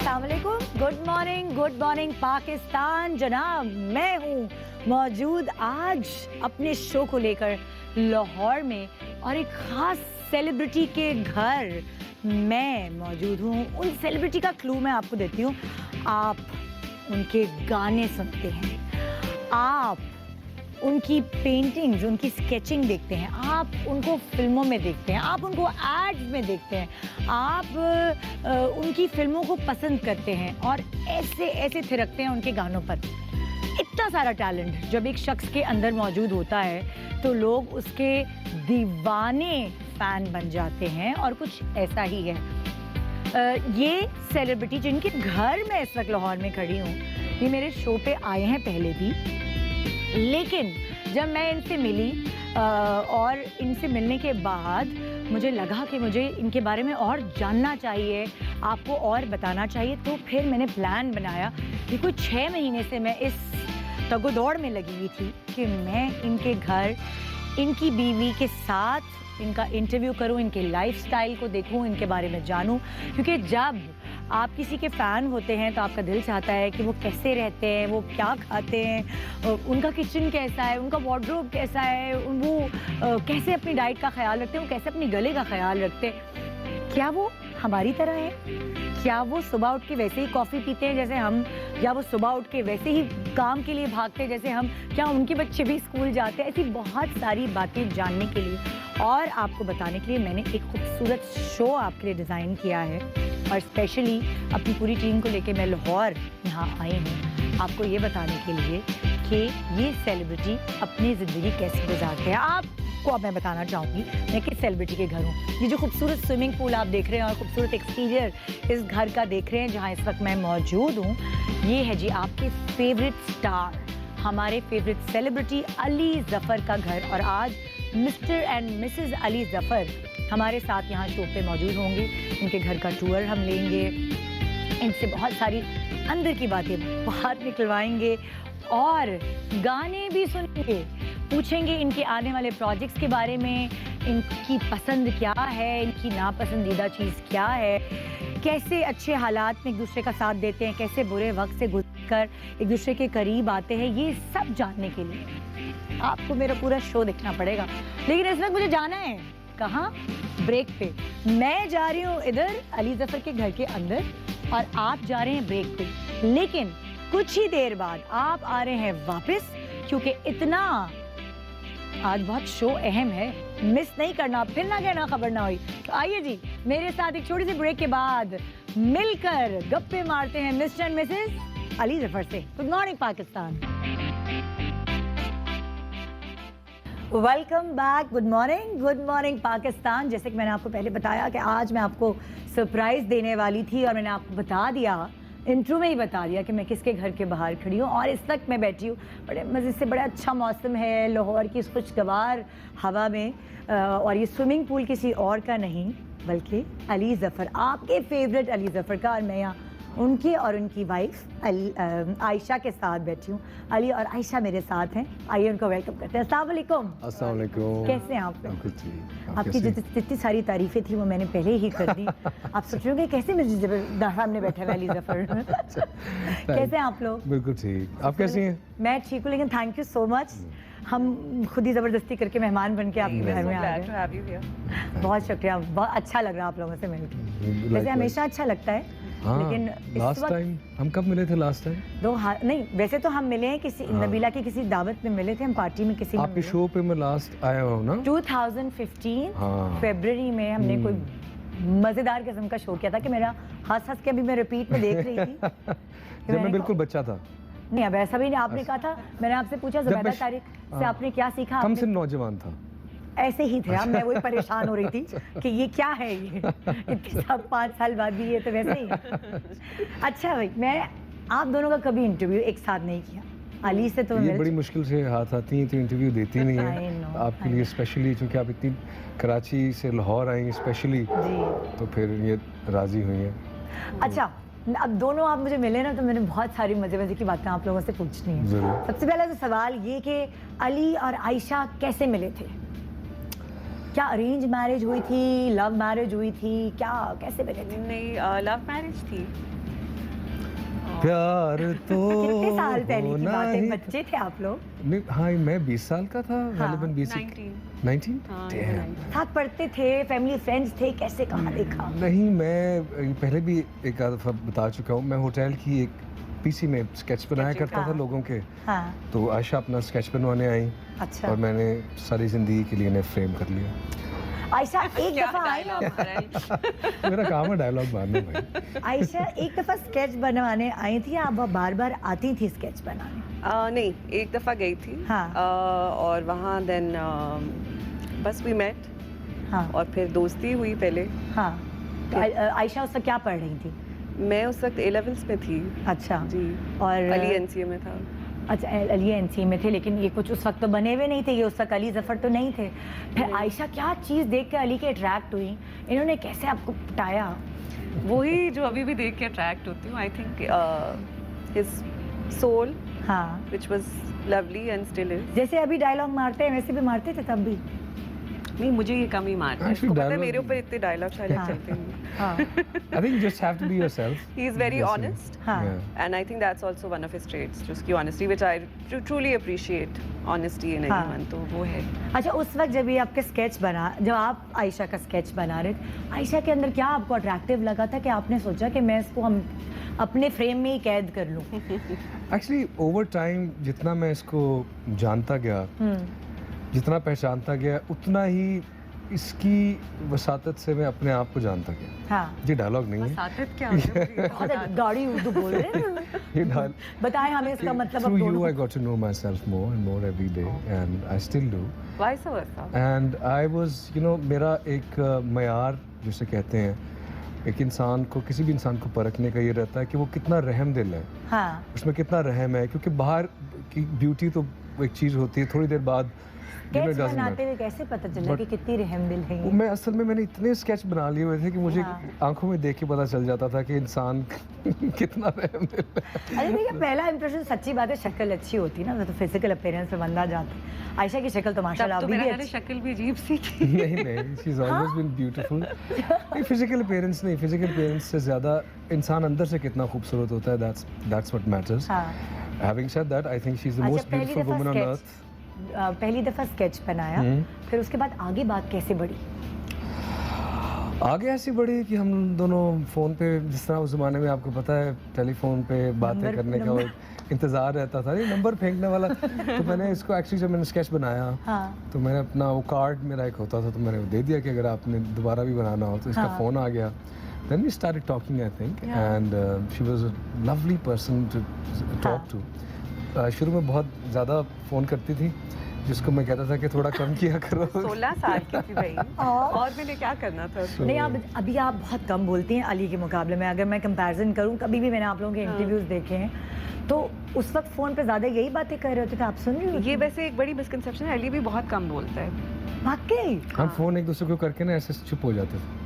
Good morning Pakistan. जनाब, मैं हूँ मौजूद आज अपने शो को लेकर लाहौर में और एक खास सेलिब्रिटी के घर मैं मौजूद हूँ। उन सेलिब्रिटी का क्लू मैं आपको देती हूँ। आप उनके गाने सुनते हैं, आप उनकी पेंटिंग्स, उनकी स्केचिंग देखते हैं, आप उनको फिल्मों में देखते हैं, आप उनको एड्स में देखते हैं, आप उनकी फिल्मों को पसंद करते हैं और ऐसे ऐसे थिरकते हैं उनके गानों पर। इतना सारा टैलेंट जब एक शख्स के अंदर मौजूद होता है तो लोग उसके दीवाने फैन बन जाते हैं और कुछ ऐसा ही है। ये सेलिब्रिटी जिनके घर मैं इस वक्त लाहौर में खड़ी हूँ, ये मेरे शो पे आए हैं पहले भी, लेकिन जब मैं इनसे मिली और इनसे मिलने के बाद मुझे लगा कि मुझे इनके बारे में और जानना चाहिए, आपको और बताना चाहिए, तो फिर मैंने प्लान बनाया कि कुछ 6 महीने से मैं इस तगोदौड़ में लगी हुई थी कि मैं इनके घर, इनकी बीवी के साथ इनका इंटरव्यू करूं, इनके लाइफस्टाइल को देखूं, इनके बारे में जानूं, क्योंकि जब आप किसी के फ़ैन होते हैं तो आपका दिल चाहता है कि वो कैसे रहते हैं, वो क्या खाते हैं, उनका किचन कैसा है, उनका वार्डरोब कैसा है, वो कैसे अपनी डाइट का ख्याल रखते हैं, वो कैसे अपनी गले का ख्याल रखते हैं। क्या वो हमारी तरह है? क्या वो सुबह उठ के वैसे ही कॉफ़ी पीते हैं जैसे हम, या वो सुबह उठ के वैसे ही काम के लिए भागते हैं जैसे हम? क्या उनके बच्चे भी स्कूल जाते हैं? ऐसी बहुत सारी बातें जानने के लिए और आपको बताने के लिए मैंने एक खूबसूरत शो आपके लिए डिज़ाइन किया है और स्पेशली अपनी पूरी टीम को लेके मैं लाहौर यहाँ आई हूँ आपको ये बताने के लिए कि ये सेलिब्रिटी अपनी ज़िंदगी कैसे गुजारते हैं। आपको अब मैं बताना चाहूँगी मैं किस सेलिब्रिटी के घर हूँ। ये जो खूबसूरत स्विमिंग पूल आप देख रहे हैं और खूबसूरत एक्सटीरियर इस घर का देख रहे हैं जहाँ इस वक्त मैं मौजूद हूँ, ये है जी आपके फेवरेट स्टार, हमारे फेवरेट सेलिब्रिटी अली ज़फ़र का घर। और आज mister and Mrs Ali Zafar हमारे साथ यहाँ शो पे मौजूद होंगे। इनके घर का टूर हम लेंगे, इनसे बहुत सारी अंदर की बातें बाहर निकलवाएंगे और गाने भी सुनेंगे, पूछेंगे इनके आने वाले प्रोजेक्ट्स के बारे में, इनकी पसंद क्या है, इनकी नापसंदीदा चीज़ क्या है, कैसे अच्छे हालात में एक दूसरे का साथ देते हैं, कैसे बुरे वक्त से गुजरकर एक दूसरे के करीब आते हैं। ये सब जानने के लिए आपको मेरा पूरा शो देखना पड़ेगा। लेकिन इस वक्त मुझे जाना है कहाँ? ब्रेक पे। मैं जा रही हूँ इधर अली ज़फ़र के घर के अंदर और आप जा रहे हैं ब्रेक पे, लेकिन कुछ ही देर बाद आप आ रहे हैं वापस, क्योंकि इतना आज बहुत शो अहम है, मिस नहीं करना, फिर ना कहना खबर ना हुई। तो आइए जी मेरे साथ एक छोटी सी ब्रेक के बाद मिलकर गप्पे मारते हैं Mr and Mrs Ali Zafar से। Good morning Pakistan, welcome back. Good morning Pakistan. जैसे कि मैंने आपको पहले बताया कि आज मैं आपको सरप्राइज़ देने वाली थी और मैंने आपको बता दिया, इंट्रो में ही बता दिया कि मैं किसके घर के बाहर खड़ी हूँ और इस वक्त मैं बैठी हूँ बड़े मज़े से। बड़ा अच्छा मौसम है लाहौर की, इस खुशगवार हवा में, और ये स्विमिंग पूल किसी और का नहीं बल्कि अली ज़फ़र, आपके फेवरेट अली ज़फ़र का। और मैं यहाँ उनकी और उनकी वाइफ आयशा के साथ बैठी हूँ। अली और आयशा मेरे साथ हैं, आइए उनको वेलकम करते हैं। अस्सलाम वालेकुम। अस्सलाम वालेकुम। कैसे हैं आप? आपकी जितनी सारी तारीफ़ें थी वो मैंने पहले ही कर दी। आप सोच रहे हो कैसे मेरे सामने बैठे हुए अली ज़फ़र। कैसे हैं आप लोग? बिल्कुल ठीक। आप कैसी हैं? मैं ठीक हूँ, लेकिन थैंक यू सो मच। हम खुद ही ज़बरदस्ती करके मेहमान बन के आपके घर में आ गए। बहुत शुक्रिया, बहुत अच्छा लग रहा है आप लोगों से मिलकर। वैसे हमेशा अच्छा लगता है। हाँ, लेकिन लास्ट टाइम हम कब मिले थे? लास्ट टाइम नहीं, वैसे तो हम मिले हैं किसी नबीला की किसी दावत में मिले थे, हम पार्टी में किसी आपके शो पे मैं लास्ट आया हूँ ना 2015 फरवरी में। हमने कोई मज़ेदार किस्म का शो किया था कि मेरा हंस के अभी मैं रिपीट में देख रही थी जब मैं बिल्कुल बच्चा था। नहीं, अब ऐसा भी नहीं। आपने कहा था, मैंने आपसे पूछा ज़ुबैदा तारिक से आपने क्या सीखा? कम से नौजवान था, ऐसे ही थे हम। मैं वही परेशान हो रही थी कि ये क्या है, ये इतने सब 5 साल बाद भी ये तो वैसे ही। अच्छा भाई, मैं आप दोनों का कभी इंटरव्यू एक साथ नहीं किया। अली से तो ये बड़ी मुश्किल से हाथ आती हैं तो इंटरव्यू देती नहीं है आपके लिए स्पेशली, क्योंकि आप इतनी कराची से लाहौर आई स्पेशली, तो फिर ये राजी हुई हैं। अच्छा, अब दोनों आप मुझे मिले ना तो मैंने बहुत सारी मज़े की बातें आप लोगों से पूछनी है। सबसे पहला तो सवाल ये कि अली और आयशा कैसे मिले थे? क्या अरेंज मैरिज हुई थी, लव मैरिज हुई थी, क्या कैसे मिले थे? नहीं, लव मैरिज थी। प्यार तो कितने साल पहले की होना बात है, ही बच्चे थे आप लोग? नहीं, हाँ मैं 20 साल का था गालिबन 20 19 हाँ, Damn. साथ पढ़ते थे, फैमिली फ्रेंड्स थे, कैसे कहाँ देखा? नहीं, मैं पहले भी एक आध दफा बता चुका हूँ, मैं होटल की एक पीसी में स्केच बनाया करता था हाँ। लोगों के। हाँ, तो आयशा अपना स्केच बनवाने आई अच्छा। और मैंने सारी जिंदगी के लिए इन्हें फ्रेम कर लिया। आयशा एक दफा आई ना, मेरा काम है डायलॉग मारना भाई। आयशा एक दफा स्केच बनवाने आई थी, आप बार बार आती थी स्केच बनाने? नहीं, एक दफ़ा गई थी। हाँ। और वहाँ देन बस वी मेट हाँ और फिर दोस्ती हुई पहले। हाँ। तो आयशा उस वक्त क्या पढ़ रही थी? मैं उस वक्त A-levels में थी अच्छा। जी, और अली NCA में था। अच्छा, अली NCA में थे, लेकिन ये कुछ उस वक्त तो बने हुए नहीं थे, ये उस वक्त अली जफर तो नहीं थे। फिर आयशा क्या चीज़ देख के अली के अट्रैक्ट हुई, इन्होंने कैसे आपको पटाया? वही जो अभी भी देख के अट्रैक्ट होती हूँ। आई थिंक हिज सोल हाँ, which was lovely and still is. जैसे अभी डायलॉग मारते हैं वैसे भी मारते थे तब भी? नहीं, मुझे ये कम ही मारता है। Actually, इसको पता है dialogue- मेरे ऊपर इतने डायलॉग शायद हाँ। चलते हैं। हाँ I think you just have to be yourself. He is very Yes, honest. हाँ Yeah. And I think that's also one of his traits, just की honesty, which I truly appreciate, honesty in हाँ। anyone. तो वो है। अच्छा, उस वक्त जब ये आपके स्केच बना, जब आप आयशा का स्केच बना रहे थे, आयशा के अंदर क्या आपको अट्रैक्टिव लगा था कि आपने सोचा कि मैं इसको हम अपने फ्रेम में ही कैद कर लूं? Actually, over time जितना मैं इसको जानता गया, जितना पहचानता गया, उतना ही इसकी वसातत से मैं अपने आप को जानता गया। हाँ, ये डायलॉग नहीं है। साथत क्या होता है? बहुत गाड़ी उर्दू बोल रहे हैं। ये डायल बताएं हमें इसका मतलब। अब Through you, दोनों I got to know myself more and more every day, and I still do. Vice versa. And I was, मेरा एक मयार जिसे कहते हैं, एक इंसान को, किसी भी इंसान को परखने का ये रहता है कि वो कितना रहम दिल है, हाँ उसमें कितना रहम है, क्योंकि बाहर की ब्यूटी तो एक चीज़ होती है, थोड़ी देर बाद स्केच बनाते हुए कैसे पता चला कि कितनी रहम दिल है ये? मैं असल में मैंने इतने स्केच बना लिए हुए थे कि मुझे हाँ। आंखों में देख के पता चल जाता था कि इंसान कितना रहम दिल है। अरे भैया, पहला इंप्रेशन सच्ची बात है, शक्ल अच्छी होती है ना, तो फिजिकल अपीयरेंस पे बंदा जाता है। आयशा की शक्ल तो माशाल्लाह तब तो अभी मेरा भी ख्याल है अच्छी। शक्ल भी अजीब सी थी। नहीं, she's always been beautiful. नहीं, फिजिकल अपीयरेंस नहीं, फिजिकल अपीयरेंस से ज़्यादा इंसान अंदर से कितना खूबसूरत होता है, that's what matters. हाँ। Having said that, I think she's the most पहली beautiful दफा woman on sketch- earth. पहली दफा स्केच बनाया, फिर उसके बाद आगे बात कैसे बढ़ी? आगे ऐसी बढ़ी कि हम दोनों फ़ोन पे, जिस तरह उस ज़माने में आपको पता है टेलीफोन पे बातें नंबर- करने का नंबर। एक इंतज़ार रहता था, नहीं नंबर फेंकने वाला। तो मैंने इसको एक्चुअली जब मैंने स्केच बनाया, हाँ तो मैंने अपना वो कार्ड मेरा एक होता था, तो मैंने वो दे दिया कि अगर आपने दोबारा भी बनाना हो तो इसका हाँ। फ़ोन आ गया। Then we started talking, I think, and she was a lovely person to talk to. शुरू में बहुत ज़्यादा फ़ोन करती थी, जिसको मैं कहता था कि थोड़ा कम किया करो। 16 साल की थी भाई। और मैंने क्या करना था? So- नहीं, आप अभी आप बहुत कम बोलती हैं अली के मुकाबले में। अगर मैं कंपैरिजन करूं, कभी भी मैंने आप लोगों के इंटरव्यूज देखे हैं, तो उस वक्त फ़ोन पे ज़्यादा यही बातें कर रहे होते थे, आप सुन रही होती? ये वैसे एक बड़ी मिसकंसेप्शन है, अली भी बहुत कम बोलता है। वाकई? हम फ़ोन एक दूसरे को करके ना ऐसे चुप हो जाते थे,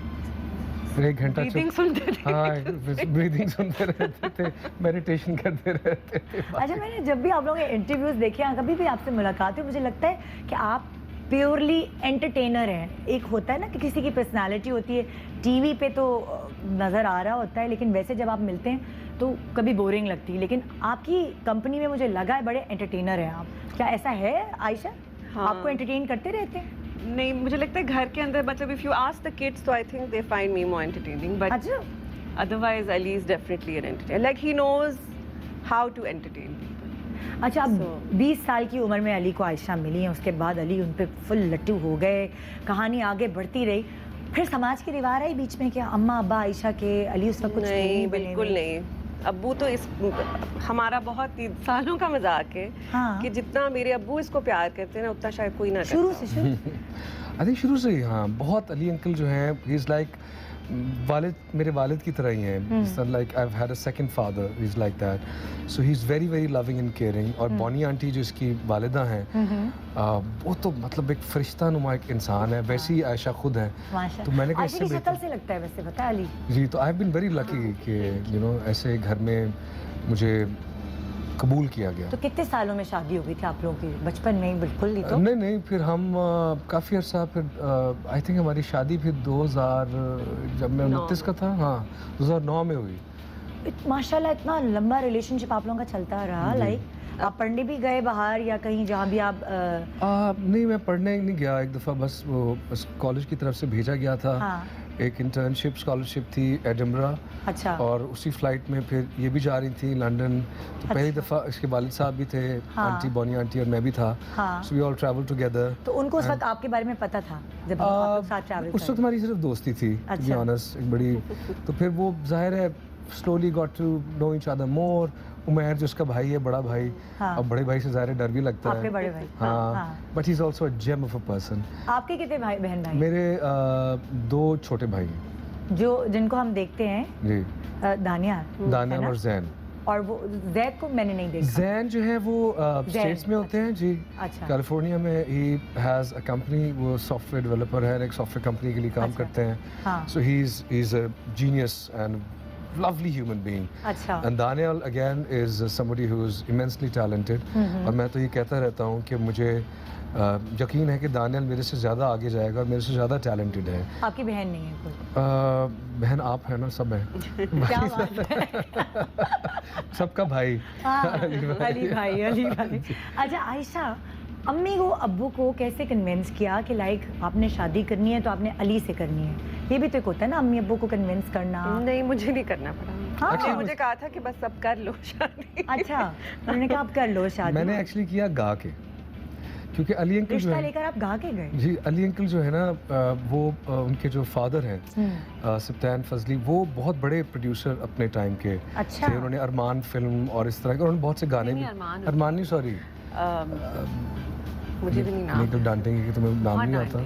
फिर एक घंटा ब्रीथिंग चुप, सुनते थे। हाँ ब्रीदिंग सुनते रहते थे, मेडिटेशन करते रहते थे। अच्छा, मैंने जब भी आप लोगों के इंटरव्यूज देखे हैं, कभी भी आपसे मुलाकात हुई, मुझे लगता है कि आप प्योरली एंटरटेनर हैं। एक होता है ना कि किसी की पर्सनालिटी होती है, टीवी पे तो नज़र आ रहा होता है, लेकिन वैसे जब आप मिलते हैं तो कभी बोरिंग लगती है, लेकिन आपकी कंपनी में मुझे लगा है बड़े एंटरटेनर हैं आप। क्या ऐसा है आयशा? हाँ। आपको एंटरटेन करते रहते हैं? नहीं, मुझे लगता है घर के अंदर, मतलब if you ask the kids, तो I think they find me more entertaining, but अच्छा, otherwise Ali is definitely an entertainer. Like he knows how to entertain people. अच्छा, अब So- 20 साल की उम्र में अली को आयशा मिली है, उसके बाद अली उन पे फुल लट्टू हो गए, कहानी आगे बढ़ती रही, फिर समाज की दीवार आई बीच में, क्या अम्मा अब्बा आयशा के, अली उस वक्त कुछ नहीं, बने बिल्कुल हुए? नहीं। अब्बू तो इस हमारा बहुत ही सालों का मजाक है हाँ। कि जितना मेरे अब्बू इसको प्यार करते हैं ना, उतना शायद कोई ना शुरू करता से शुरू आई थिंक शुरू से ही, हाँ, बहुत अली अंकल जो हैं, ही इज़ लाइक वालिद, मेरे वालिद की तरह ही हैं। Like I have had a second father, he is like that, so he is very very loving and caring. और बॉनी आंटी जो इसकी वालिदा हैं, वो तो मतलब एक फरिश्ता नुमा एक इंसान है, वैसी ही आयशा खुद हैं। माशा। तो मैंने कहा आयशा की इससे शक्ल बेहतर, से लगता है वैसे, पता है अली? जी, तो I have been very lucky कि ऐसे घर में मुझे कबूल किया गया। तो कितने सालों में शादी हो गई थी आप लोगों की? बचपन में ही बिल्कुल नहीं तो? नहीं, फिर हम काफ़ी अर्सा, फिर आई थिंक हमारी शादी फिर 2000, जब मैं 29 का था, हाँ 2009 में हुई। माशाल्लाह इतना लंबा रिलेशनशिप आप लोगों का चलता रहा, जी। लाइक आप पढ़ने भी गए बाहर या कहीं जहाँ भी आप नहीं, मैं पढ़ने नहीं गया। एक दफ़ा बस वो कॉलेज की तरफ से भेजा गया था। हाँ, एक इंटर्नशिप स्कॉलरशिप थी एडिनबरा, अच्छा, और उसी फ्लाइट में फिर ये भी जा रही थी लंदन। तो पहली अच्छा। दफ़ा इसके वालिद साहब भी थे, हाँ। आंटी बॉनी आंटी और मैं भी था। हाँ। So we all travel together. तो उनको उस वक्त आपके बारे में पता था जब आप लोग साथ ट्रैवल उस वक्त हमारी सिर्फ दोस्ती थी, टू बी अच्छा। ऑनेस्ट, एक बड़ी। तो फिर वो जाहिर है slowly got to know each other more. Umair जो उसका भाई है, बड़ा भाई, हाँ। अब बड़े भाई से ज़ाहिर है डर भी लगता है। आपके बड़े भाई, हाँ, हाँ। But he is also a gem of a person. आपके कितने भाई बहन भाई मेरे 2 छोटे भाई हैं जो जिनको हम देखते हैं? जी, दानियार, है दानियाल ना? और जैन। और वो जैद को मैंने नहीं देखा। जैन जो है वो स्टेट्स में होते हैं जी, अच्छा। कैलिफोर्निया में। ही हैज़ अ कंपनी, वो सॉफ्टवेयर डेवलपर है, एक सॉफ्टवेयर कंपनी के लिए काम अच्छा। करते हैं। हाँ, So he's a genius and lovely human being. अच्छा, And Daniel again is somebody who is immensely talented. और मैं तो ये कहता रहता हूँ कि मुझे यकीन है कि दानियल मेरे से ज़्यादा आगे जाएगा और मेरे से ज़्यादा टैलेंटेड है। आपकी बहन नहीं है कोई? बहन आप है ना, सब है। क्या बात है? सबका भाई। हाँ, अली भाई। अच्छा आयशा, अम्मी को अब्बू को कैसे कन्विंस किया कि लाइक आपने शादी करनी है तो आपने अली से करनी है? ये भी तो एक होता है ना, अम्मी अब्बू को कन्विंस करना। नहीं, मुझे नहीं करना पड़ा। हाँ। उन्होंने मुझे कहा था कि बस अब कर लो शादी। अच्छा, उन्होंने कहा आप कर लो शादी। मैंने एक्चुअली किया गा के, क्योंकि अली अंकल जो रिश्ता है लेकर आप गा के गए? जी, अली अंकल जो है ना, वो उनके जो फादर हैं सप्तान फजली, वो बहुत बड़े प्रोड्यूसर अपने टाइम के अच्छा। थे। उन्होंने अरमान फिल्म और इस तरह के, उन्होंने बहुत से गाने भी। अरमान नहीं, सॉरी, मुझे भी नहीं नाम। नहीं तो डांटेंगे कि तुम्हें नाम नहीं आता,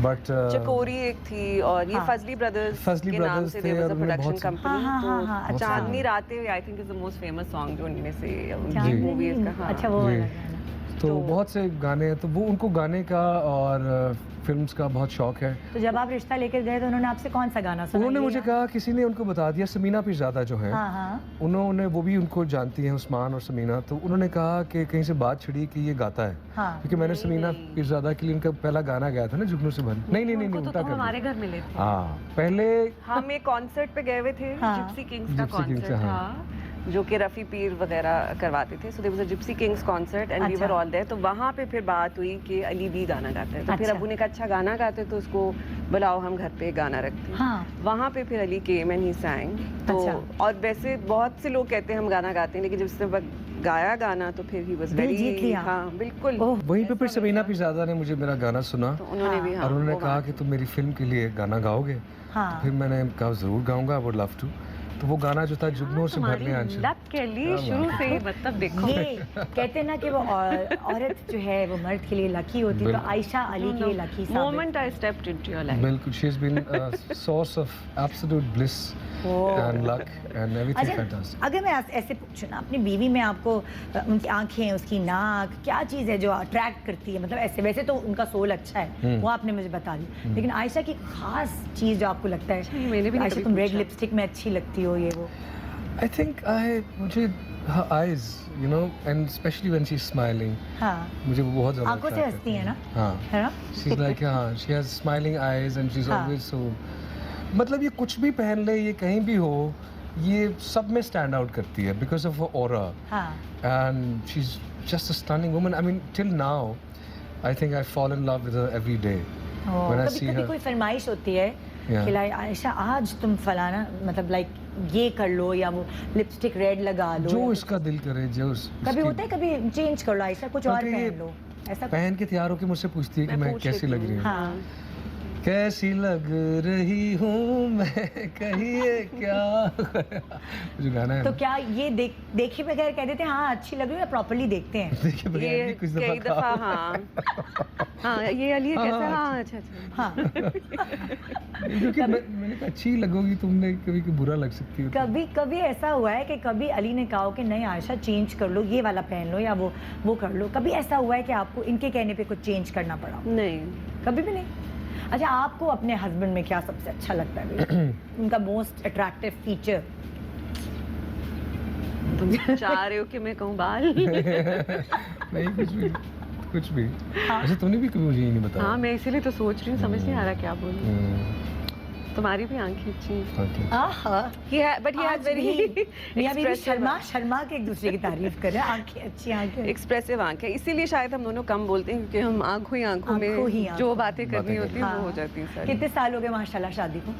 बट चकोरी एक थी, और ये हाँ। फजली ब्रदर्स फजली के नाम brothers से थे, there was और a उन्होंने production बहुत से- company। हाँ, हाँ, हाँ, तो अच्छा। चांदनी रातें I think is the most famous song जो उनमें से चांदनी, मूवीज का। हाँ। अच्छा वो जी। वाला गाना। तो बहुत से गाने हैं, तो वो उनको गाने का और फिल्म्स का बहुत शौक है। तो जब आप रिश्ता लेकर गए तो उन्होंने आपसे कौन सा गाना सुना? उन्होंने ये मुझे या- कहा, किसी ने उनको बता दिया, समीना पिरज़ादा जो है, हाँ, हाँ, उन्होंने, वो भी उनको जानती हैं, उस्मान और समीना। तो उन्होंने कहा कि कहीं से बात छिड़ी कि ये गाता है, हाँ। क्योंकि मैंने समीना पिरज़ादा के लिए उनका पहला गाना गाया था ना, जुगनू से भर। नहीं, उल्टा कर हमारे दिया। घर मिले थे। हाँ, पहले हम एक कॉन्सर्ट पे गए हुए थे, हाँ। जिप्सी किंग्स का जिप्सी किंग्स, कॉन्सर्ट हाँ। था, जो कि रफ़ी पीर वगैरह करवाते थे। So there was a Gipsy Kings concert and we अच्छा। Were all there. तो वहाँ पे फिर बात हुई कि अली भी गाना गाता है। तो फिर अच्छा। अबू ने कहा अच्छा गाना गाते तो उसको बुलाओ, हम घर पे गाना रखते हैं। हाँ। वहाँ पे फिर Ali came and he sang। तो अच्छा। और वैसे बहुत से लोग कहते हैं हम गाना गाते हैं, लेकिन जब उसने गाया गाना तो फिर ही वाज दिल वेरी, जीत लिया। हाँ बिल्कुल। ओह, वहीं पे फिर समीना पिरज़ादा ने मुझे मेरा गाना सुना, तो उन्होंने भी, हाँ, और उन्होंने वो कहा गाना- कि तुम मेरी फिल्म के लिए गाना गाओगे? हाँ। फिर मैंने कहा ज़रूर गाऊंगा, आई वुड लव टू। तो वो गाना जो था, जुगनू से भर ले आंचल। लत के लिए क्या शुरू बात से ही मतलब देखो। ये कहते हैं ना कि वो औरत जो है वो मर्द के लिए लकी होती है, तो बिल्कुल। आयशा अली के लिए लकी साबित। Moment I stepped into your life. बिल्कुल, she has been source of absolute bliss and luck and everything अच्छा, फैंटास्टिक। अगर मैं ऐसे पूछूं ना, अपनी बीवी में आपको उनकी आंखें, उसकी नाक, क्या चीज़ है जो अट्रैक्ट करती है? मतलब ऐसे वैसे तो उनका सोल अच्छा है, वो आपने मुझे बता दी, लेकिन आयशा की खास चीज़ जो आपको लगता है, मैंने भी नहीं आयशा कभी तुम रेड पूछा। लिपस्टिक में अच्छी लगती हो, ये वो? I think मुझे her eyes, you know, and especially when she's smiling, हाँ, मुझे वो बहुत ज़्यादा आंखों से attract हंसती है ना, करती हाँ, है ना? she's like, हाँ, she has smiling eyes and she's हाँ। always so, मतलब ये कुछ भी पहन ले, ये कहीं भी हो, ये सब में stand out करती है because of her aura, हाँ, and she's just a stunning woman. I mean, till now, I think I fall in love with her every day. When I कभी see कभी her, कोई फरमाइश होती है Yeah. कि लाइक आयशा आज तुम फलाना, मतलब लाइक ये कर लो या वो लिपस्टिक रेड लगा लो, जो या इसका दिल करे, जो कभी होता है कभी चेंज कर लो आयशा, कुछ और बल्कि ये पहन लो, ऐसा? पहन के तैयार होके मुझसे पूछती है कि मैं पूछ कैसी लेती लग रही हूँ। हाँ, कैसी लग रही हूँ मैं, कहिए क्या। जो गाना है तो ना, क्या ये देखे बगैर कह देते हैं हाँ अच्छी लग रही है, या प्रॉपर्ली देखते हैं? देखिए बगैर ये भी कुछ कई दफा दफा, कहा। हाँ हाँ, ये अली हाँ, कैसा, हाँ, हाँ अच्छा अच्छा। हाँ, क्योंकि मैंने कहा अच्छी लगोगी तुमने, कभी कि बुरा लग सकती है। कभी कभी ऐसा हुआ है कि कभी अली ने कहा हो कि नहीं आयशा चेंज कर लो, ये वाला पहन लो या वो कर लो? कभी ऐसा हुआ है कि आपको इनके कहने पे कुछ चेंज करना पड़ा हो? नहीं, कभी भी नहीं? अच्छा, आपको अपने हस्बैंड में क्या सबसे अच्छा लगता है, उनका मोस्ट अट्रैक्टिव फीचर? तुम चाह रहे हो कि मैं कहूँ बाल? नहीं, कुछ भी। हाँ। अच्छा, तुमने भी कभी मुझे ये नहीं बताया। हाँ, मैं इसीलिए तो सोच रही हूँ, समझ नहीं आ रहा क्या बोलूँ। हम्म, तो तुम्हारी भी आंखें अच्छी हैं। Thank you. आहा But he has very मियां बीवी expressive शर्मा के एक दूसरे की तारीफ कर रहे हैं, आंखें अच्छी आंखें। एक्सप्रेसिव आंखें, इसीलिए शायद हम दोनों कम बोलते हैं, क्योंकि हम आंखों ही आंखों में आंखों जो बातें करनी बातें होती हैं हाँ। वो हो जाती हैं सारी। कितने साल हो गए माशाल्लाह शादी को?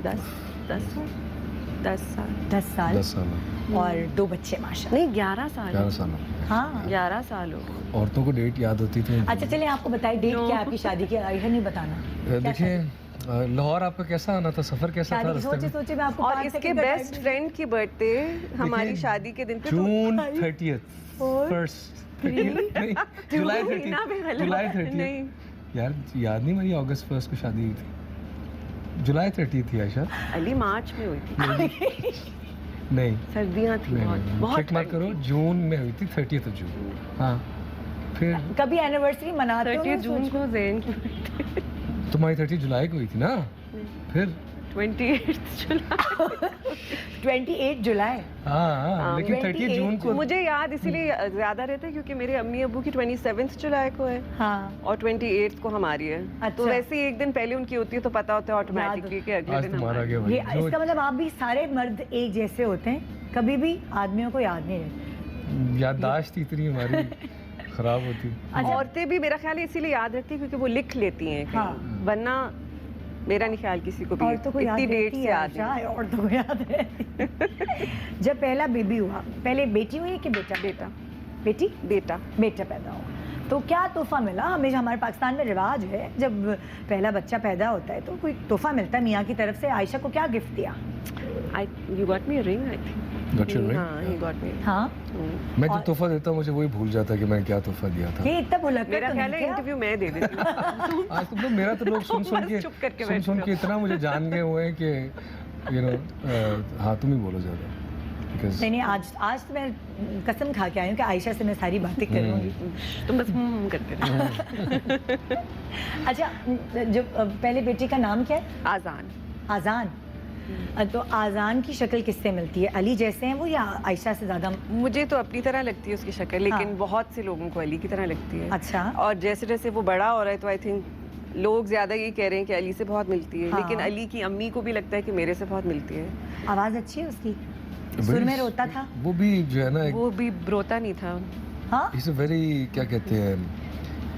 10 साल 10 साल 10 साल और 2 बच्चे माशाल्लाह। नहीं 11 साल 11 साल हो गए। हाँ 11 साल हो गए। औरतों को डेट याद होती थी। अच्छा चलिए आपको बताइए डेट क्या है आपकी शादी की, आइए नहीं बताना। क्या देखिए लाहौर आपका कैसा आना था, सफर कैसा था शादी की रास्ते सोचे में? सोचे मैं आपको और 5 इसके सेकंड का बेस्ट time फ्रेंड की बर्थडे हमारी देखिए, शादी के दिन पे तो जून 30th और? फर्स्ट नहीं जुलाई महीना भी 30th गलत। जुलाई 30th नहीं यार याद नहीं, मेरी अगस्त 1 को शादी हुई थी। जुलाई 30 थी आयशा। अली मार्च में हुई थी, नहीं सर्दियां थी नहीं, बहुत नहीं, बहुत चेक मत करो, जून में हुई थी 30th जून। हाँ फिर कभी एनिवर्सरी मनाते हो 30 ना, जून सोचो। को जैन की तुम्हारी 30 जुलाई को हुई थी ना? फिर 28 जुलाई 28 जुलाई। हाँ लेकिन 30 28 जून को मुझे याद इसीलिए ज्यादा रहता है क्योंकि मेरे अम्मी अब्बू की 27 जुलाई को है हाँ और 28 को हमारी है। अच्छा। तो वैसे ही एक दिन पहले उनकी होती है तो पता होता है ऑटोमेटिकली कि अगले आज दिन तुम्हारा हमारी। क्या ये भाई इसका मतलब आप भी सारे मर्द एक जैसे होते हैं, कभी भी आदमियों को याद नहीं रहती। याददाश्त इतनी हमारी खराब होती। अच्छा। औरतें भी मेरा ख्याल है इसीलिए याद रखती है क्योंकि वो लिख लेती हैं कहीं। हाँ। वरना मेरा नहीं ख्याल किसी को भी औरतों को याद इतनी डेट रहती से है याद आशा, नहीं। औरतों को याद रहती है। जब पहला बेबी हुआ, पहले बेटी हुई कि बेटा? बेटा बेटी बेटा बेटा पैदा हुआ तो क्या तोहफा मिला? हमें हमारे पाकिस्तान में रिवाज है जब पहला बच्चा पैदा होता है तो कोई तोहफा मिलता है मियाँ की तरफ से। आयशा को क्या गिफ्ट दिया? You got me a ring I think. Got your ring? हाँ ही गॉट मी। हाँ मैं जो तोहफा देता हूँ मुझे वही भूल जाता है कि मैं क्या तोहफा दिया था। ये इतना भुलक मेरा ख्याल है इंटरव्यू मैं दे देती हूँ। आज तुम लोग मेरा तो लोग सुन सुन बस चुप करके के सुन बैठते के इतना मुझे जान गए हुए हैं कि यू नो हाँ तुम ही बोलो ज़्यादा Because नहीं नहीं, आज तो मैं कसम खा के आई हूँ कि आयशा से मैं सारी बातें करूँगी। तुम बस करते रहो। अच्छा जो पहले बेटी का नाम क्या है? आजान। आजान। तो आजान की शक्ल किससे मिलती है? अली जैसे हैं वो या आयशा से ज़्यादा? मुझे तो अपनी तरह लगती है उसकी शक्ल, लेकिन हाँ। बहुत से लोगों को अली की तरह लगती है। अच्छा। और जैसे जैसे वो बड़ा हो रहा है तो आई थिंक लोग ज्यादा ये कह रहे हैं कि अली से बहुत मिलती है। हाँ। लेकिन अली की अम्मी को भी लगता है कि मेरे से बहुत मिलती है। आवाज़ अच्छी है उसकी, सुर में रोता था? वो भी जो है ना वो भी रोता नहीं था। हाँ इस वेरी क्या कहते हैं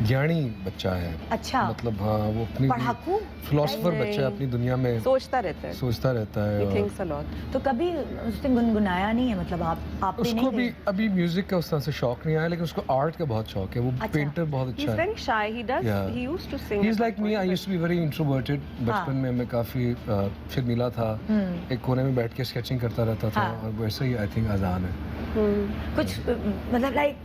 ज्ञानी बच्चा है। अच्छा। मतलब हाँ वो अपनी पढ़ाकू? फिलोसफर नहीं। बच्चा है, अपनी दुनिया में सोचता रहता है। सोचता रहता है। He और thinks a lot। तो कभी उसने गुनगुनाया नहीं है? मतलब आपने उसको नहीं भी गए? अभी म्यूजिक का उस तरह से शौक नहीं आया, लेकिन उसको आर्ट का बहुत शौक है। वो अच्छा। पेंटर बहुत He's अच्छा है। very shy. He does. Yeah. He used to sing. He is at like one me. point, I but- used to be very introverted. बचपन में मैं काफी शर्मीला था, एक कोने में बैठ के स्केचिंग करता रहता था। हाँ। और वैसे ही आई थिंक आजान है। कुछ मतलब लाइक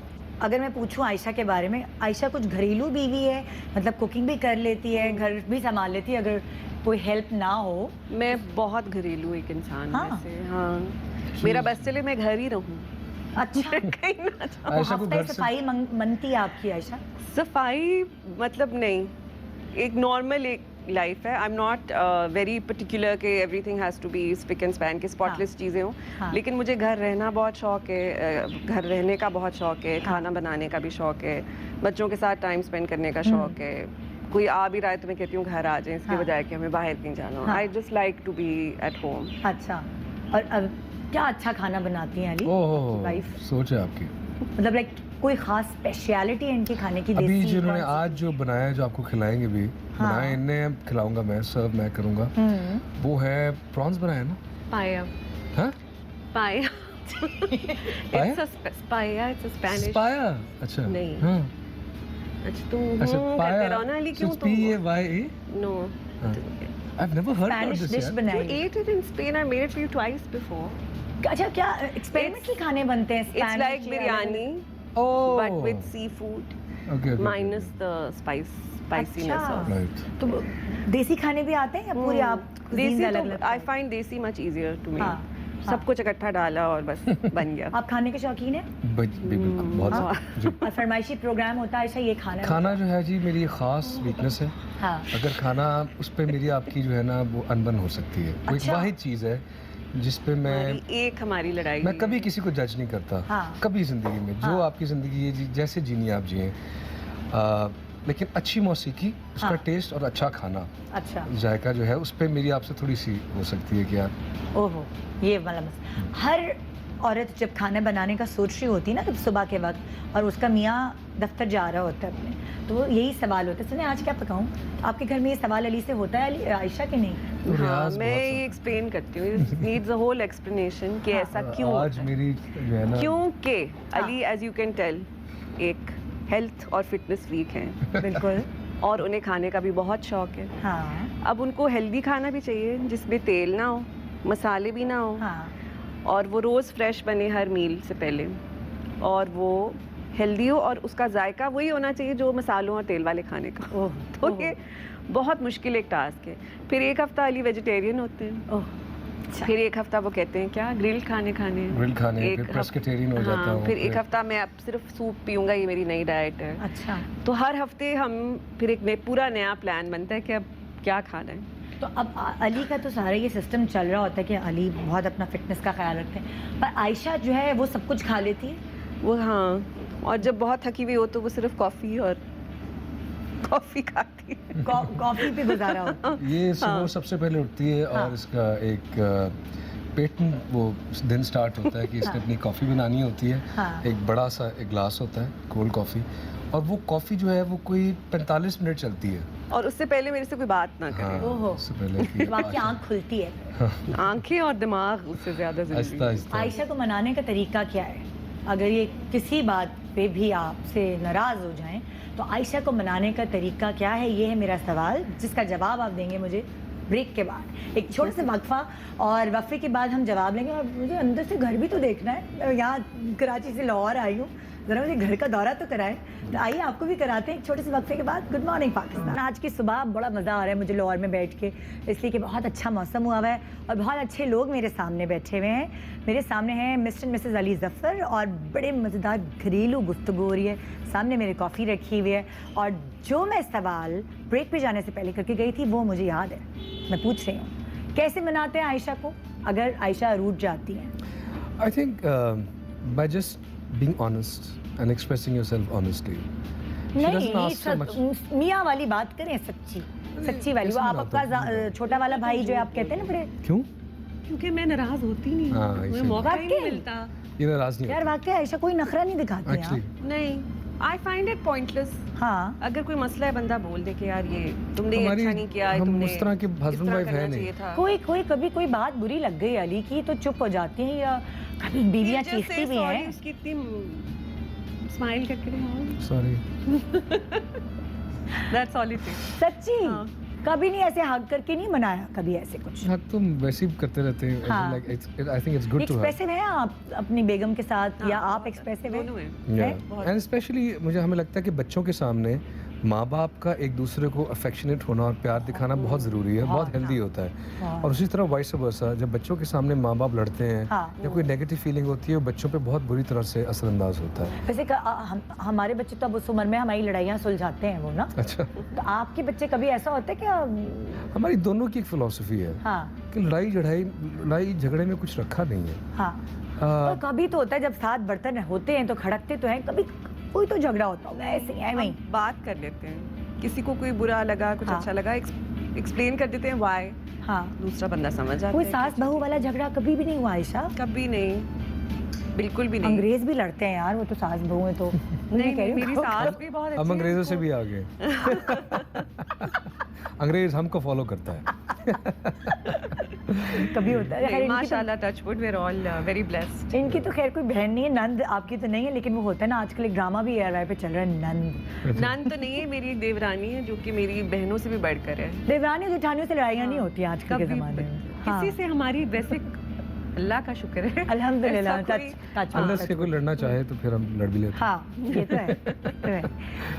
अगर मैं पूछूं आयशा के बारे में, आयशा कुछ घरेलू बीवी है? मतलब कुकिंग भी कर लेती है, घर भी संभाल लेती है अगर कोई हेल्प ना हो? मैं बहुत घरेलू एक इंसान हाँ। वैसे। हाँ मेरा बस चले मैं घर ही रहूं। अच्छा। कहीं ना जाऊं। आयशा को हफ्ते घर से सफाई मनती है आपकी आयशा? सफाई मतलब नहीं, एक नॉर्मल एक लाइफ है। I am not very particular कि everything has to be spick and span के स्पॉटलेस चीज़ें हों। हाँ। लेकिन मुझे घर रहना बहुत शौक है, घर रहने का बहुत शौक है, खाना बनाने का भी शौक है, बच्चों के साथ टाइम स्पेंड करने का शौक है। कोई आ भी रहा है तो मैं कहती हूँ घर आ जाए, इसके हाँ। बजाय कि हमें बाहर कहीं जाना हो। हाँ। I just like to be at home. अच्छा। और अब क्या अच्छा खाना बनाती हैं अली ओह वाइफ? सोच है आपकी। मतलब लाइक कोई खास स्पेशलिटी है इनके खाने की? अभी देसी जो इन्होंने कौन सी? आज जो बनाया जो आपको खिलाएंगे भी, हाँ। बनाया इन्हें, खिलाऊंगा मैं, सर्व मैं करूंगा। वो है प्रॉन्स बनाया ना? पाया हाँ पाया पाया? पाया इट्स अ स्पेनिश। पाया। अच्छा नहीं। हाँ अच्छा तुम अच्छा करते पाया। रहो ना अली, क्यों तुम PAYA। No I've never heard about Spanish this dish यार। You बनाई? ate it in Spain. I made it for you twice before. अच्छा क्या एक्सपेरिमेंटली खाने बनते हैं? It's Spanish like या biryani, Oh. but with seafood, Okay, okay, minus the spiciness अच्छा। of. Right. तो देसी खाने भी आते हैं या पूरे आप देसी cuisines तो अलग-अलग? I find देसी much easier to make. हाँ, सब कुछ इकट्ठा डाला और बस बन गया। आप खाने के शौकीन हैं? बिल्कुल बहुत हाँ। जी। और फरमाइशी प्रोग्राम होता है ऐसा ये खाना? खाना जो है जी मेरी खास वीकनेस है। हाँ। अगर खाना उस पे मेरी आपकी जो है ना वो अनबन हो सकती है। वो एक अच्छा। वाहिद चीज़ है जिस पे मैं हमारी लड़ाई मैं हुई कभी है। किसी को जज नहीं करता। हाँ। कभी ज़िंदगी में जो हाँ। आपकी ज़िंदगी है जैसे जीनी आप जिए। लेकिन अच्छी मौसीकी, उसका हाँ। टेस्ट और अच्छा खाना, अच्छा, जायका जो है उस पे मेरी आपसे थोड़ी सी हो सकती है कि यार ओहो, ये वाला मसला। हर औरत जब खाना बनाने का सोच रही होती है ना, जब सुबह के वक्त और उसका मियाँ दफ्तर जा रहा होता है अपने, तो यही सवाल होता है, सुने आज क्या पकाऊं? आपके घर में ये सवाल अली से होता है, आयशा के नहीं? तो हाँ, रियाज मैं बहुत ये एक्सप्लेन करती हूँ, नीड्स अ होल एक्सप्लेनेशन कि ऐसा क्यों आज होता है। मेरी जो है ना क्योंकि Ali as you can tell एक हेल्थ और फिटनेस फ्रीक हैं बिल्कुल। और उन्हें खाने का भी बहुत शौक है। हाँ अब उनको हेल्दी खाना भी चाहिए जिसमें तेल ना हो, मसाले भी ना हो, हाँ और वो रोज़ फ्रेश बने हर मील से पहले, और वो हेल्दी हो और उसका जायका वही होना चाहिए जो मसालों और तेल वाले खाने का। ओह तो ये बहुत मुश्किल एक टास्क है। फिर एक हफ्ता अली वेजिटेरियन होते हैं, ओह, अच्छा। फिर एक हफ्ता वो कहते हैं क्या ग्रिल खाने हैं। ग्रिल खाने, एक फिर हफ- पेस्केटेरियन हो जाता हाँ, हूँ, फिर एक हफ्ता मैं अब सिर्फ सूप पीऊंगा, ये मेरी नई डाइट है। अच्छा, तो हर हफ्ते हम फिर एक पूरा नया प्लान बनता है कि अब क्या खाना है। तो अब अली का तो सारा ये सिस्टम चल रहा होता है कि अली बहुत अपना फिटनेस का ख्याल रखते हैं, पर आयशा जो है वो सब कुछ खा लेती है। वो हाँ, और जब बहुत थकी हुई हो तो वो सिर्फ कॉफ़ी खाती है। कॉफी पे गुजारा होता है। ये सुबह हाँ। सबसे पहले उठती है हाँ। और इसका एक पेट में वो दिन स्टार्ट होता है कि इसने हाँ। अपनी कॉफ़ी बनानी होती है। हाँ। एक बड़ा सा एक ग्लास होता है कोल्ड कॉफ़ी, और वो कॉफ़ी जो है वो कोई 45 मिनट चलती है। और उससे पहले मेरे से कोई बात ना हाँ, करे। ओहो। उससे पहले कि तो आपकी आंख खुलती है। आंखें और दिमाग उससे ज्यादा जरूरी आहिस्ता है। आहिस्ता आयशा को मनाने का तरीका क्या है? अगर ये किसी बात पे भी आपसे नाराज हो जाएं, तो आयशा को मनाने का तरीका क्या है? ये है मेरा सवाल, जिसका जवाब आप देंगे मुझे ब्रेक के बाद। एक छोटे से वक्फा, और वक्फे के बाद हम जवाब लेंगे। और मुझे अंदर से घर भी तो देखना है, मैं यहाँ कराची से लाहौर आई हूँ, ज़रा मुझे घर का दौरा तो कराएं। तो आइए आपको भी कराते हैं एक छोटे से वक्फे के बाद। Good morning Pakistan. आज की सुबह बड़ा मज़ा आ रहा है मुझे लाहौर में बैठ के, इसलिए कि बहुत अच्छा मौसम हुआ हुआ है और बहुत अच्छे लोग मेरे सामने बैठे हुए हैं। मेरे सामने हैं Mr and Mrs Ali Zafar, और बड़े मज़ेदार घरेलू गुफ्तगू हो रही है। सामने मेरे कॉफ़ी रखी हुई है, और जो मैं सवाल ब्रेक पे जाने से पहले करके गई थी वो मुझे याद है। मैं पूछ रही हूँ, कैसे मनाते हैं आयशा को अगर आयशा रूठ जाती हैं? I think by just being honest and expressing yourself honestly. She doesn't नहीं, ask so much. मियाँ वाली बात करें, सच्ची सच्ची वाली। वो कैसे आप मनाते आपका हो? छोटा वाला भाई जो है, आप कहते हैं ना बड़े, क्यों? क्योंकि मैं नाराज होती नहीं हाँ, हूँ, मुझे इसीलिए। मौका ही नहीं वाकई? मिलता। ये नाराज नहीं यार वाकई आयशा कोई नखरा नहीं दिखाती हैं एक्चुअली। आप। नहीं, आई फाइंड इट पॉइंटलेस। हाँ, अगर कोई मसला है बंदा बोल दे कि यार ये तुमने ये हमारी अच्छा नहीं किया, हम तुमने उस तरह के इस husband तरह wife करना है नहीं। चाहिए था। कोई कभी कोई बात बुरी लग गई अली की तो चुप हो जाती हैं, या कभी बीवियाँ Just say चीखती भी sorry, हैं। उसकी इतनी स्माइल करके रहो। Sorry. That's all it is. सच्ची हाँ। कभी नहीं ऐसे हक करके नहीं मनाया कभी ऐसे कुछ? हाँ, तुम वैसे ही करते रहते हैं। हाँ। Like I think it's good to have. Expressive हैं आप अपनी बेगम के साथ, या आप एक्सप्रेसिव हैं? दोनों हैं। Yeah. And especially मुझे हमें लगता है कि बच्चों के सामने माँ बाप का एक दूसरे को अफेक्शनेट होना और प्यार दिखाना बहुत ज़रूरी है, बहुत हेल्दी होता है। हाँ। और उसी तरह वाइस वर्सा, जब बच्चों के सामने माँ बाप लड़ते हैं हाँ। या कोई नेगेटिव फीलिंग होती है, वो बच्चों पे बहुत बुरी तरह से असरअंदाज होता है। वैसे हमारे बच्चे तो अब उस उम्र में हमारी लड़ाइयाँ सुलझाते हैं वो ना, अच्छा, तो आपके बच्चे कभी ऐसा होता है क्या? हमारी दोनों की एक फिलॉसफी है हाँ कि लड़ाई झगड़े में कुछ रखा नहीं है। हाँ, आ, तो कभी तो होता है जब साथ बर्तन होते हैं तो खड़कते तो हैं, कभी कोई तो झगड़ा होता होगा ऐसे ही, ऐਵੇਂ ही। हम बात कर लेते हैं, किसी को कोई बुरा लगा, कुछ हाँ। अच्छा लगा, एक्सप्लेन कर देते हैं व्हाई, हाँ, दूसरा बंदा समझ जाता कोई है। सास बहू वाला झगड़ा कभी भी नहीं हुआ आयशा? कभी नहीं, बिल्कुल भी नहीं। अंग्रेज भी लड़ते हैं यार, वो तो सास बहू है तो नहीं, कह रही हूँ। मेरी सास भी बहुत अच्छी हम है, अंग्रेजों से वो- भी आगे। अंग्रेज हमको फॉलो करता है। कभी होता है। खैर, नहीं, इनकी माशाल्लाह, touch wood, we are all very blessed. तो इनकी तो खैर कोई बहन नहीं है, नंद आपकी तो नहीं है, लेकिन वो होता है ना आजकल एक ड्रामा भी ARY पे चल रहा है, नंद। नन तो नहीं है, मेरी एक देवरानी है जो कि मेरी बहनों से भी बढ़कर है। देवरानी और जेठानियों से लड़ाइयाँ नहीं होती आजकल के कभी ज़माने में। हाँ, किसी से हमारी वैसे अल्लाह का शुक्र है, अल्हम्दुलिल्लाह, ऐसा कोई- टच अनलेस के कोई लड़ना चाहे तो फिर हम लड़ भी लेते हैं। हाँ, ये तो है, तो है।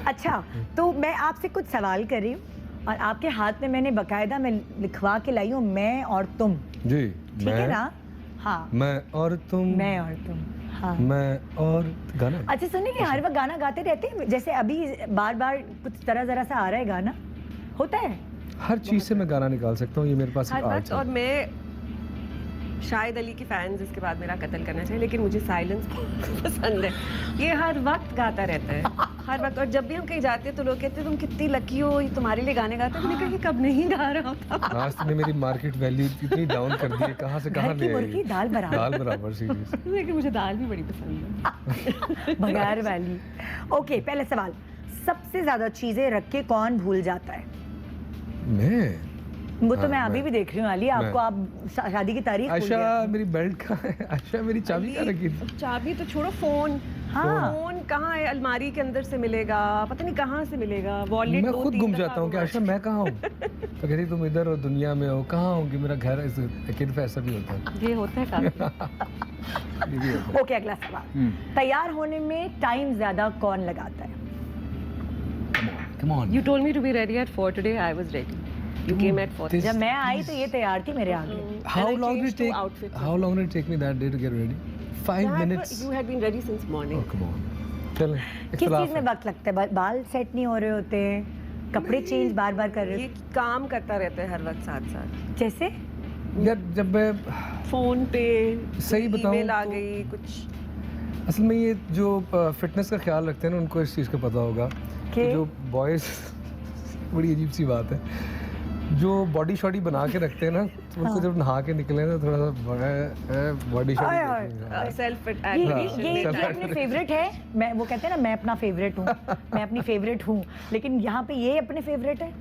अच्छा, तो मैं आपसे कुछ सवाल कर रही हूँ, और आपके हाथ में मैंने बाकायदा मैं लिखवा के लाई हूँ, मैं और तुम, जी, ठीक है ना? हाँ, मैं और तुम, मैं और तुम, हाँ। मैं और गाना है? अच्छा सुनिए कि हर वक्त गाना गाते रहते हैं, जैसे अभी बार बार कुछ तरह जरा सा आ रहा है गाना, होता है? हर चीज से मैं गाना निकाल सकता हूँ, ये मेरे पास हर एक वक्त। आर्ट और है। मैं शायद अली की फैंस इसके बाद मेरा कत्ल करना चाहिए, लेकिन मुझे साइलेंस पसंद है। ये हर वक्त गाता रहता है, हर वक्त। और जब भी हम कहीं जाते हैं तो लोग कहते हैं तुम कितनी लकी हो, ये तुम्हारे लिए गाने गाते हैं। मैंने कहा कि कब नहीं गा रहा था। आज तुमने मेरी मार्केट वैल्यू इतनी डाउन कर दी है, कहाँ से कहाँ घर की ले मुर्गी आई? दाल बराबर। दाल बराबर, सीरियस। लेकिन मुझे दाल भी बड़ी पसंद है। बगैर वाली। ओके, पहले सवाल, सबसे ज्यादा चीजें रख के कौन भूल जाता है? मैं वो तो हाँ, मैं अभी मैं। भी देख रही हूँ अली, आपको आप शादी की तारीख भूल आयशा गए। मेरी बेल्ट कहाँ है? आयशा मेरी चाबी कहाँ रखी थी? चाबी तो छोड़ो, फोन। हाँ। फोन कहाँ है? अलमारी के अंदर से मिलेगा, पता नहीं कहाँ से मिलेगा। वॉलेट मैं दो खुद तीन गुम दफा जाता हूँ कि हुआ। आयशा मैं कहाँ हूँ? तो कहती तुम इधर हो, दुनिया में हो, कहाँ होंगी? मेरा घर किड पे ऐसा भी होता है। ये होता है काफी। ये भी होता है। ओके, अगला सवाल, तैयार होने में टाइम ज्यादा कौन लगाता है? Come on. You told me to be ready at 4 today. I was ready. You came at 4. This- जब मैं आई तो ये तैयार थी मेरे आगे। How And I long did changed it two take? outfits. How long did it take me that day to get ready? 5 minutes. You had been ready since morning. Oh come on. चलें, किस इख्तिलाफ चीज में है। वक्त लगता है? बाल set नहीं हो रहे होते, कपड़े चेंज बार बार कर रहे ये होते, काम करता रहता है हर वक्त साथ साथ। जैसे यार जब मैं फोन पे सही बताऊं ईमेल आ तो- गई कुछ। असल में ये जो फिटनेस का ख्याल रखते हैं ना, उनको इस चीज़ का पता होगा कि कि? जो बॉयज़ बड़ी अजीब सी बात है, जो बॉडी शॉडी बना के रखते हैं ना, तो उनको जब नहा के निकले ना, थोड़ा सा बॉडी आय, शॉडी आय, सेल्फ ये एडमिशन ये चल रहा है। अपने फेवरेट है। मैं, वो कहते हैं ना, मैं अपना फेवरेट हूँ, मैं अपनी फेवरेट हूँ, लेकिन यहाँ पे ये अपने फेवरेट है।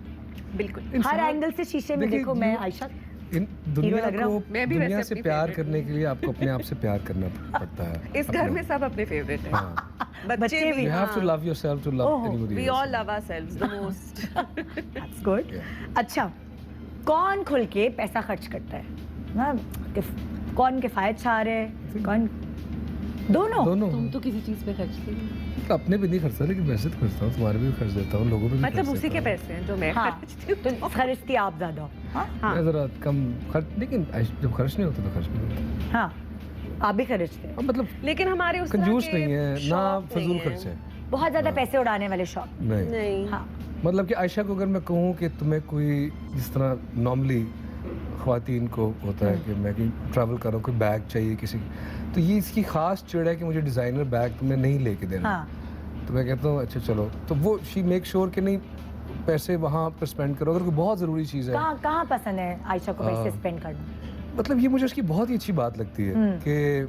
बिल्कुल। हर इंसान- एंगल से शीशे में देखिए, देखो, मैं you- आयशा इन दुनिया लग रहा को हूँ। मैं भी दुनिया वैसे से अपनी प्यार favorite करने के लिए आपको अपने आप से प्यार करना पड़ता है। इस घर में सब अपने फेवरेट है। हाँ। बच्चे भी। You have to love yourself to love ओहो, anybody We else. all love ourselves the most. That's good. Yeah. अच्छा, कौन खुल के पैसा खर्च करता है ना? कौन किफायत चाह रहे है, कौन? दोनों। दोनों। तुम तो किसी चीज पे खर्चते नहीं। अपने भी नहीं खर्चता, लेकिन वैसे तो खर्चता हूँ, तुम्हारे भी खर्च देता हूँ, लोगों पे भी मतलब खर्च उसी के देता हूँ। पैसे हैं जो मैं हाँ, खर्चती हूँ। तो खर्चती आप ज्यादा हो। हाँ हाँ। मैं जरा कम खर्च, लेकिन जब खर्च नहीं होता तो खर्च भी नहीं होता। हाँ, आप भी खर्चते हैं। अब मतलब लेकिन हमारे उस तरह कंजूस के नहीं है ना, शौक फजूल नहीं खर्च है। बहुत ज्यादा पैसे उड़ाने वाले शौक। नहीं नहीं। हाँ, मतलब कि आयशा को अगर मैं कहूँ कि तुम्हें कोई, जिस तरह नॉर्मली ख्वातीन को होता है कि मैं कहीं ट्रैवल कर रहा हूँ, कोई बैग चाहिए किसी, तो ये इसकी खास चिड़ है कि मुझे डिज़ाइनर बैग तुम्हें नहीं लेके देना। हाँ, तो मैं कहता हूँ अच्छा चलो, तो वो शी मेक श्योर कि नहीं पैसे वहाँ पर स्पेंड करो, अगर कोई बहुत ज़रूरी चीज़ है। कहाँ पसंद है आयशा को पैसे हाँ। स्पेंड करना? मतलब ये मुझे उसकी बहुत ही अच्छी बात लगती है कि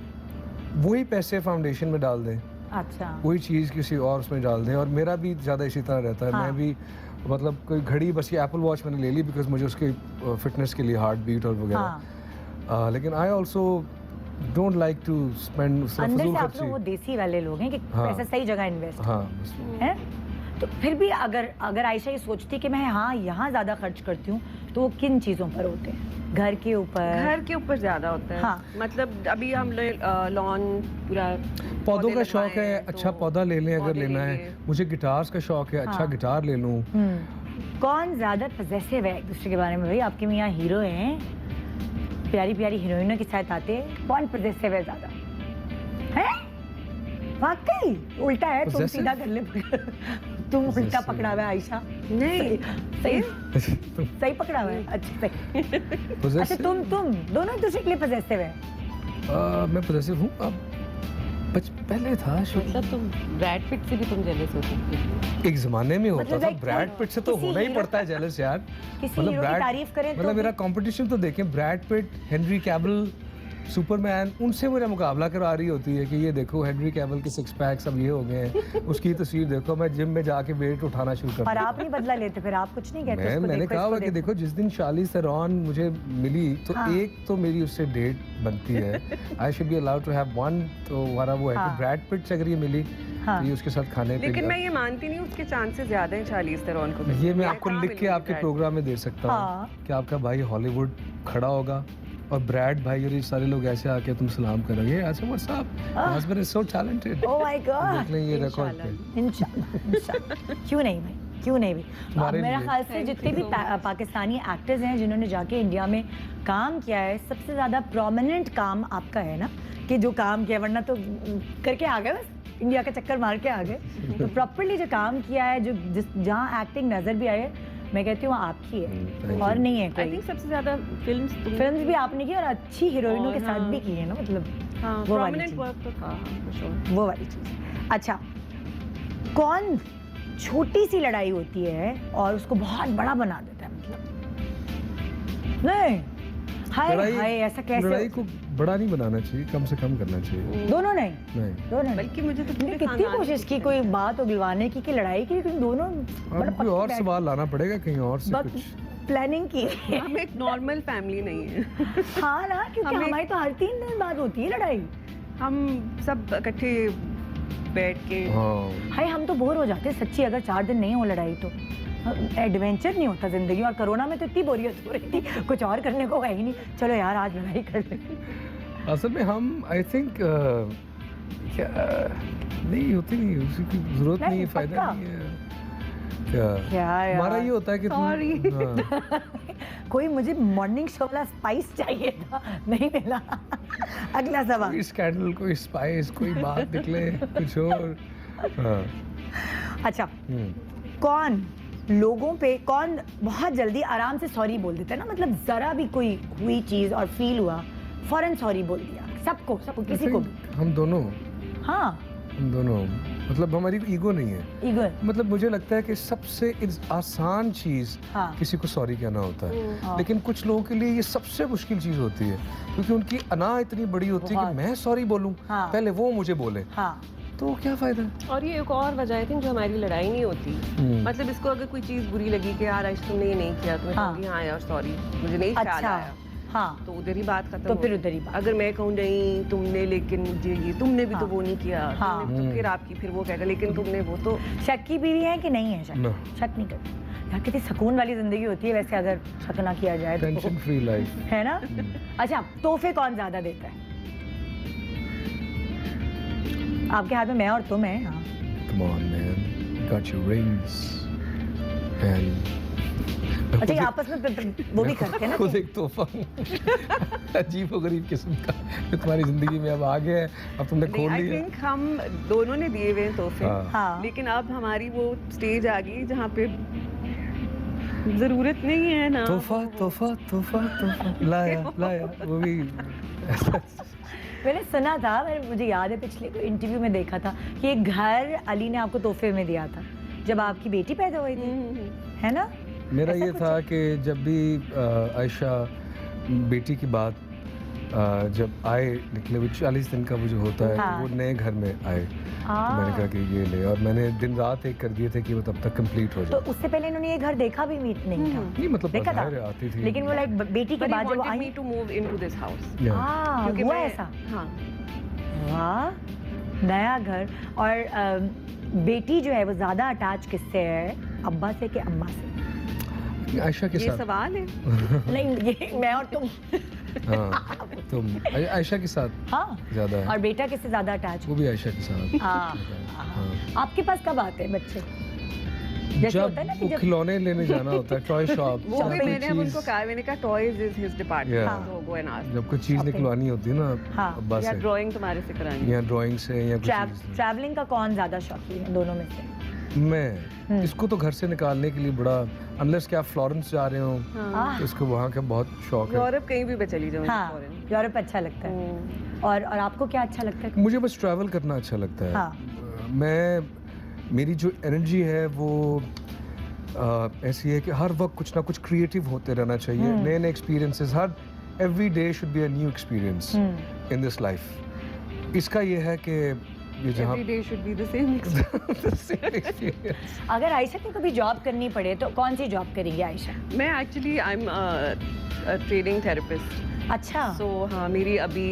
वही पैसे फाउंडेशन में डाल दें, अच्छा, वही चीज़ किसी और उसमें डाल दें। और मेरा भी ज़्यादा इसी तरह रहता है। हाँ। मैं भी मतलब कोई घड़ी, बस ये एप्पल वॉच मैंने ले ली बिकॉज मुझे उसके फिटनेस के लिए हार्ट बीट और वगैरह। हाँ, लेकिन I also don't like to spend अंदर फजूल से आप खर्ची। लोग वो देसी वाले लोग हैं कि हाँ। पैसा सही जगह इन्वेस्ट हाँ बस। है। तो फिर भी अगर आयशा ये सोचती कि मैं हाँ यहाँ ज्यादा खर्च करती हूँ, तो वो किन चीजों पर होते हैं? घर के ऊपर? घर के ऊपर ज्यादा होता है। हाँ। मतलब अभी हम लॉन पूरा पौधों का शौक लगवाए है, हैं, अच्छा तो पौधा ले लें अगर पौधे लेना ले है। लिए। मुझे गिटार्स का शौक है, अच्छा हाँ। गिटार ले लूँ। कौन ज्यादा पजेसिव है एक दूसरे के बारे में? भाई आपके मियाँ हीरो हैं, प्यारी प्यारी हीरोइनों के साथ आते हैं, कौन पजेसिव है ज्यादा? है वाकई उल्टा है, तुम Possessive? सीधा कर ले। तुम उल्टा Possessive? पकड़ा हुआ है आयशा। नहीं। सही सही पकड़ा हुआ है। अच्छा सही। अच्छा, Possessive? तुम दोनों एक दूसरे के लिए पजेसिव है। मैं पॉजिटिव हूँ। अब पहले था शुरू मतलब तुम ब्रैड पिट से भी तुम जेलस हो सकती हो। एक जमाने में होता मतलब था। like ब्रैड पिट से तो किसी होना ही हीरो- पड़ता है जेलस यार। किसी हीरो की तारीफ करें तो मतलब मेरा भी- कंपटीशन तो देखें, Brad Pitt, Henry Cavill, Superman, उनसे मेरा मुकाबला करा रही होती है कि ये देखो हेनरी कैविल के 6 पैक्स अब ये हो गए हैं, उसकी तस्वीर देखो, मैं जिम में जाके वेट उठाना शुरू कर और दूं। आप नहीं बदला लेते, फिर आप कुछ नहीं कहते उसको मैंने देखो, कहा इसको हुआ कि देखो जिस दिन शार्लिज़ थेरॉन मुझे मिली तो हाँ। एक तो मेरी उससे डेट बनती है। I should be allowed to have one. तो हमारा वो है हाँ। कि ब्रैड पिट से अगर ये मिली हाँ। तो ये उसके साथ खाने पे लेकिन गया। मैं ये मानती नहीं हूँ, उसके चांसेस ज्यादा हैं चार्लीज थेरॉन को। ये मैं आपको कहाँ लिख के मिलूंगी आपके ब्रैड प्रोग्राम में दे सकता हाँ। हूँ कि आपका भाई हॉलीवुड खड़ा होगा और ब्रैड भाई और ये सारे लोग ऐसे आके तुम सलाम करोगे, ऐसे what's up husband is so talented. Oh my God. देख लें ये रिकॉर्ड पे। इंशाल्लाह क्यों नहीं भाई, क्यों नहीं भाई। तुम्हारे मेरा लिए। ख्याल से जितने भी पाकिस्तानी एक्टर्स हैं जिन्होंने जाके इंडिया में काम किया है, सबसे ज़्यादा प्रोमिनेंट काम आपका है ना, कि जो काम किया, वरना तो करके आ गए बस, इंडिया का चक्कर मार के आ गए। तो प्रॉपरली जो काम किया है, जो जहाँ एक्टिंग नज़र भी आए, मैं कहती हूँ आपकी है thank और you. नहीं है आई कोई। थिंक सबसे ज्यादा फिल्म्स फिल्म्स भी आपने की और अच्छी हीरोइनों और के साथ हाँ। भी की है ना, मतलब हाँ, वो वाली प्रोमिनेंट चीज़। वर्क तो था for sure। वो वाली चीज़। अच्छा, कौन छोटी सी लड़ाई होती है और उसको बहुत बड़ा बना देता है, मतलब नहीं हाय हाय ऐसा कैसे लड़ाई को बड़ा नहीं बनाना चाहिए, कम से कम करना चाहिए। दोनों नहीं नहीं, बल्कि मुझे तो पूरे कितनी खानदान कोशिश की कोई बात उगलवाने की कि लड़ाई की, लेकिन दोनों अब कोई और सवाल लाना पड़ेगा कहीं और से कुछ। प्लानिंग की हम एक नॉर्मल फैमिली नहीं है। हाँ ना, क्योंकि हमें- हमारी तो हर 3 दिन बाद होती है लड़ाई। हम सब इकट्ठे बैठ के हाँ, हाय हम तो बोर हो जाते हैं सच्ची, अगर 4 दिन नहीं हो लड़ाई तो एडवेंचर नहीं होता जिंदगी। और कोरोना में तो इतनी बोरियत हो रही थी, कुछ और करने को है ही नहीं, चलो यार आज लड़ाई कर ले। असल में हम आई थिंक क्या नहीं होती, नहीं उसकी जरूरत नहीं है, फायदा पक्का। नहीं है क्या यार? हमारा ये होता है कि Sorry. हाँ, कोई मुझे मॉर्निंग शो वाला स्पाइस चाहिए था, नहीं मिला। अगला सवाल। कोई स्कैंडल, कोई स्पाइस, कोई बात निकले कुछ और। हाँ, अच्छा, कौन बहुत जल्दी आराम से सॉरी बोल देता है ना, मतलब जरा भी कोई हुई चीज और फील हुआ फौरन सॉरी बोल दिया, सबको किसी को भी। हम दोनों हाँ मतलब हमारी ईगो नहीं है। ईगो। मतलब मुझे लगता है कि सबसे आसान चीज हाँ। किसी को सॉरी कहना होता है, हाँ। लेकिन कुछ लोगों के लिए ये सबसे मुश्किल चीज होती है, क्योंकि उनकी अना इतनी बड़ी होती है कि बहुत। मैं सॉरी बोलूं, हाँ। पहले वो मुझे बोले, हाँ तो क्या फायदा। और ये एक और वजह है जो हमारी लड़ाई नहीं होती। मतलब इसको अगर कोई चीज बुरी लगी कि यार आज तुमने ये नहीं किया, तो मैं हाँ। कहूँगी हाँ यार सॉरी, मुझे नहीं ख्याल अच्छा आया, हाँ तो उधर ही बात खत्म तो हो फिर गई। उधर ही बात। अगर मैं कहूँ नहीं तुमने, लेकिन मुझे ये तुमने भी हाँ। तो वो नहीं किया, हाँ। तुमने तो फिर आपकी, फिर वो कहेगा लेकिन तुमने वो तो। शक की बीवी है कि नहीं है शक? No. शक नहीं करती यार, कितनी सुकून वाली जिंदगी होती है वैसे अगर शक ना किया जाए तो, टेंशन फ्री लाइफ। है ना। अच्छा, तोहफे कौन ज्यादा देता है? आपके हाथ में मैं और तुम है। हाँ। Come on man, you got your rings and अच्छा, ये आपस में वो भी करते हैं ना खुद कि- एक तोहफा अजीब और गरीब किस्म का जो तुम्हारी जिंदगी में अब आ गया है, अब तुमने खोल आई लिया। थिंक हम दोनों ने दिए हुए हैं तोहफे, हाँ। हाँ। लेकिन अब हमारी वो स्टेज आ गई जहाँ पे जरूरत नहीं है ना। तोहफा तोहफा तोहफा तोहफा लाया वो भी मैंने सुना था, मुझे याद है पिछले कोई इंटरव्यू में देखा था कि एक घर अली ने आपको तोहफे में दिया था जब आपकी बेटी पैदा हुई थी, है ना? मेरा ऐसा ये कुछ था कि जब भी आयशा बेटी की बात जब आए निकले, वो 40 दिन का वो जो होता है, हाँ। वो नए घर में आए, तो मैंने कहा कि ये ले, और मैंने दिन रात एक कर दिए थे कि वो तब तक कंप्लीट हो तो जाए। उससे पहले इन्होंने ये घर देखा भी नहीं था? नहीं मतलब देखा था, बाहर आती थी, लेकिन वो लाइक बेटी के But he बाद जब वो wanted me I. to move into this house. Yeah. क्योंकि हुआ मैं- ऐसा? हाँ। वाह, नया घर। और बेटी जो है वो ज्यादा अटैच किससे है, अब्बा से कि अम्मा से? आयशा के ये साथ। सवाल है। नहीं, ये मैं और तुम। हाँ, तो आयशा के साथ हाँ, ज्यादा है, और बेटा किससे ज्यादा अटैच? वो भी आयशा के साथ। हाँ। आपके पास कब आते हैं बच्चे? जैसे जब होता है ना कि वो जब खिलौने लेने जाना होता है, टॉय शॉप, वो भी मैंने अब उनको कहा, मैंने कहा toys is his department, Yeah. तो गो एंड आस्क। जब कोई चीज Shopping. निकलवानी होती है ना हाँ, अब्बा या से, ड्राइंग तुम्हारे से करानी। या ड्राइंग से, या कुछ चीज ट्रैवलिंग का कौन ज्यादा शौकीन है दोनों में से? मैं इसको तो घर से निकालने के लिए बड़ा, अनलेस कि आप फ्लोरेंस जा रहे हो, हाँ। तो इसको वहाँ का बहुत शौक है। यूरोप कहीं भी मैं चली जाऊँ। हाँ, यूरोप अच्छा लगता है। और आपको क्या अच्छा लगता है? मुझे बस ट्रैवल करना अच्छा लगता है। हाँ। मेरी जो एनर्जी है वो ऐसी है कि हर वक्त कुछ ना कुछ क्रिएटिव होते रहना चाहिए, नए नए experiences, her every day should be a new experience in this life. इसका ये है कि ये जहाँ Every day should be the same experience. अगर आयशा को कभी जॉब करनी पड़े तो कौन सी जॉब करेंगी आयशा? मैं actually I am trading therapist. अच्छा। सो हाँ, मेरी अभी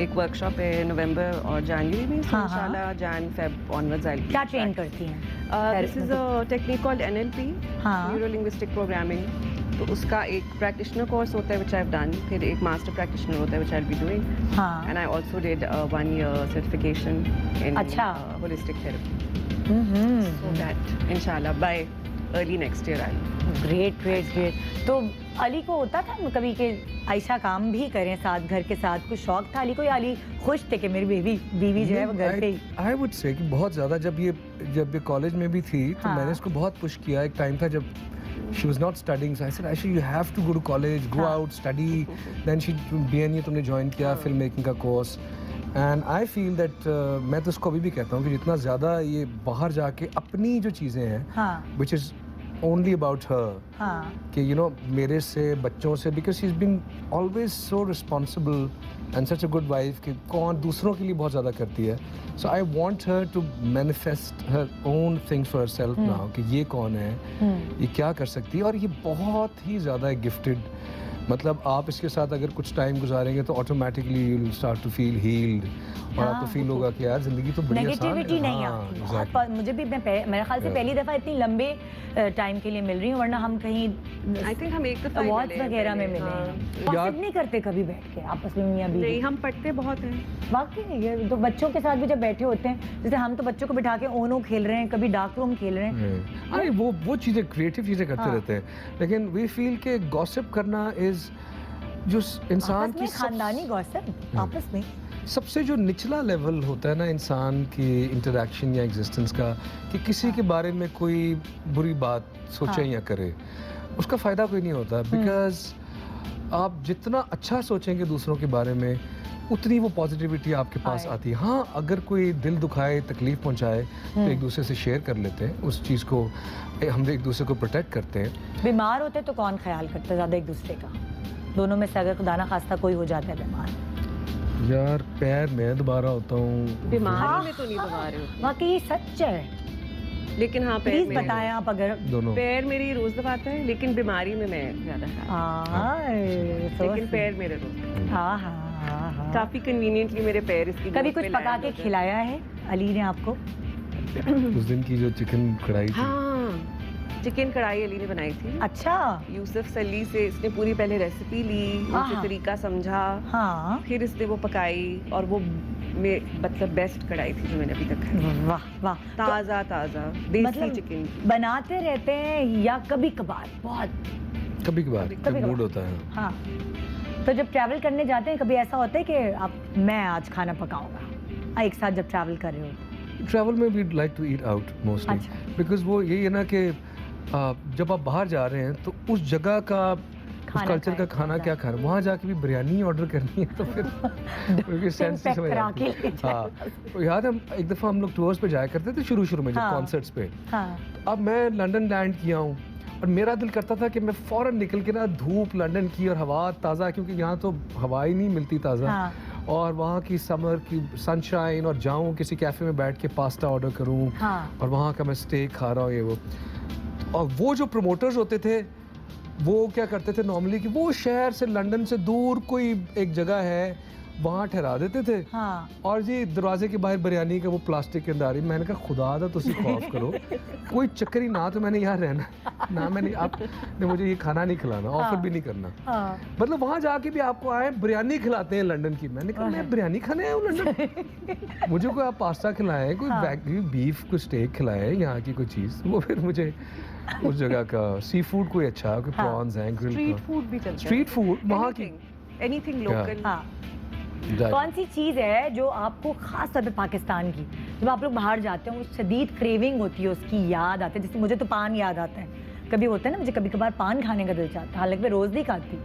एक वर्कशॉप है नवंबर और जनवरी में, हाँ, इंशाल्लाह जैन फेब ऑनवर्ड्स आई क्या ट्रेन करती हैं? This is a technique called NLP, हाँ। Neuro linguistic programming. तो उसका एक प्रैक्टिशनर कोर्स होता है व्हिच आई हैव डन, फिर एक मास्टर प्रैक्टिशनर होता है which I will be doing, हाँ। And I also did 1 year certification in अच्छा। होलिस्टिक थेरेपी, सो दैट इंशाल्लाह by early next year I. Great. तो अली को होता था कभी कि आयशा काम भी करें साथ, घर के साथ? कुछ शौक था अली को, या अली खुश थे कि मेरी बीवी जो है वो घर पे ही? आई वुड से कि बहुत ज़्यादा, जब ये कॉलेज में भी थी तो हाँ। मैंने इसको बहुत पुश किया। एक टाइम था जब she was not studying, so I said Aisha you have to go to college, go हाँ। out, study. Then she BNU तुमने ज्वाइन किया फिल्म मेकिंग का course, and I feel that मैं तो इसको अभी भी कहता हूँ कि जितना ज़्यादा ये बाहर जाके अपनी जो चीज़ें हैं हाँ which is only about her हाँ कि यू नो मेरे से बच्चों से because he is being always so responsible and such a good wife कि कौन दूसरों के लिए बहुत ज़्यादा करती है. So I want her to manifest her own things for herself now कि ये कौन है, ये क्या कर सकती है. और ये बहुत ही ज़्यादा गिफ्टेड, मतलब आप इसके साथ अगर कुछ टाइम गुजारेंगे तो automatically you will start to feel healed और आपको फील होगा कि यार जिंदगी तो बड़ी आसान है. नेगेटिविटी नहीं हाँ, आती. exactly. बहुत मुझे भी मेरे ख्याल से Yeah. पहली दफा इतनी लंबे टाइम के लिए मिल रही हूँ, वरना हम कहीं आई थिंक हम एक दफा ही अवार्ड्स मिले हैं वगैरह में पहले, मिले हाँ। हैं. पॉसिबल नहीं करते कभी बैठ के आपस में मियां बीवी. नहीं, हम पढ़ते बहुत हैं. वाकई ये तो बच्चों के साथ भी जब बैठे होते हैं, जैसे हम तो बच्चों को बिठा के ओनो खेल रहे हैं, कभी डार्क रूम खेल रहे हैं. अरे वो चीज़ें क्रिएटिव चीज़ें करते हाँ. रहते हैं, लेकिन वी फील के गॉसिप करना इज़ जो इंसान आपस की में खानदानी गॉसिप आपस में. सबसे जो निचला लेवल होता है ना इंसान की इंटरेक्शन या एग्जिस्टेंस का, कि किसी के बारे में कोई बुरी बात सोचे या करे, उसका फ़ायदा कोई नहीं होता. बिकॉज आप जितना अच्छा सोचेंगे दूसरों के बारे में, उतनी वो पॉजिटिविटी आपके पास आती है. हाँ, अगर कोई दिल दुखाए, तकलीफ पहुंचाए, तो एक दूसरे से शेयर कर लेते हैं उस चीज़ को, हम एक दूसरे को प्रोटेक्ट करते हैं. बीमार होते तो कौन ख्याल करता है ज़्यादा एक दूसरे का? दोनों में से अगर खुदा ना खास्ता कोई हो जाता है बीमार, यार पैर मैं दोबारा होता हूँ. बीमारी में तो नहीं दबा रहे हो, वाकई सच है. लेकिन हाँ पैर प्लीज मेरे, बताएं आप अगर. दोनों. पैर मेरी रोज दबाता है, लेकिन बीमारी में मैं ज्यादा लेकिन पैर मेरे रोज. हाँ हाँ. काफी कन्वीनियंटली मेरे पैर इसकी कभी गोद कुछ पे पका land के होते हैं. खिलाया है अली ने आपको? उस दिन की जो चिकन कढ़ाई थी, हाँ, चिकन कढ़ाई अली ने बनाई थी. अच्छा. यूसुफ सली से इसने पूरी पहले रेसिपी ली, आहा. उसे तरीका समझा, हाँ. फिर इसने वो पकाई, और वो मतलब बेस्ट कढ़ाई थी जो मैंने अभी तक खाई. वाह वाह. ताजा ताजा देसी मतलब चिकन. बनाते रहते हैं या कभी कभार? बहुत. कभी कभार कभी-कभार. मूड होता है. हाँ. तो जब ट्रैवल करने जाते हैं कभी ऐसा होता है कि मैं आज खाना पकाऊंगा, एक साथ जब ट्रैवल कर रहे हो? ट्रैवल में we like to eat out mostly, अच्छा. बिकॉज वो यही है ना कि जब आप बाहर जा रहे हैं तो उस जगह का, उस कल्चर का खाना क्या खाना, वहाँ जाके भी बिरयानी ऑर्डर करनी है तो फिर क्योंकि सेंस पैक समझ करा आती है. के ले जाओ. हाँ, तो याद है एक दफ़ा हम लोग टूर्स पे जाया करते थे शुरू में, जब हाँ. कॉन्सर्ट्स पे. हाँ. अब मैं लंदन लैंड किया हूँ और मेरा दिल करता था कि मैं फ़ौरन निकल के ना धूप लंदन की और हवा ताज़ा, क्योंकि यहाँ तो हवा ही नहीं मिलती ताज़ा. हाँ. और वहाँ की समर की सनशाइन, और जाऊँ किसी कैफ़े में बैठ के पास्ता ऑर्डर करूँ, हाँ. और वहाँ का मैं स्टेक खा रहा हूँ ये वो. और वो जो प्रमोटर्स होते थे वो क्या करते थे नॉर्मली कि वो शहर से, लंदन से दूर कोई एक जगह है वहाँ ठहरा देते थे. हाँ. और जी दरवाजे के बाहर बिरयानी का वो प्लास्टिक के अंदर आ रही. मैंने कहा खुदा दा तुसी खौफ करो, कोई चक्कर ही ना तो मैंने यहाँ रहना ना, मैंने आपने मुझे ये खाना नहीं खिलाना, ऑफर भी नहीं करना. हाँ. मतलब वहाँ जाके भी आपको आए बिरयानी खिलाते हैं लंदन की. मैंने कहा मैं बिरयानी खाने आया हूँ लंदन, मुझे कोई आप पास्ता खिलाएं, कोई बीफ, कोई स्टेक खिलाएं, यहाँ की कोई चीज़. वो फिर मुझे उस जगह का सी फूड कोई अच्छा, कोई प्रॉन्स हैं, स्ट्रीट ग्रिल, फूड भी चलता है. स्ट्रीट फूड वहाँ की. Anything local. हाँ. कौन सी चीज़ है जो आपको खास तौर पे पाकिस्तान की, जब आप लोग बाहर जाते हैं वो शदीद क्रेविंग होती है, उसकी याद आती है? जैसे मुझे तो पान याद आता है. कभी होता है ना मुझे कभी कभार पान खाने का दिल चाहता है, हालांकि मैं रोज नहीं खाती.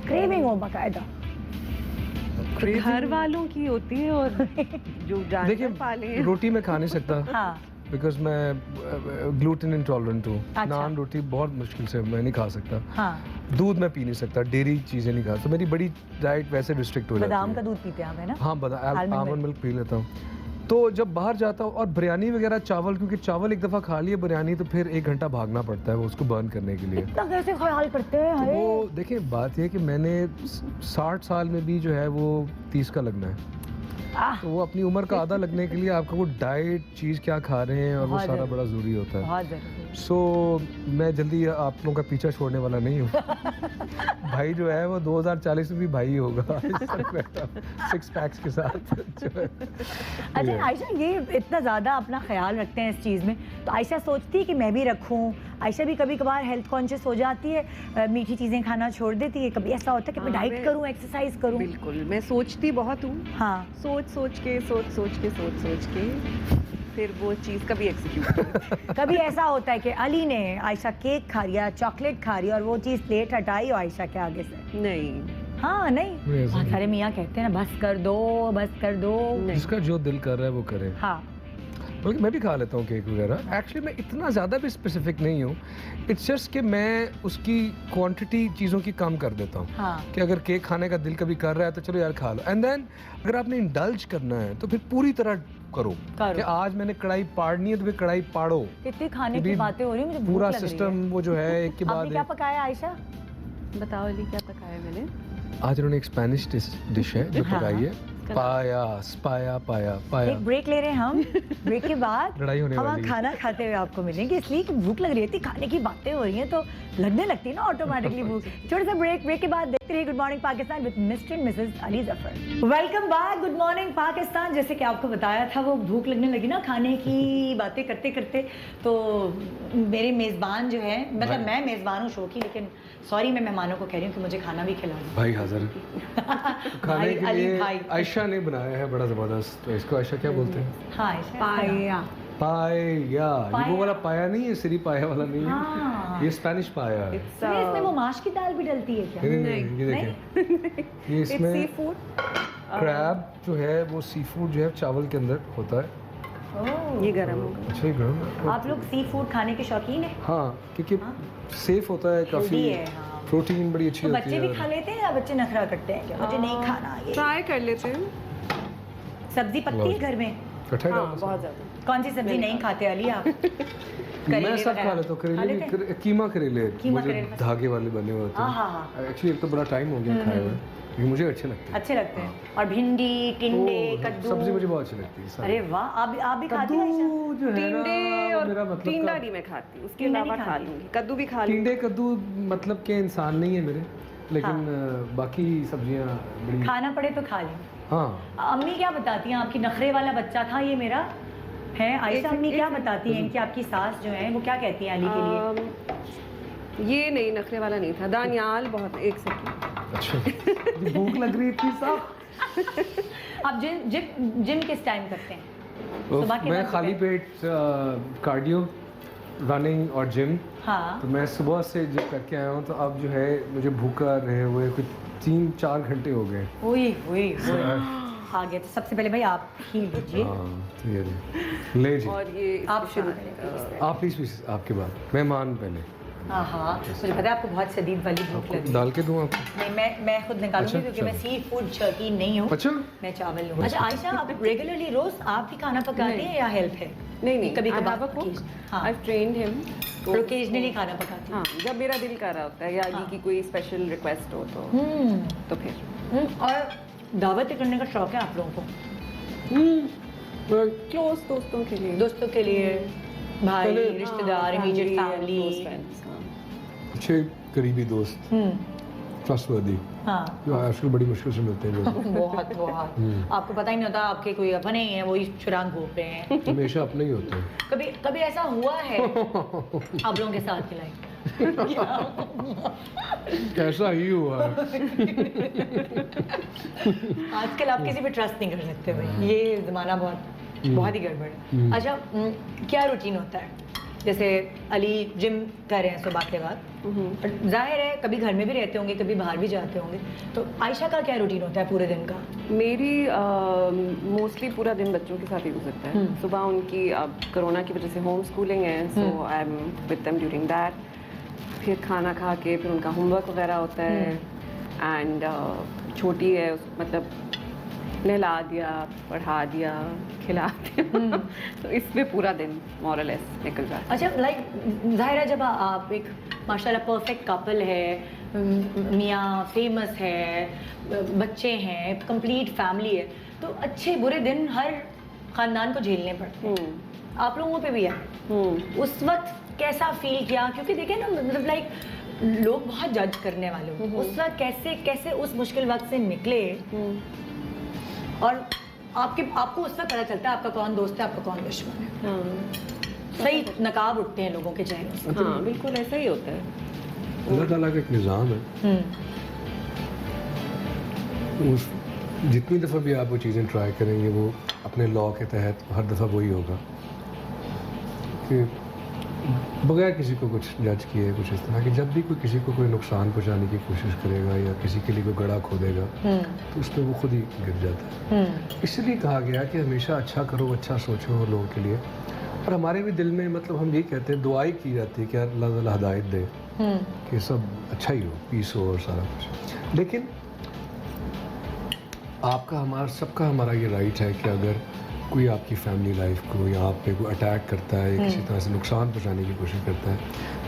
क्रेविंग हो बाकायदा. घर वालों की होती है, और जो जानवर पाले देखिए हैं. रोटी मैं खा नहीं सकता हाँ. बिकॉज मैं ग्लूटेन इंटॉलरेंट हूँ. अच्छा. नान रोटी बहुत मुश्किल से मैं नहीं खा सकता. हाँ. दूध मैं पी नहीं सकता, डेयरी चीज़ें नहीं खा, तो मेरी बड़ी डाइट वैसे रिस्ट्रिक्ट हो जाती है. बादाम का दूध पीते हैं आप, है ना? हाँ, Almond आलमंड मिल्क पी लेता हूँ. तो जब बाहर जाता हूँ, और बिरयानी वगैरह, चावल, क्योंकि चावल एक दफ़ा खा लिए बिरयानी तो फिर 1 घंटा भागना पड़ता है वो उसको बर्न करने के लिए. इतना कैसे ख्याल करते हैं? तो हाय. वो देखिए बात ये है कि मैंने 60 साल में भी जो है वो 30 का लगना है. तो वो अपनी उम्र का आधा लगने के लिए आपका वो डाइट चीज़ क्या खा रहे हैं और वो बहुत सारा ज़रूरी. बड़ा ज़रूरी होता है. बहुत जरूरी. सो मैं जल्दी आप लोगों का पीछा छोड़ने वाला नहीं हूँ. भाई जो है वो 2040 में भी भाई होगा 6 पैक्स के साथ जो है. अच्छा आयशा, ये इतना ज़्यादा अपना ख्याल रखते हैं इस चीज़ में, तो आयशा सोचती है कि मैं भी रखूं? आयशा भी कभी कभार हेल्थ कॉन्शियस हो जाती है, मीठी चीज़ें खाना छोड़ देती है? कभी ऐसा होता है कि मैं हाँ, डाइट मैं- करूं, एक्सरसाइज करूं? बिल्कुल, मैं सोचती बहुत हूँ. हाँ. सोच के फिर वो चीज़ कभी एग्जीक्यूट. कभी ऐसा होता है कि अली ने, आयशा केक खा लिया, चॉकलेट खा रही और वो चीज़ प्लेट हटाई और आयशा के आगे से? नहीं, हाँ नहीं, ऐसा बहुत नहीं। सारे मियाँ कहते हैं ना बस कर दो, बस कर दो। जिसका जो दिल कर रहा है वो करे। हाँ मैं भी खा लेता हूँ केक वगैरह। एक्चुअली मैं इतना ज़्यादा भी स्पेसिफिक नहीं हूँ। इट्स जस्ट कि मैं उसकी क्वांटिटी चीज़ों की कम कर देता हूँ। हाँ कि अगर केक खाने का दिल कभी कर रहा है तो चलो यार खा लो, एंड देन अगर आपने इंडल्ज करना है तो फिर पूरी तरह करो। करो। कि आज मैंने कढ़ाई पाड़नी है तो फिर कढ़ाई पाड़ो। इतनी खाने की अभी बातें हो रही हैं, मुझे भूख पूरा लग रही है। सिस्टम वो जो है एक के आपने बाद क्या एक। पकाया आयशा? बताओ अली क्या पकाया मैंने? आज उन्होंने एक स्पेनिश डिश है जो हाँ, पकाई है, पाया स्पाया पाया पाया। एक ब्रेक ले रहे हैं हम। ब्रेक के बाद लड़ाई होने हम वाली है। खाना खाते हुए आपको मिलेंगे, इसलिए कि भूख लग रही थी, खाने की बातें हो रही हैं तो लगने लगती है ना ऑटोमेटिकली भूख। छोटा सा ब्रेक के बाद देखते रहिए good morning Pakistan with mister and Mrs Ali Zafar. Welcome back, good morning Pakistan. जैसे कि आपको बताया था वो भूख लगने लगी ना खाने की बातें करते करते, तो मेरे मेज़बान जो है, मतलब मैं मेज़बान हूँ शो की, लेकिन सॉरी मैं मेहमानों को कह रही हूँ कि मुझे खाना भी खिला दो। भाई हाजिर खाने भाई, के अली लिए भाई। आयशा ने बनाया है बड़ा जबरदस्त। तो इसको आयशा क्या बोलते हैं? हाँ आयशा, पाया। पाया। ये पाया। वो वाला पाया नहीं है, सिरी पाया वाला नहीं हाँ। है, ये स्पेनिश पाया है। It's, सुनिए, इसमें वो माश की दाल भी डलती है क्या? ये देखें, ये it's इसमें seafood। क्रैब जो है वो सी फूड जो है चावल के अंदर होता है। ओह। ये गरम होगा। अच्छा ये गर्म है। आप लोग सी फूड खाने के शौकीन हैं? हाँ क्योंकि हाँ। सेफ होता है काफी, हेल्दी है, हाँ। प्रोटीन बड़ी अच्छी तो होती बच्चे है। भी खा लेते हैं या बच्चे नखरा करते हैं क्या मुझे नहीं खाना ये? ट्राई कर लेते हैं। सब्जी पकती है घर में? कटहल हाँ डालो। बहुत ज़्यादा। कौन सी सब्जी नहीं खाते अली आप? मैं सब वगैरह खा लेता हूँ। खा करेले लेते हैं? भी, कीमा करेले कीमा मुझे करेले। धागे वाले बने हुए होते हाँ, हैं। हाँ, हाँ। एक्चुअली एक तो बड़ा टाइम हो गया खाए हुए, लेकिन मुझे अच्छे लगते हैं। अच्छे लगते हैं। और भिंडी, टिंडे, ओह, कद्दू। सब्जी मुझे बहुत अच्छी लगती है सारी। अरे वाह, आप भी खाती हैं आयशा? कद्दू जो है टिंडे ना और मेरा मतलब टिंडा का- नहीं मैं खाती, उसके टिंडा अलावा नहीं खा खाती। लूंगी, कद्दू भी खा लूंगी। टिंडे कद्दू मतलब के इंसान नहीं है मेरे, लेकिन बाकी सब्जियां बड़ी। खाना पड़े तो खा लें। हाँ अम्मी क्या बताती हैं आपकी नखरे वाला बच्चा था ये मेरा है आयशा? अम्मी क्या बताती हैं कि आपकी सास जो है वो क्या कहती हैं अली के लिए? ये नहीं नखरे वाला नहीं था, दानियाल बहुत एक सेकंड। अच्छा भूख लग रही थी साहब। आप जिम किस टाइम करते हैं? सुबह के मैं वक्त खाली पे? पेट कार्डियो, रनिंग और जिम। हाँ तो मैं सुबह से जब करके आया हूँ तो अब जो है मुझे भूखा रहे हुए कुछ 3-4 घंटे हो गए। ओए ओए आ गया। तो सबसे पहले भाई आप ही लीजिए। हाँ तो ये ले जी। और ये आप इसके शुरू साथ, करें आप प्लीज आपके बाद मेहमान पहले। हाँ हाँ मुझे पता है आपको बहुत शदीद वाली भूख लगी। डाल के दूँ आपको? नहीं मैं खुद निकालूंगी अच्छा, क्योंकि मैं चलो। सी फूड शौकीन नहीं हूँ। अच्छा मैं चावल लूँगी। अच्छा आयशा, आप रेगुलरली रोज आप ही खाना पकाती हैं या हेल्प है? नहीं कभी I कभार have a cook. हाँ I've trained him. तो ओकेजनली खाना पकाती हाँ जब मेरा दिल कर रहा होता है या हाँ। अली की कोई स्पेशल रिक्वेस्ट हो तो हूँ। तो फिर और दावतें करने का शौक है आप लोगों को? क्लोज दोस्तों के लिए, दोस्तों के लिए, भाई पहले- रिश्तेदार, इमीडिएट फैमिली। अच्छे करीबी दोस्त, ट्रस्टवर्दी, हाँ जो आजकल बड़ी मुश्किल से मिलते हैं लोग। बहुत बहुत आपको पता ही नहीं होता आपके कोई अपने ही हैं, वही चुरान घूम रहे हैं। हमेशा अपने ही होते हैं। कभी कभी ऐसा हुआ है आप लोगों के साथ की लाइफ? कैसा ही हुआ है। आजकल आप किसी पे ट्रस्ट नहीं कर सकते भाई, ये ज़माना बहुत ही गड़बड़ है। अच्छा क्या रूटीन होता है? जैसे अली जिम कर रहे हैं सुबह के बाद, जाहिर है कभी घर में भी रहते होंगे, कभी बाहर भी जाते होंगे, तो आयशा का क्या रूटीन होता है पूरे दिन का? मेरी मोस्टली पूरा दिन बच्चों के साथ ही गुजरता है। सुबह उनकी अब कोरोना की वजह से होम स्कूलिंग है, so I am with them during that. फिर खाना खा के फिर उनका होमवर्क वगैरह होता है, एंड छोटी है मतलब नहला दिया, पढ़ा दिया, खिला दिया। तो इसमें पूरा दिन मोरलेस निकल जाता है। अच्छा लाइक जाहिर है जब आप एक माशाल्लाह परफेक्ट कपल है, मियाँ फेमस है, बच्चे हैं, कंप्लीट फैमिली है, तो अच्छे बुरे दिन हर ख़ानदान को झेलने पड़ते हैं। आप लोगों पे भी है। उस वक्त कैसा फील किया? क्योंकि देखिए ना मतलब लाइक लोग बहुत जज करने वाले होते हैं। उस वक्त कैसे उस मुश्किल वक्त से निकले? और आपको उस वक्त पता चलता है आपका कौन दोस्त है, आपका कौन दुश्मन है। हाँ सही नकाब उठते हैं लोगों के चेहरों से। हाँ बिल्कुल ऐसा ही होता है। अल्लाह ताला का एक निज़ाम है। उस जितनी दफ़ा भी आप वो चीज़ें ट्राई करेंगे वो अपने लॉ के तहत हर दफ़ा वही होगा कि बगैर किसी को कुछ जज किए कुछ इस तरह कि जब भी कोई किसी को कोई नुकसान पहुंचाने की कोशिश करेगा या किसी के लिए कोई गड़ा खोदेगा तो उसमें वो खुद ही गिर जाता है। इसलिए कहा गया कि हमेशा अच्छा करो, अच्छा सोचो लोगों के लिए। और हमारे भी दिल में मतलब हम ये कहते हैं, दुआई की जाती है कि यार अल्लाह ताला हिदायत दे कि सब अच्छा ही हो, पीस हो और सारा कुछ। लेकिन आपका हमारा सबका हमारा ये राइट है कि अगर कोई आपकी फैमिली लाइफ को या आप पे कोई अटैक करता है या किसी तरह से नुकसान पहुंचाने की कोशिश करता है,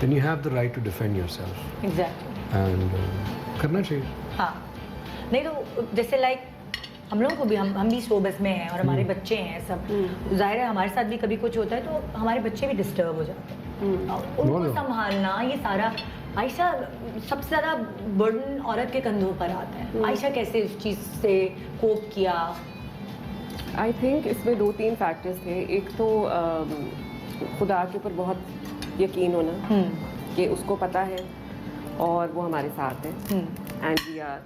then you have the right to defend yourself exactly. And करना चाहिए। हाँ, नहीं तो जैसे लाइक हम लोगों को भी हम भी शोबिज़ में हैं और हमारे बच्चे हैं सब, जाहिर है हमारे साथ भी कभी कुछ होता है तो हमारे बच्चे भी डिस्टर्ब हो जाते हैं। उनको संभालना ये सारा, आयशा सबसे ज़्यादा बर्डन औरत के कंधों पर आता है। आयशा कैसे उस चीज़ से कोप किया? आई थिंक इसमें 2-3 फैक्टर्स थे। एक तो खुदा के ऊपर बहुत यकीन होना कि उसको पता है और वो हमारे साथ है, and we are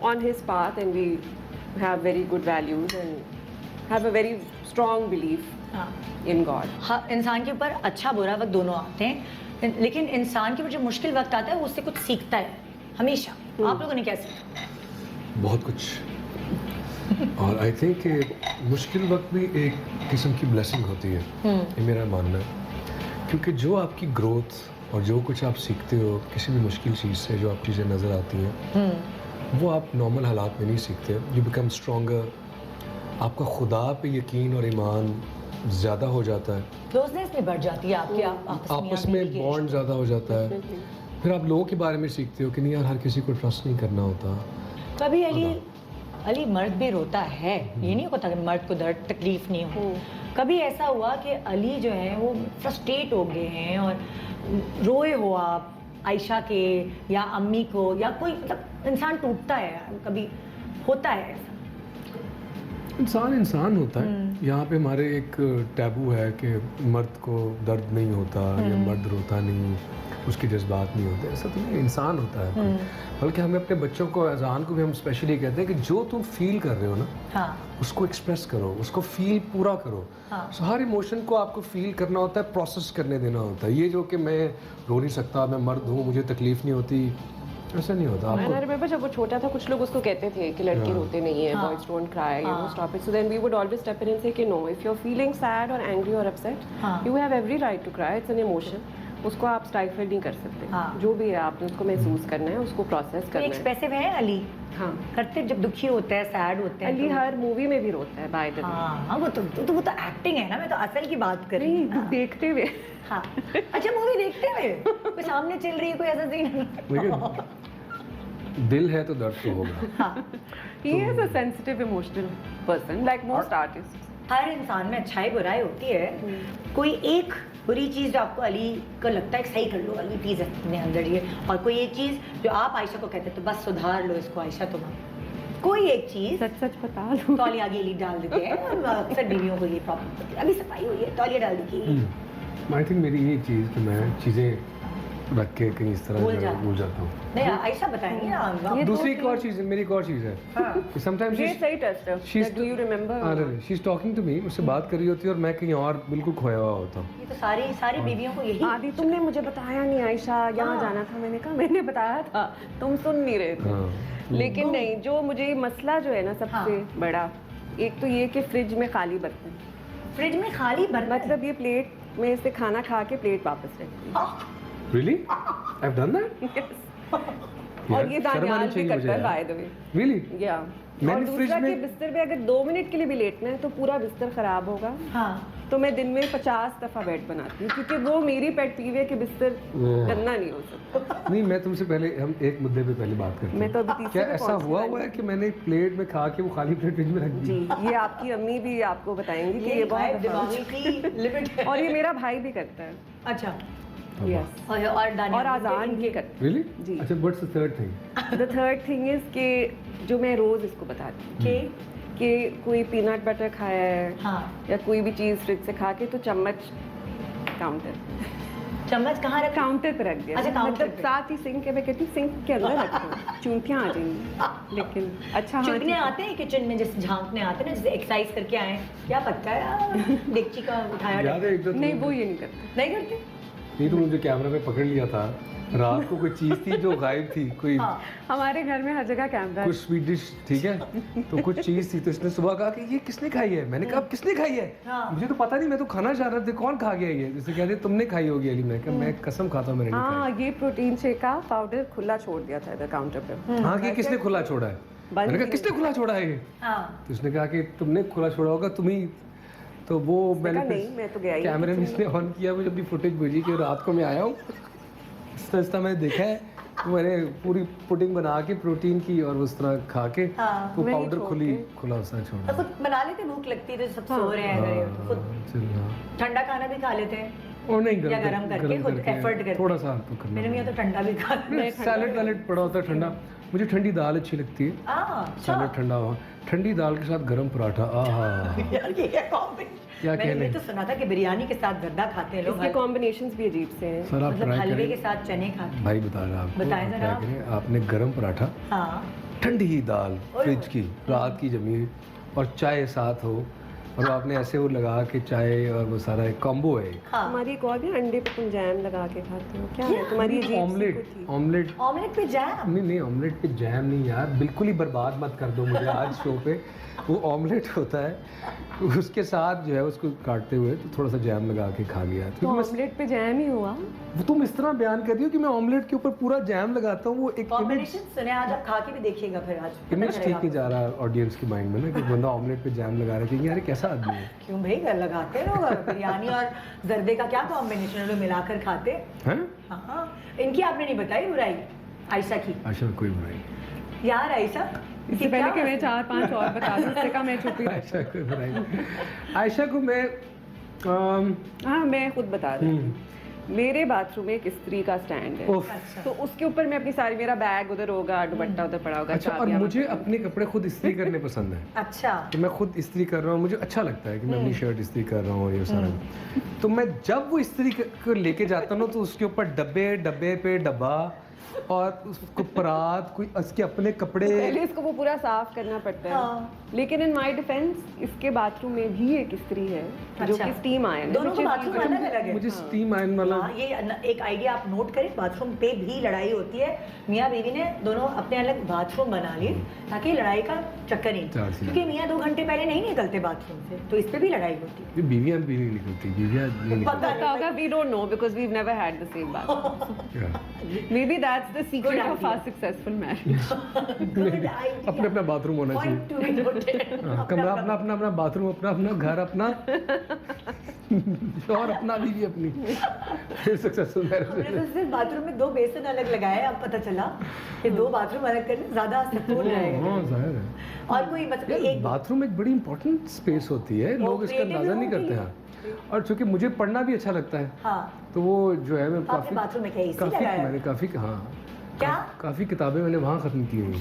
on his path and we have very good values and have a very strong belief in God. हाँ, इंसान के ऊपर अच्छा बुरा वक्त दोनों आते हैं, लेकिन इंसान के ऊपर जो मुश्किल वक्त आता है वो उससे कुछ सीखता है हमेशा। आप लोगों ने क्या सीखा? बहुत कुछ। और आई थिंक मुश्किल वक्त भी एक किस्म की ब्लेसिंग होती है, ये मेरा मानना है। क्योंकि जो आपकी ग्रोथ और जो कुछ आप सीखते हो किसी भी मुश्किल चीज़ से, जो आप चीज़ें नज़र आती हैं वो आप नॉर्मल हालात में नहीं सीखते। यू बिकम स्ट्रॉन्गर, आपका खुदा पे यकीन और ईमान ज़्यादा हो जाता है, क्लोजनेस भी बढ़ जाती है आपके आपस में बॉन्ड ज़्यादा हो जाता है। फिर आप लोगों के बारे में सीखते हो कि नहीं यार, हर किसी को ट्रस्ट नहीं करना होता। कभी अली मर्द भी रोता है, ये नहीं होता कि मर्द को दर्द तकलीफ नहीं हो। कभी ऐसा हुआ कि अली जो है वो फ्रस्ट्रेट हो गए हैं और रोए हो आप आयशा के या अम्मी को, या कोई मतलब इंसान टूटता है, कभी होता है ऐसा? इंसान होता है। यहाँ पे हमारे एक टैबू है कि मर्द को दर्द नहीं होता या मर्द रोता नहीं, उसके जज्बात नहीं होते। ऐसा तो नहीं, इंसान होता है। बल्कि हमें अपने बच्चों को, अजान को भी हम स्पेशली कहते हैं कि जो तुम फील कर रहे हो ना, उसको एक्सप्रेस करो, उसको फील पूरा करो। So, हर इमोशन को आपको फील करना होता है, प्रोसेस करने देना होता है। ये जो कि मैं रो नहीं सकता, मैं मर्द हूँ, मुझे तकलीफ नहीं होती, ऐसा नहीं होता। I remember जब वो छोटा था कुछ लोग उसको कहते थे कि लड़के रोते नहीं है, boys don't cry, you know, stop it. So then we would always step in and say कि no, if you're feeling sad or angry or upset, you have every right to cry. It's an emotion. उसको आप stifle नहीं कर सकते। जो भी है आपने उसको महसूस करना है, उसको प्रोसेस करना है। एक्सप्रेसिव है अली। हाँ, करते जब दुखी होता है, सैड होते हैं। अली हर मूवी में भी रोता है बाय द वे। हाँ, वो तो एक्टिंग है ना, मैं तो असल की बात कर रही हूँ। देखते हुए। हाँ, अच्छा मूवी देखते हुए कोई सामने चल रही है, कोई ऐसा सीन? दिल है तो दर्द तो होगा। He is a sensitive, emotional person, like most artists. हर इंसान में अच्छाई बुराई होती है। कोई एक बुरी चीज़ जो आपको अली को लगता है कि सही कर लो अली प्लीज अपने अंदर ये, और कोई एक चीज़ जो आप आयशा को कहते हैं तो बस सुधार लो इसको आयशा, तुम कोई एक चीज़ सच बता लो। तौलिया गीली डाल देते हैं और अक्सर बीवियों को ये प्रॉब्लम होती है। अभी सफाई हुई है, तौलिया डाल दी। आई थिंक मेरी ये चीज़ कि मैं चीज़ें रख के कहीं इस तरह भूल जाता हूँ। नहीं, आयशा बताएंगी ना। दूसरी एक और चीज़ है, मेरी एक और चीज़ है। समटाइम्स ये सही टेस्ट है। Do you remember? She is talking to me, मुझसे बात कर रही होती है और मैं कहीं और बिल्कुल खोया हुआ होता हूँ। ये तो सारी बीवियों को यही। आदि तुमने मुझे बताया नहीं आयशा, यहाँ जाना था। मैंने कहा मैंने बताया था, तुम सुन नहीं रहे थे। लेकिन नहीं, जो मुझे मसला जो है ना सबसे बड़ा, एक तो ये कि फ्रिज में खाली बर्तन। फ्रिज में खाली बर्तन मतलब ये प्लेट में से खाना खा के प्लेट वापस रखती है। Really? I've done that? Yes. और ये दानियाल भी करता है by the way. Really? Yeah. और दूसरा कि बिस्तर पे अगर 2 मिनट के लिए भी लेटना है तो पूरा बिस्तर खराब होगा। हाँ। तो मैं दिन में 50 दफा बेड बनाती हूँ, क्योंकि वो मेरी पेट पीव है कि बिस्तर गंदा नहीं हो सकता। नहीं, मैं तुमसे पहले हम एक मुद्दे पे पहले बात करते हैं। मैं तो अभी तीसरे क्या ऐसा हुआ है कि मैंने प्लेट में खा के वो खाली प्लेट फ्रिज में रख दी? जी, ये आपकी अम्मी भी आपको बताएंगी कि ये बहुत दिमागी की लिमिट है। और ये मेरा भाई भी करता है। अच्छा। Yes. और आजान भी करता है। Really? जी। अच्छा, what's the third thing? The third thing is कि जो मैं रोज इसको बताती हूँ कि कोई पीनट बटर खाया है या कोई भी चीज़ फ्रिज से खा के तो चम्मच कहाँ रखा? काउंटर पे रख दिया। अच्छा, काउंटर मतलब साथ ही सिंक है, मैं कहती हूँ सिंक के अंदर रखो, चूंटियाँ आ जाएंगी। लेकिन अच्छा चुगने आते हैं किचन में, जैसे झांकने आते हैं ना, जैसे एक्सरसाइज करके आए, क्या पता है डेगची का उठाया। नहीं, वो ये नहीं करते। नहीं करते? नहीं तो मुझे कैमरा में पकड़ लिया था, रात को कोई चीज़ थी जो गायब थी, कोई हमारे घर में हर जगह कैमरा है। कुछ स्वीट डिश, ठीक है, तो कुछ चीज़ थी, तो इसने सुबह कहा कि ये किसने खाई है। मैंने कहा किसने खाई है, मुझे तो पता नहीं, मैं तो खाना चाह रहा था, कौन खा गया ये। जैसे कहते तुमने खाई होगी अली। मैं कहा मैं कसम खाता हूँ मैंने नहीं हाँ, ये प्रोटीन शेक का पाउडर खुला छोड़ दिया था इधर काउंटर पे। खाई। हाँ कि किसने खुला छोड़ा है, मैंने कहा किसने खुला छोड़ा है ये, तो उसने कहा कि तुमने खुला छोड़ा होगा, तुम ही। तो वो मैंने नहीं, मैं तो गया ही कैमरे में इसने ऑन किया, मुझे अपनी फुटेज भेजी कि रात को मैं आया हूँ, इस तरह मैंने देखा है, तो मैंने पूरी पुडिंग बना के प्रोटीन की और उस तरह खा के वो पाउडर खुला उस तरह छोड़ा। तो खुद बना लेते, भूख लगती है तो सब सो रहे हैं, खुद ठंडा खाना भी खा लेते हैं और नहीं या गरम करके खुद एफर्ट करके थोड़ा सा तो करना। मेरे मियां तो ठंडा भी खाते हैं। सैलेड वैलेड पड़ा होता है ठंडा। मुझे ठंडी दाल अच्छी लगती है, सैलेड ठंडा हो, ठंडी दाल के साथ गरम पराठा, आहा यार ये क्या कॉम्बिनेशन। मैंने तो सुना था कि बिरयानी के साथ गद्दा खाते हैं लोग, इसके कॉम्बिनेशंस भी अजीब से हैं। सर आप मतलब ट्राई हलवे करें, के साथ चने खाते हैं। भाई बता रहा आपको, बताएं जरा ट्राई करें। आपने गरम पराठा, हाँ ठंडी ही दाल फ्रिज की रात की जमी हुई और चाय साथ हो, और आपने ऐसे वो लगा के चाय और वो सारा एक कॉम्बो है। हमारी एक और भी अंडे पे तुम जैम लगा के खाते हो, क्या है तुम्हारी अजीब सी ऑमलेट, कुछ थी। ऑमलेट ऑमलेट पे जैम। नहीं, ऑमलेट पे जैम नहीं यार, बिल्कुल ही बर्बाद मत कर दो मुझे आज शो पे। वो ऑमलेट होता है, उसके साथ जो है उसको काटते हुए तो थोड़ा सा जैम लगा के खा लिया। तो ऑमलेट पे जैम ही हुआ। वो तुम इस तरह बयान कर रही हो कि मैं ऑमलेट के ऊपर पूरा जैम लगाता हूँ, वो एक कॉम्बिनेशन सुने, आज आप खा के भी देखिएगा फिर आज। इमेज ठीक नहीं जा रहा ऑडियंस के माइंड में ना, कि बंदा ऑमलेट पे जैम लगा रहा है, कि यार ये कैसा आदमी है। क्यों भाई, घर लगाते हैं लोग, बिरयानी और जर्दे का क्या कॉम्बिनेशन लोग मिलाकर खाते हैं। हैं? हाँ, इनकी आपने नहीं बताई बुराई, आयशा की। आयशा कोई बुराई, यार आयशा, इससे पहले कि मैं 4-5 और बता दूं, उससे कहा मैं चुप ही आयशा कोई बुराई नहीं। आयशा को मैं हाँ मैं खुद बता रही हूँ। मेरे बाथरूम में एक स्त्री का स्टैंड है, उफ। तो उसके ऊपर मैं अपनी सारी, मेरा बैग उधर होगा, दुपट्टा उधर पड़ा होगा, अच्छा, और चाबियां मुझे अपने कपड़े खुद इस्त्री करने पसंद है। अच्छा, तो मैं खुद इस्त्री कर रहा हूँ, मुझे अच्छा लगता है कि मैं अपनी शर्ट इस्त्री कर रहा हूँ, ये सारा। तो मैं जब वो इस्त्री को लेके जाता हूँ तो उसके ऊपर डब्बे पे डब्बा, और उसको परात, कोई उसके अपने कपड़े, पहले इसको वो पूरा साफ करना पड़ता है। हाँ। लेकिन इन माय डिफेंस इसके बाथरूम में भी एक स्त्री है जो अच्छा। कि स्टीम आयन है। दोनों का बाथरूम अलग अलग है। मुझे स्टीम आयन वाला हाँ, ये एक आइडिया आप नोट करें, बाथरूम पे भी लड़ाई होती है। मियाँ बीवी ने दोनों अपने अलग बाथरूम बना लिए ताकि लड़ाई का चक्कर नहीं, क्योंकि मियाँ 2 घंटे पहले नहीं निकलते बाथरूम से, तो इस पे भी लड़ाई होती है। ये बीवियां भी नहीं निकलती, बीवियां नहीं निकलती। पता होगा, we don't know because we've never had the same bathroom. क्या? Maybe that's the secret Good of idea. our successful marriage. Good idea. अपना अपना बाथरूम होना चाहिए। Point to be noted. हाँ, कमरा अपना अपना बाथरूम अपना घर अपना, और अपना बीवी अपनी, फिर सक्सेसफुल हमने मैरिज। तो सिर्फ बाथरूम में 2 बेसिन अलग लगाए, अब पता चला कि 2 बाथरूम अलग करने ज्यादा सुकून रहेगा। हाँ जाहिर है। और कोई मतलब यार, एक बाथरूम एक बड़ी इंपॉर्टेंट स्पेस होती है, लोग इसका creative अंदाजा नहीं होती करते है। हैं। और चूंकि मुझे पढ़ना भी अच्छा लगता है, हाँ, तो वो जो है मैं आपने काफी बाथरूम में क्या AC लगाया है? मैंने काफी हाँ क्या? काफी किताबें मैंने वहाँ खत्म की हुई।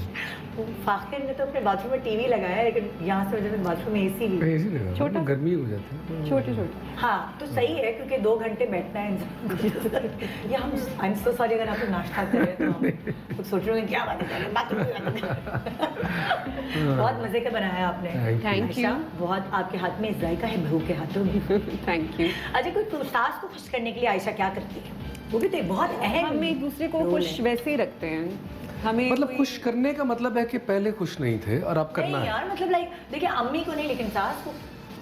फाखिर ने तो अपने बाथरूम में टीवी लगाया है, लेकिन यहाँ से वजह बाथरूम में एसी भी। ऐसी लगा छोटा। गर्मी हो जाती है। छोटे छोटे। हाँ, तो सही है, क्योंकि 2 घंटे बैठना है इंसान। या हम आई एम सो सॉरी अगर आप लोग नाश्ता कर रहे हैं तो हम कुछ सोच रहे होंगे क्या बात है, बाथरूम में। बहुत मजे का बनाया आपने। Thank you. आयशा, बहुत आपके हाथ में जायका है बहू के हाथों में। Thank you. अच्छा, कोई सास को खुश करने के लिए आयशा क्या करती है? वो भी तो एक बहुत अहम हम एक दूसरे को रोल खुश है। वैसे ही रखते हैं। हमें मतलब कोई- खुश करने का मतलब है कि पहले खुश नहीं थे और अब करना नहीं है। यार, मतलब लाइक देखिए, अम्मी को नहीं लेकिन सास को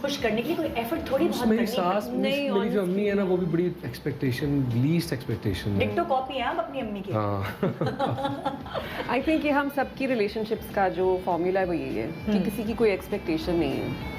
खुश करने के लिए कोई एफर्ट थोड़ी बहुत मेरी करनी सास, नहीं, मेरी जो अम्मी है ना, वो भी बड़ी एक्सपेक्टेशन, लीस्ट एक्सपेक्टेशन है। डिक्टो कॉपी है आप अपनी अम्मी की। हाँ। आई थिंक ये हम सबकी रिलेशनशिप्स का जो फॉर्मूला है वो यही है कि किसी की कोई एक्सपेक्टेशन नहीं है।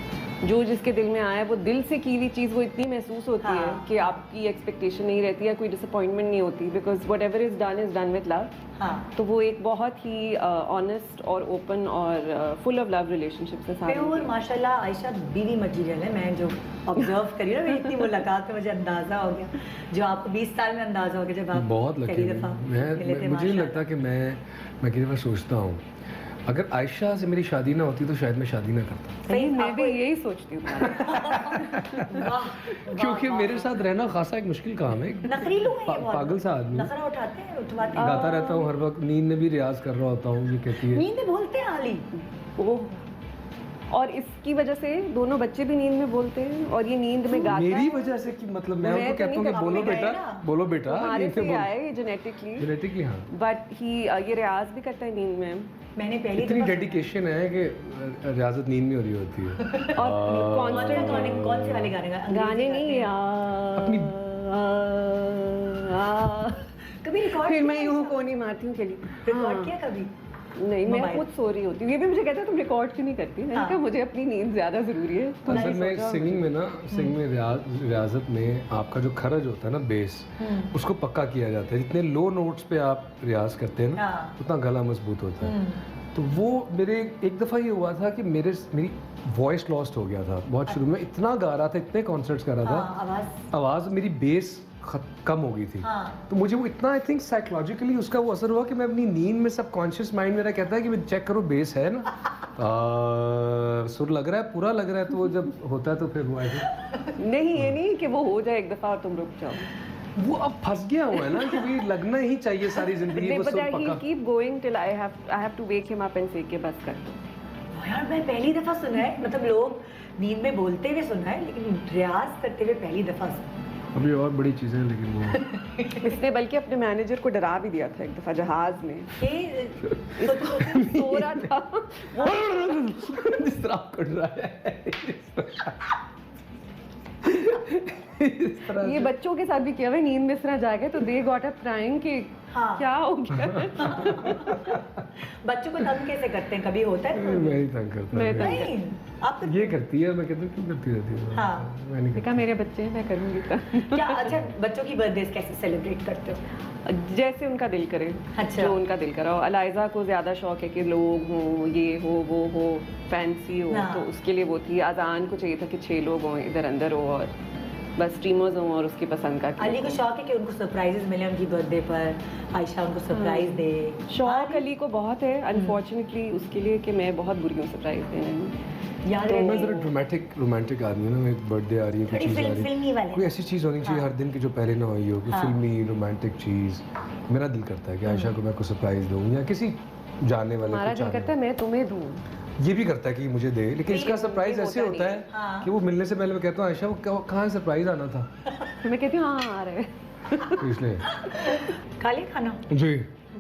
जो जिसके दिल में आया वो दिल से की हुई चीज़ वो इतनी महसूस होती है हाँ। कि आपकी एक्सपेक्टेशन नहीं रहती है, कोई डिसअपॉइंटमेंट नहीं होती, because what ever is done with love. हाँ, तो वो एक बहुत ही ऑनेस्ट और ओपन और फुल ऑफ लव रिलेशनशिप से साथ प्योर माशाल्लाह आयशा बीवी मटीरियल है। मैं जो ऑब्जर्व करी ना, मेरी इतनी मुलाकात में मुझे अंदाजा हो गया, जो आपको 20 साल में अंदाजा हो गया जब आप बहुत लकी पहली हूँ। दफा मैं मिले थे। मुझे नहीं माशाल्लाह। लगता कि मैं किसी बार सोचता हूँ अगर आयशा से मेरी शादी ना होती तो शायद मैं शादी ना करता, सही, मैं आपको- भी यही सोचती हूँ। वाह, क्योंकि वाह, मेरे साथ रहना खासा एक मुश्किल काम है। नखरीलू है ये बहुत। पागल सा आदमी, नखरा उठाते हैं, उठवाते हैं। गाता रहता हूँ हर वक्त, नींद में भी रियाज कर रहा होता हूँ। ये कहती है नींद में बोलते हैं हाली। ओह, और इसकी वजह से दोनों बच्चे भी नींद में बोलते हैं और ये नींद में गाता मेरी है। वजह से कि मतलब मैं मैं उनको तो कहता हूँ कि नहीं बोलो करती, बेटा, ना। बोलो बेटा, हमारे नींद से से बोलो। आए जेनेटिकली, जेनेटिकली हाँ। बट ही ये रियाज भी करता है नींद में मैंने पहली इतनी दफा डेडिकेशन है कि रियाजत नींद में हो रही होती है। और कौन से वाले गाने गाने नहीं अपनी कभी रिकॉर्ड फिर मैं यूं कोनी मारती हूँ चली रिकॉर्ड किया कभी नहीं, मैं मोबाइल। खुद सो रही होती हूँ। ये भी मुझे कहता है तुम रिकॉर्ड क्यों नहीं करती। मैंने हाँ। कहा मुझे अपनी नींद ज़्यादा ज़रूरी है। तुम असल सो में जाओ। सिंगिंग में ना, सिंगिंग में रियाजत में आपका जो खरज होता है ना, बेस, उसको पक्का किया जाता है। जितने लो नोट्स पे आप रियाज करते हैं ना, हाँ। उतना गला मजबूत होता है। तो वो मेरे एक दफ़ा ये हुआ था कि मेरी वॉइस लॉस्ट हो गया था बहुत शुरू में। इतना गा रहा था, इतने कॉन्सर्ट्स कर रहा था, आवाज़ मेरी बेस कम हो गई थी। हाँ। तो मुझे वो इतना, आई थिंक साइकोलॉजिकली उसका वो असर हुआ कि मैं अपनी नींद में, सबकॉन्शियस माइंड मेरा कहता है कि चेक करो बेस है ना, सुर लग रहा है, पूरा लग रहा है। तो वो जब होता है तो फिर वो ऐसे नहीं, ये नहीं कि वो हो जाए एक दफ़ा और तुम रुक जाओ। वो अब फंस गया हुआ है ना कि भाई लगना ही चाहिए सारी जिंदगी, वो सुर पक्का। Keep going till I have to wake him up and say कि बस कर दो। यार मैं पहली दफा सुना है, मतलब लोग नींद में बोलते हुए सुना है, लेकिन रियाज करते हुए पहली दफा सुना। अभी और बड़ी चीजें हैं लेकिन वो इसने बल्कि अपने मैनेजर को डरा भी दिया था एक दफ़ा जहाज में। सो रहा था जिस तरह आप कर रहा है इस तरह ये बच्चों के साथ भी किया हुआ है। नींद में इस तरह जाएगा तो दे गॉट अप क्राइंग कि हाँ। क्या हो गया। बच्चों को तंग कैसे करते हैं, कभी होता है? मैं ही तंग करता मैं हूँ। तंग- नहीं, आप तो ये करती है, मैं कहता हूँ क्यों करती रहती है। हाँ। मैं नहीं देखा मेरे बच्चे हैं, मैं करूँगी तो। क्या अच्छा बच्चों की बर्थडे कैसे सेलिब्रेट करते हो? जैसे उनका दिल करे, अच्छा। जो उनका दिल करा। अलाइजा को ज़्यादा शौक है कि लोग हों, ये हो वो हो, फैंसी हो, हाँ। तो उसके लिए वो थी। अजान को चाहिए था कि 6 लोग हों, इधर अंदर हो और बस स्ट्रीमर्स हों और उसकी पसंद का अली को शौक है कि उनको सरप्राइजेस मिले उनकी बर्थडे पर, आयशा उनको सरप्राइज दे। शौक अली को बहुत है, अनफॉर्चुनेटली उसके लिए कि मैं बहुत बुरी हूँ सरप्राइज देने में। यार तो मैं जरा ड्रामेटिक रोमांटिक आदमी हूँ ना। एक बर्थडे आ रही है, कोई थोड़ी चीज़ आ रही फिल्मी है, वाले। कोई ऐसी चीज़ होनी चाहिए हर दिन की जो पहले ना हुई हो, कोई फिल्मी रोमांटिक चीज़। मेरा दिल करता है कि आयशा को मैं कोई सरप्राइज दूँ या किसी जाने वाले हमारा को दिल चाहने करता है मैं तुम्हें दूँ। ये भी करता है कि मुझे दे, लेकिन इसका सरप्राइज ऐसे होता होता है हाँ। कि वो मिलने से पहले मैं कहता हूँ आयशा वो कहाँ सरप्राइज आना था, तो मैं कहती हूँ हाँ आ रहे हैं। तो इसलिए खा लिया खाना? जी।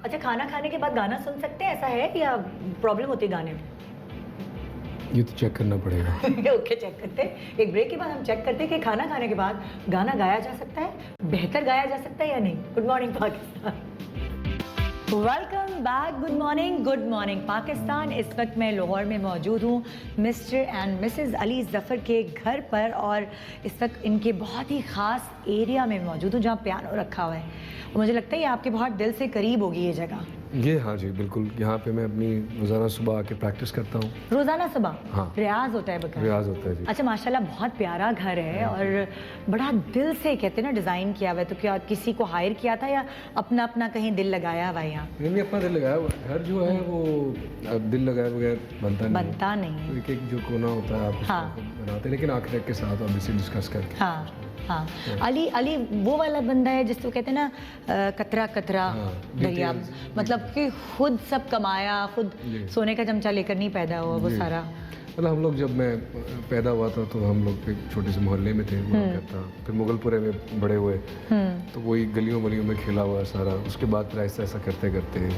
अच्छा, खाना खाने के बाद गाना सुन सकते हैं, ऐसा है या प्रॉब्लम होती है गाने में? ये तो चेक करना पड़ेगा। ओके, चेक करते हैं। एक ब्रेक के बाद हम चेक करते हैं कि खाना खाने के बाद गाना गाया जा सकता है, बेहतर गाया जा सकता है या नहीं। Good morning Pakistan, welcome back. Good morning Pakistan. इस वक्त मैं लाहौर में मौजूद हूँ mister and Mrs Ali Zafar के घर पर, और इस वक्त इनके बहुत ही ख़ास एरिया में मौजूद हूँ जहाँ पियानो रखा हुआ है। और मुझे लगता है ये आपके बहुत दिल से करीब होगी ये जगह। ये हाँ जी बिल्कुल, यहाँ पे मैं अपनी रोज़ाना सुबह आके प्रैक्टिस करता हूँ। रोज़ाना सुबह हाँ। रियाज होता है बकर? रियाज होता है जी। अच्छा, माशाल्लाह बहुत प्यारा घर है और बड़ा दिल से कहते हैं ना डिज़ाइन किया हुआ है। तो क्या किसी को हायर किया था या अपना अपना कहीं दिल लगाया हुआ है यहाँ? मैंने अपना दिल लगाया हुआ है। घर जो है वो अब दिल लगाए बगैर बनता नहीं है। बनता नहीं है। तो एक एक जो कोना होता है आप उसको हाँ। बनाते हैं, लेकिन आर्किटेक्ट के साथ ऑब्वियसली डिस्कस करके। हाँ हाँ। अली वो वाला बंदा है जिसको कहते हैं ना कतरा कतरा हाँ, दरिया, details, मतलब कि खुद सब कमाया, खुद जी। सोने का चमचा लेकर नहीं पैदा हुआ वो जी। सारा। मतलब हम लोग जब मैं पैदा हुआ था तो हम लोग एक छोटे से मोहल्ले में थे वहाँ करता, फिर मुगलपुरे में बड़े हुए तो वही गलियों वलियों में खेला हुआ सारा। उसके बाद फिर ऐसा ऐसा करते करते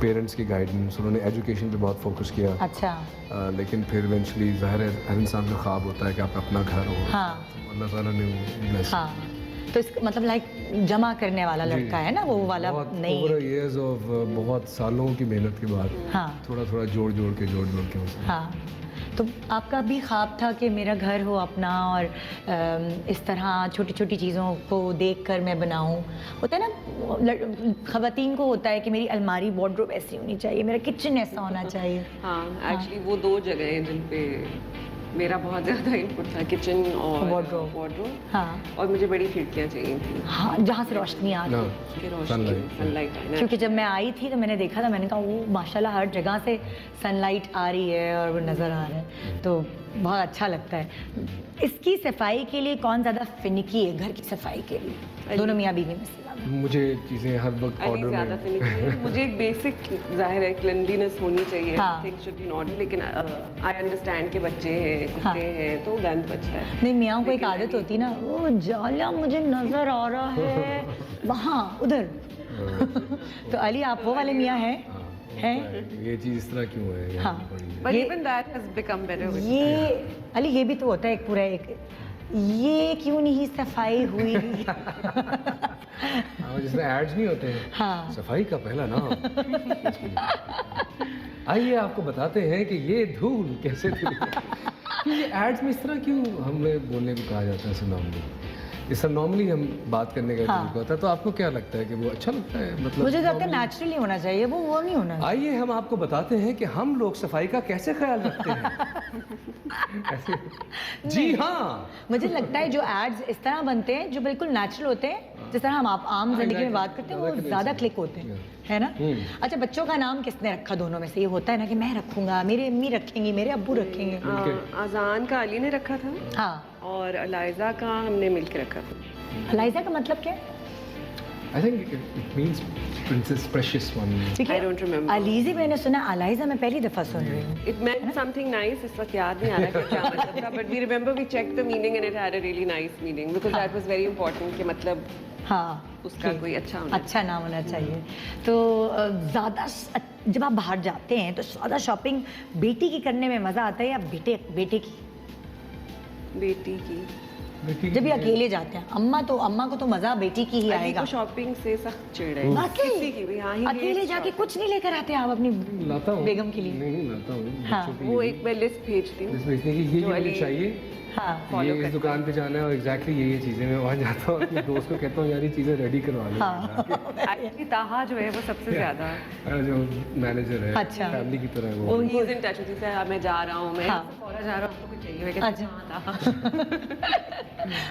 पेरेंट्स की गाइडेंस, उन्होंने एजुकेशन पे बहुत फोकस किया। अच्छा। लेकिन फिर इवेंचुअली ज़ाहिर है हर इंसान का ख्वाब होता है कि आपका अपना घर हो। हाँ तो अल्लाह ताला ने वो bless हाँ। तो इसका मतलब लाइक जमा करने वाला लड़का है ना, वो वाला नहीं ओवर है। इयर्स ऑफ बहुत सालों की मेहनत के बाद हाँ थोड़ा थोड़ा जोड़ जोड़ के उसमें। हाँ। तो आपका भी ख्वाब था कि मेरा घर हो अपना और इस तरह छोटी छोटी चीज़ों को देखकर मैं बनाऊं। होता है ना ख़वातीन को होता है कि मेरी अलमारी वार्डरोब ऐसी होनी चाहिए, मेरा किचन ऐसा होना चाहिए। हाँ, एक्चुअली वो 2 जगह हैं जिन पे मेरा बहुत ज़्यादा इनपुट था, किचन और Wardrobe। वार्डरोब। हाँ और मुझे बड़ी खिड़कियाँ चाहिए थी हाँ, जहाँ से रोशनी आ ना कि रोशनी सनलाइट। सनलाइट आए ना। क्योंकि जब मैं आई थी तो मैंने देखा था, मैंने कहा वो माशाल्लाह हर जगह से सनलाइट आ रही है और वो नज़र आ रहा है, तो बहुत अच्छा लगता है। इसकी सफाई के लिए कौन ज़्यादा फिनिकी है घर की सफाई के लिए? दोनों मियाँ बीवी में से? मुझे चीज़ें हर वक्त अली ऑर्डर ज़्यादा में से नहीं चाहिए। मुझे एक बेसिक जाहिर है क्लिनलीनेस होनी चाहिए, हाँ। Things should be in order, लेकिन आई अंडरस्टैंड के बच्चे हैं, कुत्ते हैं, तो गंद बचता है। नहीं, मियाँ को एक आदत होती है ना, वो जाला मुझे नजर आ रहा है वहाँ उधर। तो अली आप वो वाले मियाँ हैं? हाँ, हैं? होता है। ये चीज़ इस तरह क्यों है यहाँ हाँ। पड़ी है? But ये- even that has become better with ये अली ये भी तो होता है एक पूरा एक, ये क्यों नहीं सफाई हुई? हाँ, जिसमें एड्स नहीं होते हैं, हाँ। सफाई का पहला नाम। आइए आपको बताते हैं कि ये धूल कैसे धुली। ये एड्स में इस तरह क्यों हमें बोलने को कहा जाता है ऐसे नॉर्मली? इस तरह नॉर्मली हम बात करने का हाँ। तरीका होता है, तो आपको क्या लगता है कि वो अच्छा लगता है? मतलब मुझे तो लगता है normally- नेचुरली होना चाहिए, वो नहीं होना चाहिए। आइए हम आपको बताते हैं कि हम लोग सफाई का कैसे ख्याल रखते हैं। ऐसे जी हाँ, मुझे लगता है जो एड्स इस तरह बनते हैं जो बिल्कुल नेचुरल होते हैं, जिस तरह हम आप आम जिंदगी में बात करते हैं, वो ज्यादा क्लिक होते हैं, है ना? अच्छा, बच्चों का नाम किसने रखा? दोनों में से ये होता है ना कि मैं रखूंगा, मेरी अम्मी रखेंगी, मेरे अब्बू रखेंगे। अजान का अली ने रखा था हाँ। और अलाइजा का हमने मिलके रखा था। अलाइजा का मतलब क्या है? I think it means princess precious one. ठीक है, I don't remember. अलीज़ी मैंने सुना, अलाइजा मैं पहली दफा सुन रही हूँ। It meant something nice. इस वक्त याद नहीं आ रहा कि क्या मतलब था, but we remember we checked the meaning and it had a really nice meaning because that was very important कि मतलब हाँ, उसका ठीक। कोई अच्छा होना अच्छा नाम होना चाहिए। तो ज़्यादा जब आप बाहर जाते हैं तो ज़्यादा शॉपिंग बेटी की करने में मज़ा आता है या बेटे की? बेटी की। जब ये अकेले जाते हैं, अम्मा को तो मज़ा बेटी की ही अली आएगा। को शॉपिंग से सख्त चिढ़ है। वाकई? किसी की भी, हाँ, he अकेले hates जाके shopping. कुछ नहीं लेकर आते आप अपनी लाता हूँ बेगम के लिए? नहीं लाता हूँ हाँ, बच्चों के वो लिए एक मैं लिस्ट भेजती हूँ जिस भेजने की ये जो मुझे अली- चाहिए, हाँ, follow ये इस करते दुकान पे जाना है और एग्जैक्टली ये चीज़ें मैं वहाँ जाता हूँ, अपने दोस्त को कहता हूँ यार ये चीज़ें रेडी करवा लो। हाँ। एक्चुअली ताहा जो है वो सबसे ज्यादा जो मैनेजर है अच्छा। फैमिली की तरह वो वो he is in touch with से मैं जा रहा हूँ, मैं हाँ। फौरन जा रहा हूँ, आपको कुछ चाहिए? मैं कहती अच्छा। हूँ, हाँ, ताहा।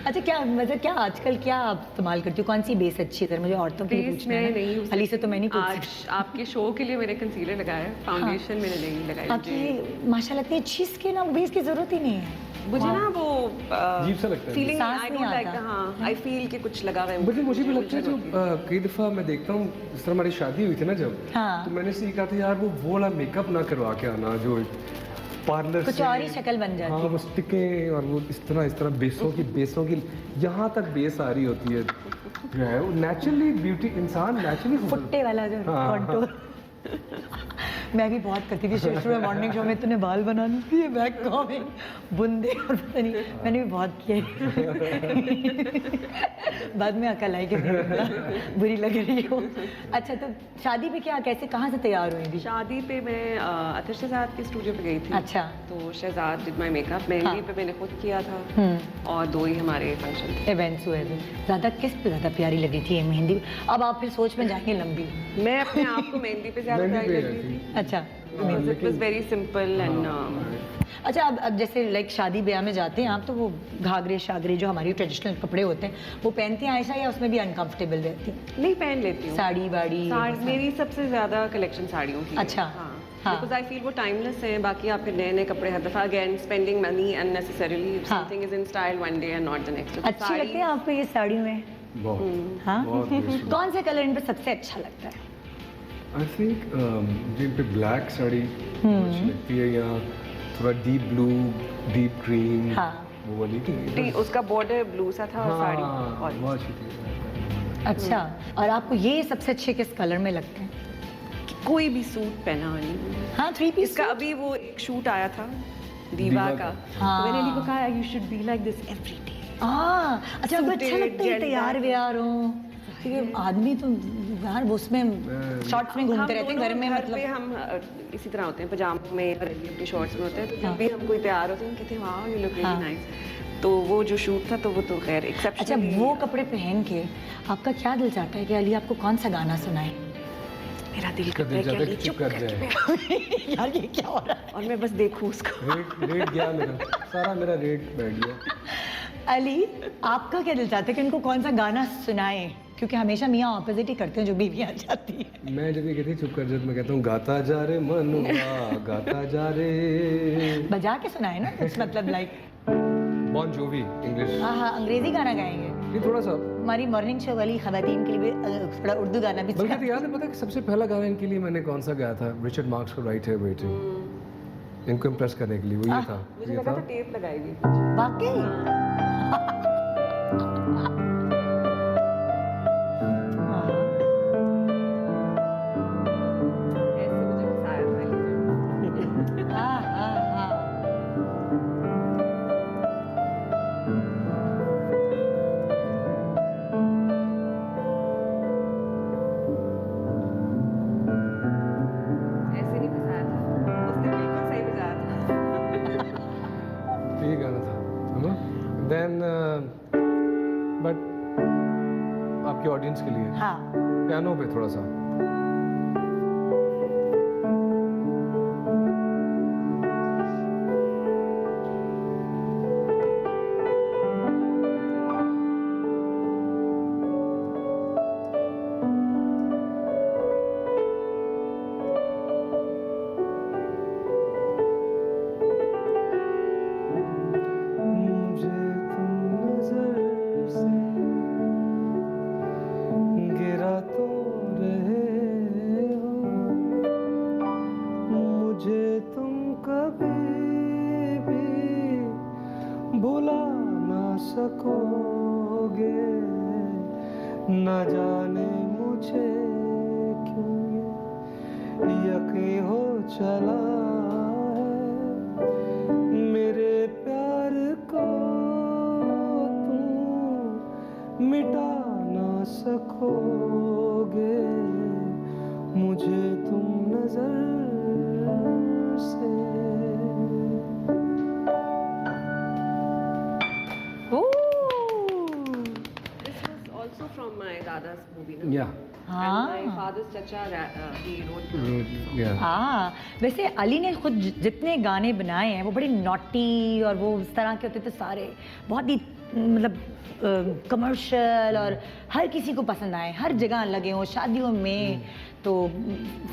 अच्छा, क्या मतलब क्या आजकल क्या आप इस्तेमाल करती हो? कौन सी बेस अच्छी है? सर मुझे औरतों के लिए बेस पूछना मैं है नहीं ना। use अली से तो मैं नहीं पूछ आज आपके शो के लिए मैंने कंसीलर लगाया है, फाउंडेशन मैंने नहीं लगाई। आपकी माशाल्लाह इतनी अच्छी स्किन है, बेस की जरूरत ही नहीं है। मुझे ना वो अजीब सा लगता है। फीलिंग सांस आई नहीं डोंट लाइक, आता। हाँ, आई फील कि कुछ लगा हुआ है बल्कि मुझे भी लगता है जो उलझन होती कई दफ़ा मैं देखता हूँ जिस तरह हमारी शादी हुई थी ना जब, हाँ। तो मैंने से कहा था यार वो वाला मेकअप ना करवा के आना जो पार्लर कुछ से और ही शक्ल बन जाती हाँ है। वो स्टिकें और वो इस तरह बेसों की यहाँ तक बेस आ रही होती है जो है वो नेचुरली ब्यूटी इंसान नेचुरली फुट्टे वाला जो हाँ, कॉन्टूर। मैं भी बहुत करती थी शुरू में, मॉर्निंग शो में इतने बाल बनानी थी, बैक कॉमिंग, बुंदे और पता नहीं, मैंने भी बहुत किए। बाद में अकल आई कि बुरी लग रही हो। अच्छा, तो शादी पे क्या कैसे कहाँ से तैयार हुई थी? शादी पे मैं अतर शहजाद के स्टूडियो पे गई थी। अच्छा। तो Shahzad did my makeup, mehndi हाँ। पे मैंने खुद किया था और 2 ही हमारे फंक्शन थे। इवेंट्स हुए थे। ज़्यादा किस पे ज़्यादा प्यारी लगी थी ये मेहंदी? अब आप फिर सोच में जाएंगे लंबी। मैं अपने आप को मेहंदी पे ज्यादा मेहंदी प्यारी पे लगी थी। अच्छा। It was very simple and अच्छा, अब जैसे लाइक शादी ब्याह में जाते हैं आप, तो वो घाघरे शागरे जो हमारी ट्रेडिशनल कपड़े होते हैं वो पहनती हैं आयशा, या उसमें भी अनकंफर्टेबल रहती हैं? नहीं पहन लेती हूँ साड़ी वाड़ी? मेरी सबसे ज्यादा कलेक्शन साड़ियों की है। अच्छा। हाँ, हाँ। बिकॉज आई फील वो टाइमलेस है। बाकी आप फिर नए नए कपड़े हर दफा अगेन स्पेंडिंग मनी अननेसेसरली, हाँ। Something is in style one day and not the next. अच्छी लगती है आपको ये साड़ियों में? बहुत हाँ? बहुत beautiful। कौन से कलर इन पे सबसे अच्छा लगता है? आई थिंक मुझे इन पे ब्लैक साड़ी अच्छी लगती है, या थोड़ा डीप ब्लू डीप ग्रीन हाँ। वो वाली थी। उसका बॉर्डर ब्लू सा था और साड़ी हाँ, orange। बहुत अच्छी थी। अच्छा, और आपको ये सबसे अच्छे किस कलर में लगते हैं? कोई भी सूट पहना वाली। हाँ, 3 पीस। इसका अभी वो एक शूट आया था दीवा दीवा का, का। हाँ। तो मैंने अली को कहा you should be like this every day. अच्छा, आपको अच्छा Suited, लगता है gel तैयार back। व्यार हो? क्योंकि आदमी तो यार वो उसमें शॉर्ट्स में घूमते रहते हैं घर में, पे मतलब। हम इसी तरह होते हैं, पजामा में और अली अपनी शॉर्ट्स में होते हैं, तो हाँ। जब भी हम कोई तैयार होते हैं हम कहते हैं वाह यू लुक हाँ। Really nice. तो वो जो शूट था तो वो तो खैर अच्छा, एक्सेप्शनल। वो कपड़े पहन के आपका क्या दिल चाहता है कि अली आपको कौन सा गाना सुनाए? मेरा दिल उसका करता है दिल कि चाहता है अली कि चुप चुप कर कर जाए। यार ये क्या हो रहा है? और मैं बस देखूं उसको। रेट गया मेरा, सारा मेरा रेट बैठ गया। अली, आपका क्या दिल चाहता है कि उनको कौन सा गाना सुनाए? क्योंकि हमेशा मियाँ ऑपोजिट ही करते हैं जो बीवियाँ जाती है। मैं जब ये कहती चुप कर जाती मैं कहता हूँ गाता जा रे मनुआ गाता जा रे। बजा के सुनाए ना कुछ, मतलब लाइक बॉन जोवी इंग्लिश। हाँ हाँ, अंग्रेजी गाना गाएंगे। ये थोड़ा सा, हमारी मॉर्निंग शो वाली खवातीन के लिए भी थोड़ा उर्दू गाना भी बल्कि तो याद है, पता है कि सबसे पहला गाना इनके लिए मैंने कौन सा गाया था? रिचर्ड मार्क्स को राइट है वेटिंग, इनको इम्प्रेस करने के लिए, वो ये था, मुझे ये लगा था। था टेप लगाएगी। वाकई ऐसे मुझे फंसाया था। हाँ हाँ हाँ ऐसे नहीं फंसाया था, उसने बिल्कुल सही बजाया था। ये गाना था, है ना? देन बट आपके ऑडियंस के लिए हाँ पियानो पे थोड़ा सा। मुझे तुम नजर से गिरा तो रहे हो, मुझे तुम कभी भी भुला ना सकोगे, न जाने मुझे क्यों ये यकीन हो चला है, मेरे प्यार को तुम मिटा ना सकोगे, मुझे तुम नजर से। This was also from my Dada's movie, no? या And my father's chacha, he wrote. या हाँ वैसे अली ने खुद जितने गाने बनाए हैं वो बड़े नॉटी और वो उस तरह के होते थे सारे, बहुत ही मतलब कमर्शियल और हर किसी को पसंद आए, हर जगह लगे हों, शादियों में तो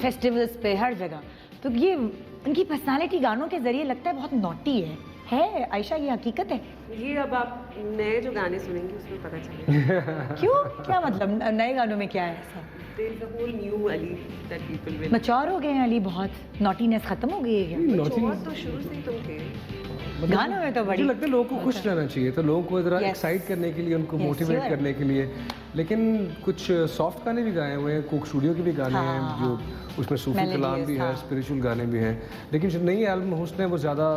फेस्टिवल्स पे हर जगह। तो ये उनकी पर्सनालिटी गानों के जरिए लगता है बहुत नॉटी है आयशा, ये हकीकत है? ये अब आप नए जो गाने सुनेंगे उसमें पता चलेगा। क्यों, क्या मतलब नए गानों में क्या है ऐसा? There is a whole new Ali that people will. Mature हो गए हैं अली, बहुत नॉटीनेस खत्म हो गई है क्या? और तो शुरू से ही तुम थे। गानों में तो बड़ी मुझे लगता है लोगों को खुश रहना चाहिए, तो लोगों को जरा Yes. एक्साइट करने के लिए, उनको Yes, मोटिवेट sure. करने के लिए। लेकिन कुछ सॉफ्ट गाने भी गाए हुए हैं, कोक स्टूडियो के भी गाने हैं हाँ, जो उसमें सूफी Melodious, कलाम भी है, हाँ। स्पिरिचुअल गाने भी हैं। लेकिन जो नई एल्बम हुस्न है वो ज़्यादा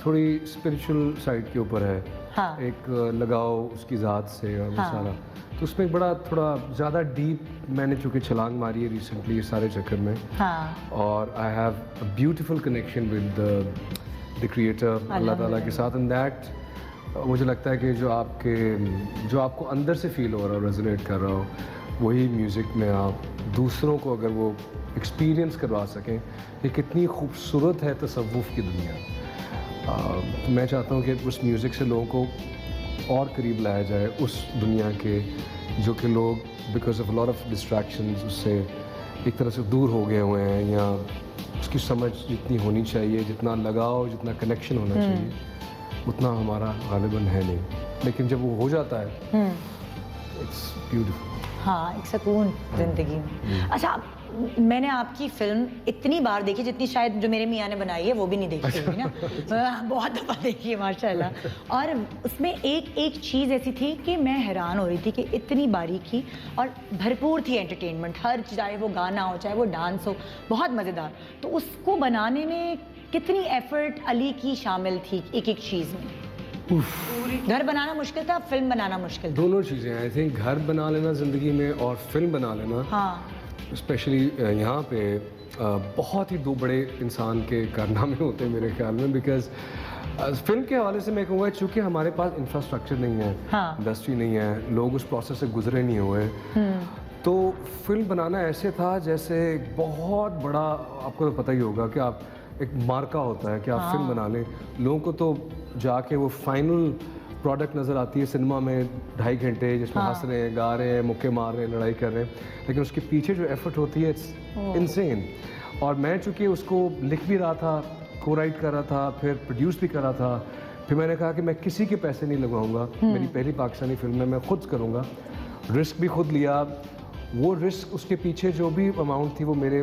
थोड़ी स्पिरिचुअल साइड के ऊपर है। हाँ। एक लगाओ उसकी ज़ात से और वो हाँ। सारा, तो उसमें एक बड़ा थोड़ा ज़्यादा डीप मैंने चूँकि छलांग मारी है रिसेंटली इस सारे चक्कर में, हाँ और I have a beautiful connection with the creator Allah Taala के साथ, एंड दैट मुझे लगता है कि जो आपको अंदर से फील हो रहा हो, रेजोनेट कर रहा हो, वही म्यूज़िक में आप दूसरों को अगर वो एक्सपीरियंस करवा सकें, ये कितनी खूबसूरत है तसव्वुफ़ की दुनिया। मैं चाहता हूँ कि उस म्यूज़िक से लोगों को और करीब लाया जाए उस दुनिया के जो कि लोग because of lot of distractions उससे एक तरह से दूर हो गए हुए हैं, या उसकी समझ जितनी होनी चाहिए, जितना लगाव, जितना कनेक्शन होना चाहिए, उतना हमारा गालिबन है नहीं। लेकिन जब वो हो जाता है इट्स ब्यूटीफुल। हाँ, एक सुकून जिंदगी में। अच्छा, मैंने आपकी फिल्म इतनी बार देखी जितनी शायद जो मेरे मियाँ ने बनाई है वो भी नहीं देखी होगी ना। बहुत दफ़ा देखी है माशाल्लाह। और उसमें एक एक चीज़ ऐसी थी कि मैं हैरान हो रही थी कि इतनी बारीकी और भरपूर थी एंटरटेनमेंट, हर चाहे वो गाना हो चाहे वो डांस हो, बहुत मज़ेदार। तो उसको बनाने में कितनी एफर्ट अली की शामिल थी एक एक चीज़ में? घर बनाना मुश्किल था, फिल्म बनाना मुश्किल था? दोनों चीज़ें। आई थिंक घर बना लेना ज़िंदगी में और फिल्म बना लेना, हाँ, स्पेशली यहाँ पे बहुत ही दो बड़े इंसान के कारनामे होते हैं मेरे ख्याल में। बिकॉज फिल्म के हवाले से मैं कहूँगा चूँकि हमारे पास इंफ्रास्ट्रक्चर नहीं है, हाँ। इंडस्ट्री नहीं है, लोग उस प्रोसेस से गुजरे नहीं हुए, तो फिल्म बनाना ऐसे था जैसे बहुत बड़ा, आपको तो पता ही होगा कि आप एक मार्का होता है कि आप फिल्म बना लें। लोगों को तो जाके वो फाइनल प्रोडक्ट नज़र आती है सिनेमा में 2.5 घंटे, जिसमें हंस रहे हैं, गा रहे हैं, मुक्के मार रहे हैं, लड़ाई कर रहे हैं, लेकिन उसके पीछे जो एफर्ट होती है इट्स इनसेन। और मैं चूँकि उसको लिख भी रहा था, को राइट कर रहा था, फिर प्रोड्यूस भी कर रहा था, फिर मैंने कहा कि मैं किसी के पैसे नहीं लगवाऊंगा, मेरी पहली पाकिस्तानी फिल्म है, मैं खुद करूंगा, रिस्क भी खुद लिया। वो रिस्क, उसके पीछे जो भी अमाउंट थी वो मेरे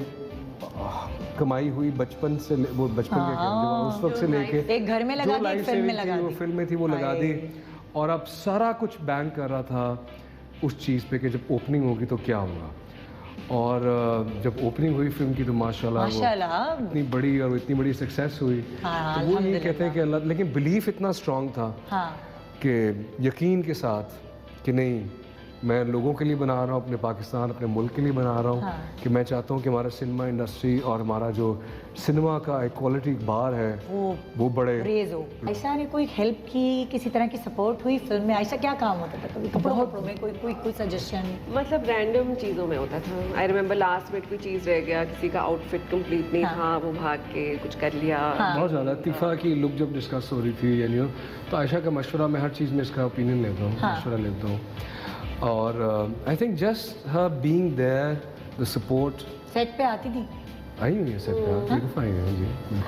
कमाई हुई बचपन से, वो बचपन के जो उस वक्त से लेके एक घर में लगा जो दी, लाइफ फिल्म में सेविंग लगा थी वो दी। फिल्म में थी वो लगा दी, और अब सारा कुछ बैंक कर रहा था उस चीज़ पे कि जब ओपनिंग होगी तो क्या होगा। और जब ओपनिंग हुई फिल्म की तो माशाल्लाह वो इतनी बड़ी और इतनी बड़ी सक्सेस हुई। हाँ, तो वो ये कहते हैं कि अल्लाह, लेकिन बिलीफ इतना स्ट्रांग था हाँ। कि यकीन के साथ कि नहीं, मैं लोगों के लिए बना रहा हूँ, अपने पाकिस्तान, अपने मुल्क के लिए बना रहा हूँ। हाँ। कि मैं चाहता हूँ कि हमारा सिनेमा इंडस्ट्री और हमारा जो सिनेमा का एक क्वालिटी बार है वो बड़े रेज हो। आयशा ने कोई हेल्प की, किसी तरह की सपोर्ट हुई फिल्म में? आयशा क्या काम होता था कभी कपड़ों में, कोई सजेशन? मतलब रैंडम चीज़ों में होता था। आई रिमेंबर लास्ट मिनट कोई चीज़ रह गया, किसी का आउटफिट कंप्लीट नहीं था, वो भाग के कुछ कर लिया। बहुत ज़्यादा तिफा की लुक जब डिस्कस हो रही थी यानी, तो आयशा का मशवरा, मैं हर चीज़ में इसका ओपिनियन लेता हूँ, मशवरा लेता हूँ। और I think just her being there, the support. Set पे आती थी? आई हुई है सेट पे, ये तो फाइन है जी।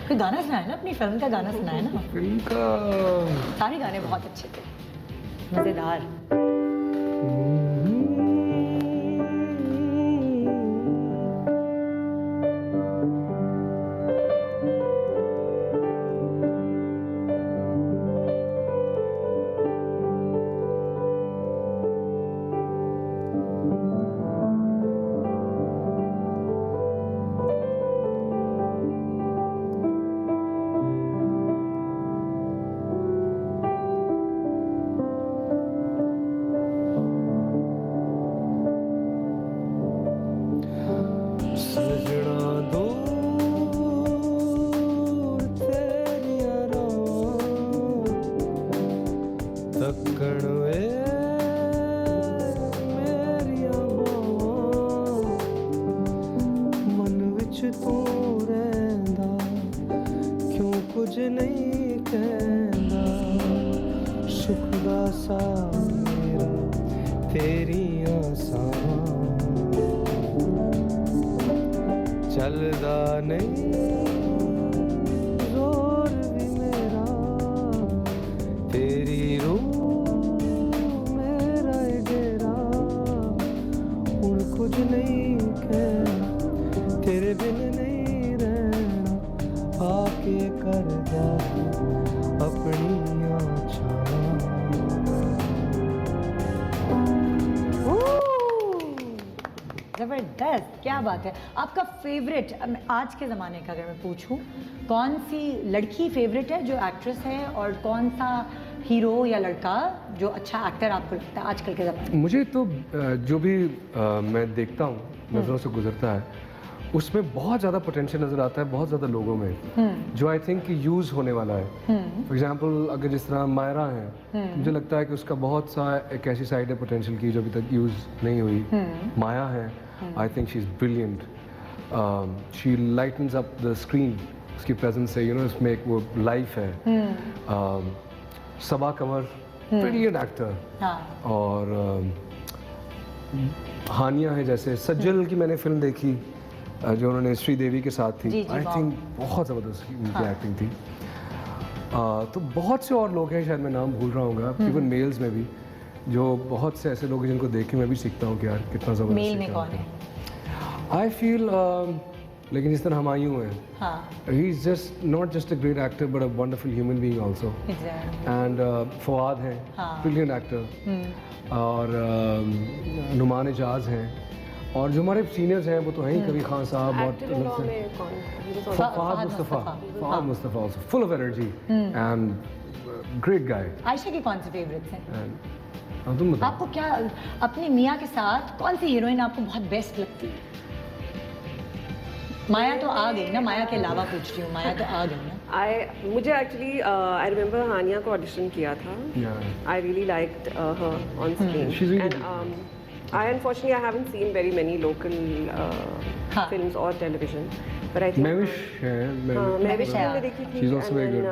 कोई गाना सुनाया ना, अपनी फिल्म का गाना सुनाया ना? फिल्म का सारे गाने बहुत अच्छे थे, मज़ेदार। चलदा नहीं जोर भी मेरा, तेरी रूह मेरा डेरा, और कुछ नहीं कहना, तेरे बिन नहीं रहना, आके कर जा अपनी जबरदस्त, क्या बात है। आपका फेवरेट, आज के ज़माने का अगर मैं पूछूं, कौन सी लड़की फेवरेट है जो एक्ट्रेस है, और कौन सा हीरो या लड़का जो अच्छा एक्टर आपको लगता है आजकल के ज़माने में? मुझे तो जो भी मैं देखता हूँ, नज़रों से गुजरता है, उसमें बहुत ज़्यादा पोटेंशियल नज़र आता है बहुत ज़्यादा लोगों में, जो आई थिंक यूज़ होने वाला है। फॉर एग्जांपल अगर जिस तरह मायरा है, मुझे लगता है कि उसका बहुत सा एक ऐसी साइड है पोटेंशियल की जो अभी तक यूज़ नहीं हुई। माया है, I think she is brilliant, she lightens up the screen, उसकी प्रेजेंस से उसमें एक वो लाइफ है। सबा कंवर, ब्रिलियंट एक्टर। और हानिया है, जैसे सज्जल की मैंने फिल्म देखी जो उन्होंने श्रीदेवी के साथ थी, आई थिंक बहुत ज़बरदस्त उनकी एक्टिंग थी। तो बहुत से और लोग हैं, शायद मैं नाम भूल रहा हूँ, इवन मेल्स में भी, जो बहुत से ऐसे लोग हैं जिनको देख के मैं भी सीखता हूँ कि यार कितना ज़बरदस्त। मेल में कौन है? आई फील लेकिन जिस तरह हुमायूं है, he is just not just a great actor but a wonderful human being also. And Fawad हैं, ब्रिलियंट एक्टर। और नुमान एजाज हैं, और जो हमारे सीनियर्स हैं वो तो हैं ही, कभी खान साहब, और Fahad Mustafa also full of energy and great guy। Ayesha के कौन से फेवरेट्स हैं? तुम बताओ, आपको क्या अपनी मियाँ के साथ कौन सी हीरोइन आपको बहुत बेस्ट लगती है? माया तो आ गई ना, माया के अलावा पूछ रही हूँ, माया तो आ गई ना। मुझे एक्चुअली आई रिमेंबर हानिया को ऑडिशन किया था। I really liked her on screen, and I unfortunately I haven't seen very many local films or television, but I think Mevish है, Mevish मैंने देखी थी। She's also very good।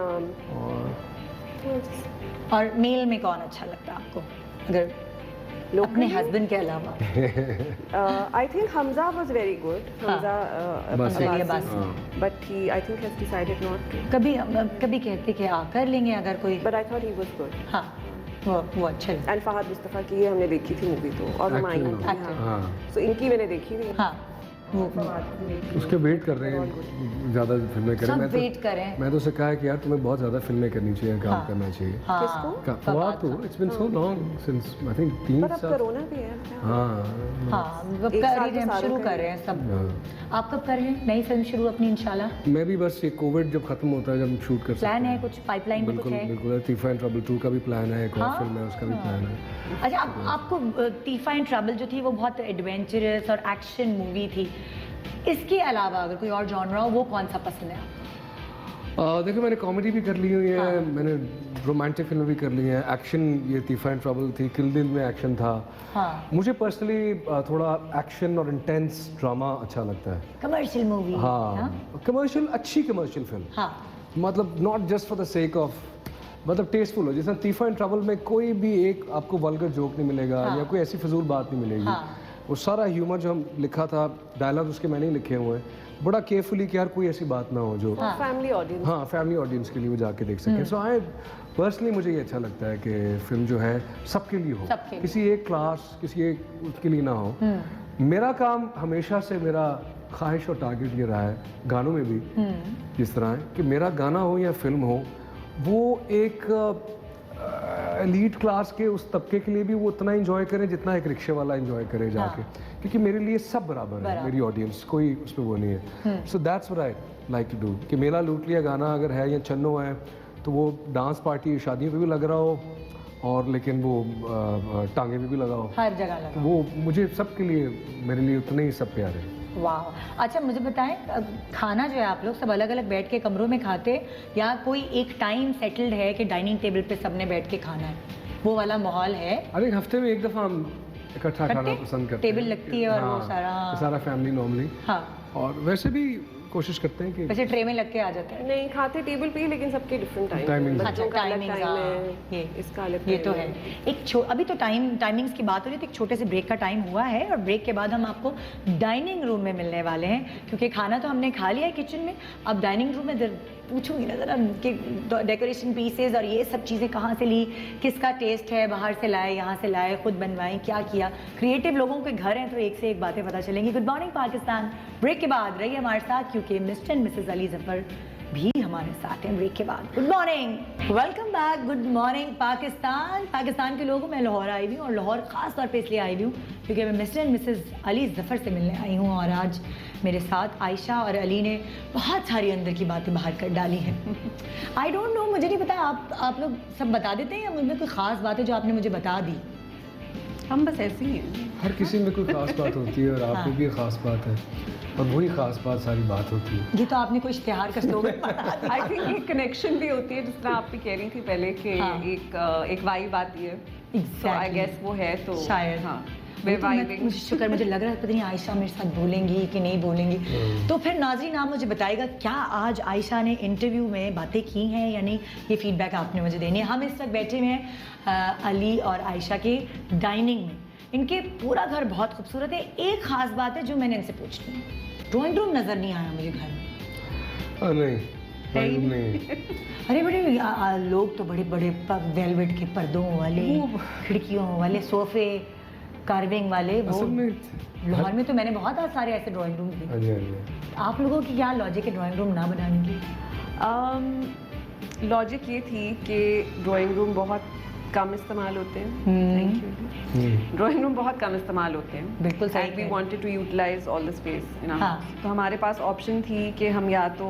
और mail में कौन अच्छा लगता है आपको? अगर अपने हस्बैंड के अलावा? I think Hamza was very good. Hamza चलिए बस। but he I think has decided not to. कभी कहते कि कर लेंगे अगर कोई। But I thought he was good. हाँ वो अच्छा है। And Fahad Mustafa की ये हमने देखी थी मूवी तो और हुमायूं की, Actor। हाँ। So इनकी मैंने देखी हुई है। हाँ वो उसके वेट कर रहे हैं ज़्यादा फिल्में करें। सब मैं तो वेट करें। मैं तो उसे कहा है कि यार तुम्हें बहुत ज़्यादा फिल्में करनी चाहिए, काम करना चाहिए। किसको? फवाद तो it's been so long since I think 3 पर अब साल। कोरोना भी है। हाँ हाँ अब एक कर साल ही रहे हैं, तो सारे शुरू कर कर ही रहे हैं सब। हाँ। आप कब कर रहे हैं नई फिल्म शुरू अपनी इंशाल्लाह? मैं भी बस ये कोविड जब खत्म होता है जब हम शूट कर सकते प्लान हैं। है कुछ पाइपलाइन में कुछ बिल्कुल है? बिल्कुल। तीफा एंड ट्रबल 2 का भी प्लान है, एक और हाँ? फिल्म है उसका भी प्लान है। अच्छा आपको तीफा एंड ट्रबल जो थी वो बहुत एडवेंचरस और एक्शन मूवी थी, इसके अलावा अगर कोई और जॉनरा हो वो कौन सा पसंद है आपको? देखो मैंने कॉमेडी भी कर ली हुई है, मैंने रोमांटिक फिल्म भी कर ली है, एक्शन ये तीफा एंड ट्रबल थी, किल दिल में एक्शन था। हाँ मुझे पर्सनली थोड़ा एक्शन और इंटेंस ड्रामा अच्छा लगता है। Commercial movie. हाँ कमर्शियल, अच्छी कमर्शियल फिल्म, हाँ मतलब not just for the sake of, मतलब टेस्टफुल हो। जैसे तीफा एंड ट्रबल में कोई भी एक आपको वल्गर जोक नहीं मिलेगा या कोई ऐसी फजूल बात नहीं मिलेगी। हाँ। वो सारा ह्यूमर जो हम लिखा था, डायलॉग उसके मैंने ही लिखे हुए हैं, बड़ा केयरफुली कि यार कोई ऐसी बात ना हो जो फैमिली ऑडियंस। हाँ फैमिली ऑडियंस के लिए वो जाके देख सकें। सो आई पर्सनली मुझे ये अच्छा लगता है कि फिल्म जो है सबके लिए हो, सबके लिए। किसी एक क्लास किसी एक उसके लिए ना हो। मेरा काम हमेशा से, मेरा ख्वाहिश और टारगेट ये रहा है गानों में भी जिस तरह है कि मेरा गाना हो या फिल्म हो वो एक एलीट क्लास के उस तबके के लिए भी वो उतना एंजॉय करें जितना एक रिक्शे वाला एंजॉय करे जाके। क्योंकि मेरे लिए सब बराबर है, मेरी ऑडियंस कोई उसमें वो नहीं है। So that's what I like to do कि मेरा लूट लिया गाना अगर है या चन्नो है तो वो डांस पार्टी शादियों पे भी लग रहा हो और लेकिन वो टांगे पे भी लगा हो, हर जगह लगा। वो मुझे सबके लिए, मेरे लिए उतने ही सब प्यारे हैं। वाह। अच्छा मुझे बताएं खाना जो है आप लोग सब अलग अलग बैठ के कमरों में खाते या कोई एक टाइम सेटल्ड है कि डाइनिंग टेबल पे सबने बैठ के खाना है, वो वाला माहौल है? अरे हफ्ते में एक दफ़ा हम इकट्ठा खाना पसंद करते हैं। टेबल लगती है और वो सारा फैमिली नॉर्मली। हाँ और वैसे भी कोशिश करते हैं कि वैसे ट्रे में लग के आ जाता है। नहीं खाते टेबल पे ही, लेकिन सबके डिफरेंट टाइम। Timings। बच्चों का अलग टाइमिंग्स, टाइम हाँ, है, ये इसका अलग ये time तो है। है। अभी तो टाइमिंग्स की बात हो रही थी, एक छोटे से ब्रेक का टाइम हुआ है और ब्रेक के बाद हम आपको डाइनिंग रूम में मिलने वाले हैं क्योंकि खाना तो हमने खा लिया है किचन में। अब डाइनिंग रूम में पूछूंगी ना ज़रा कि डेकोरेशन पीसेस और ये सब चीज़ें कहाँ से ली, किसका टेस्ट है, बाहर से लाए यहाँ से लाए, खुद बनवाई, क्या किया। क्रिएटिव लोगों के घर हैं तो एक से एक बातें पता चलेंगी। गुड मॉर्निंग पाकिस्तान ब्रेक के बाद रहिए हमारे साथ क्योंकि mister and Mrs Ali Zafar भी हमारे साथ हैं ब्रेक के बाद। Good morning, welcome back. Good morning Pakistan. Pakistan के लोगों मैं लाहौर आई हुई हूँ और लाहौर ख़ास तौर पे इसलिए आई हुई हूँ क्योंकि मैं mister and Mrs Ali Zafar से मिलने आई हूँ और आज मेरे साथ आयशा और अली ने बहुत सारी अंदर की बातें बाहर कर डाली हैं। आई डोंट नो, मुझे नहीं पता आप लोग सब बता देते हैं या मुझमें कोई ख़ास बात है जो आपने मुझे बता दी? हम बस ऐसे ही हैं। हर किसी में कोई खास बात होती है और आप में भी एक खास बात है और वही खास बात सारी बात होती है। ये तो आपने कोई इश्तिहार का स्लोगन बना दिया। आई थिंक एक कनेक्शन भी होती है जिस तरह आप भी कह रही थी पहले कि हाँ। एक वाइब आती है। तो आई Exactly। गेस वो है तो शायद। हाँ वो तो मुझे शुक्र, मुझे लग रहा है पता नहीं आयशा मेरे साथ बोलेंगी कि नहीं बोलेंगी। तो फिर नाज़रीन आप मुझे बताइएगा क्या आज आयशा ने इंटरव्यू में बातें की हैं या नहीं, ये फीडबैक आपने मुझे देनी है। हम इस वक्त बैठे हुए हैं अली और आयशा के डाइनिंग में। इनके पूरा घर बहुत खूबसूरत है। एक ख़ास बात है जो मैंने इनसे पूछनी है, ड्राइंग रूम नज़र नहीं आया मुझे घर में। नहीं अरे बड़े लोग तो बड़े बड़े वेलवेट के पर्दों वाले, खिड़कियों वाले, सोफे कार्विंग वाले, वो असल में लाहौर में तो मैंने बहुत सारे ऐसे ड्राइंग रूम देखे। हाँ जी, हाँ जी। आप लोगों की क्या लॉजिक है ड्राइंग रूम ना बनाने की? लॉजिक ये थी कि ड्राइंग रूम बहुत कम इस्तेमाल होते हैं। Thank you. ड्राइंग रूम बहुत कम इस्तेमाल होते हैं। बिल्कुल सही। And we wanted to utilise all the space in our हाँ। हाउस। तो हमारे पास ऑप्शन थी कि हम या तो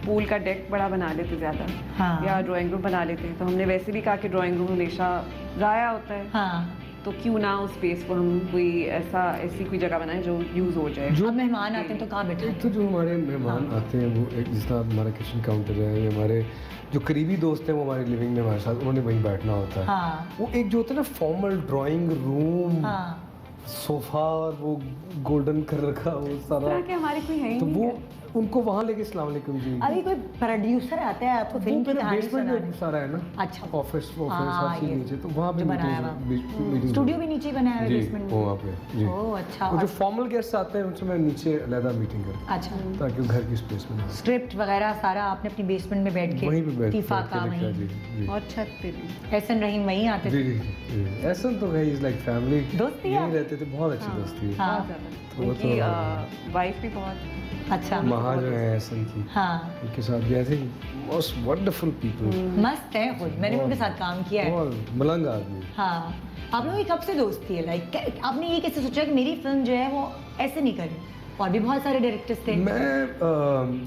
पूल का डेक बड़ा बना लेते ज़्यादा, हाँ। या ड्राइंग रूम बना लेते। तो हमने वैसे भी कहा कि ड्राइंग रूम हमेशा ज़ाया होता है, हाँ। तो क्यों ना उस स्पेस को हम ऐसी कोई जगह बनाएं जो यूज़ हो जाए। अब मेहमान आते हैं तो कहाँ बैठे? एक तो जो हमारे मेहमान आते हैं वो एक जिस तरह हमारा किचन काउंटर है, ये हमारे जो करीबी दोस्त हैं वो हमारे लिविंग में हमारे साथ, उन्होंने वहीं बैठना होता है। हाँ। वो एक जो होता है ना फॉर्मल ड्राइंग रूम, हाँ। सोफा और वो गोल्डन कलर का वो सारा, कि हमारे कोई है ही तो नहीं वो है। उनको वहाँ लेके अस्सलाम वालेकुम जी। अभी कोई प्रोड्यूसर आता है आपको फिल्म की कहानी बेसमेंट सुनाने? में सारा है ना, अच्छा। ऑफिस हाँ, हर चीज ये नीचे, तो वहाँ पे जो बनाया हुआ। मीटिंग स्टूडियो भी नीचे ही बनाया है जी, बेसमेंट वो में? वहाँ पे जी। ओह अच्छा। वो जो और- फॉर्मल गेस्ट आते हैं उनसे मैं नीचे अलग मीटिंग करता अच्छा, हूँ ताकि वो घर की स्पेस में ना हो। स्क्रिप्ट वगैरह सारा आपने अपनी बेसमेंट में बैठ के वहीं पे बैठ इत्तिफाका के लिखा, वहीं? जी जी और छत पे भी एहसन रहीम वहीं आते जी थे? जी। ऐसा तो है, इज लाइक फैमिली, दोस्ती यहीं आप? रहते थे, बहुत अच्छी दोस्ती है। हाँ। बहुत ज़्यादा। तो वो उनकी तो- वाइफ भी बहुत अच्छा। महा जो है ऐसन की, हाँ, उनके साथ भी I think most wonderful people, मस्त है खुद, मैंने भी उनके साथ काम किया है। बहुत मलंग आदमी। हाँ, आप लोगों की कब से दोस्ती है? लाइक आपने ये कैसे सोचा कि मेरी फिल्म जो है वो ऐसे नहीं करी? और भी बहुत सारे डायरेक्टर्स थे। मैं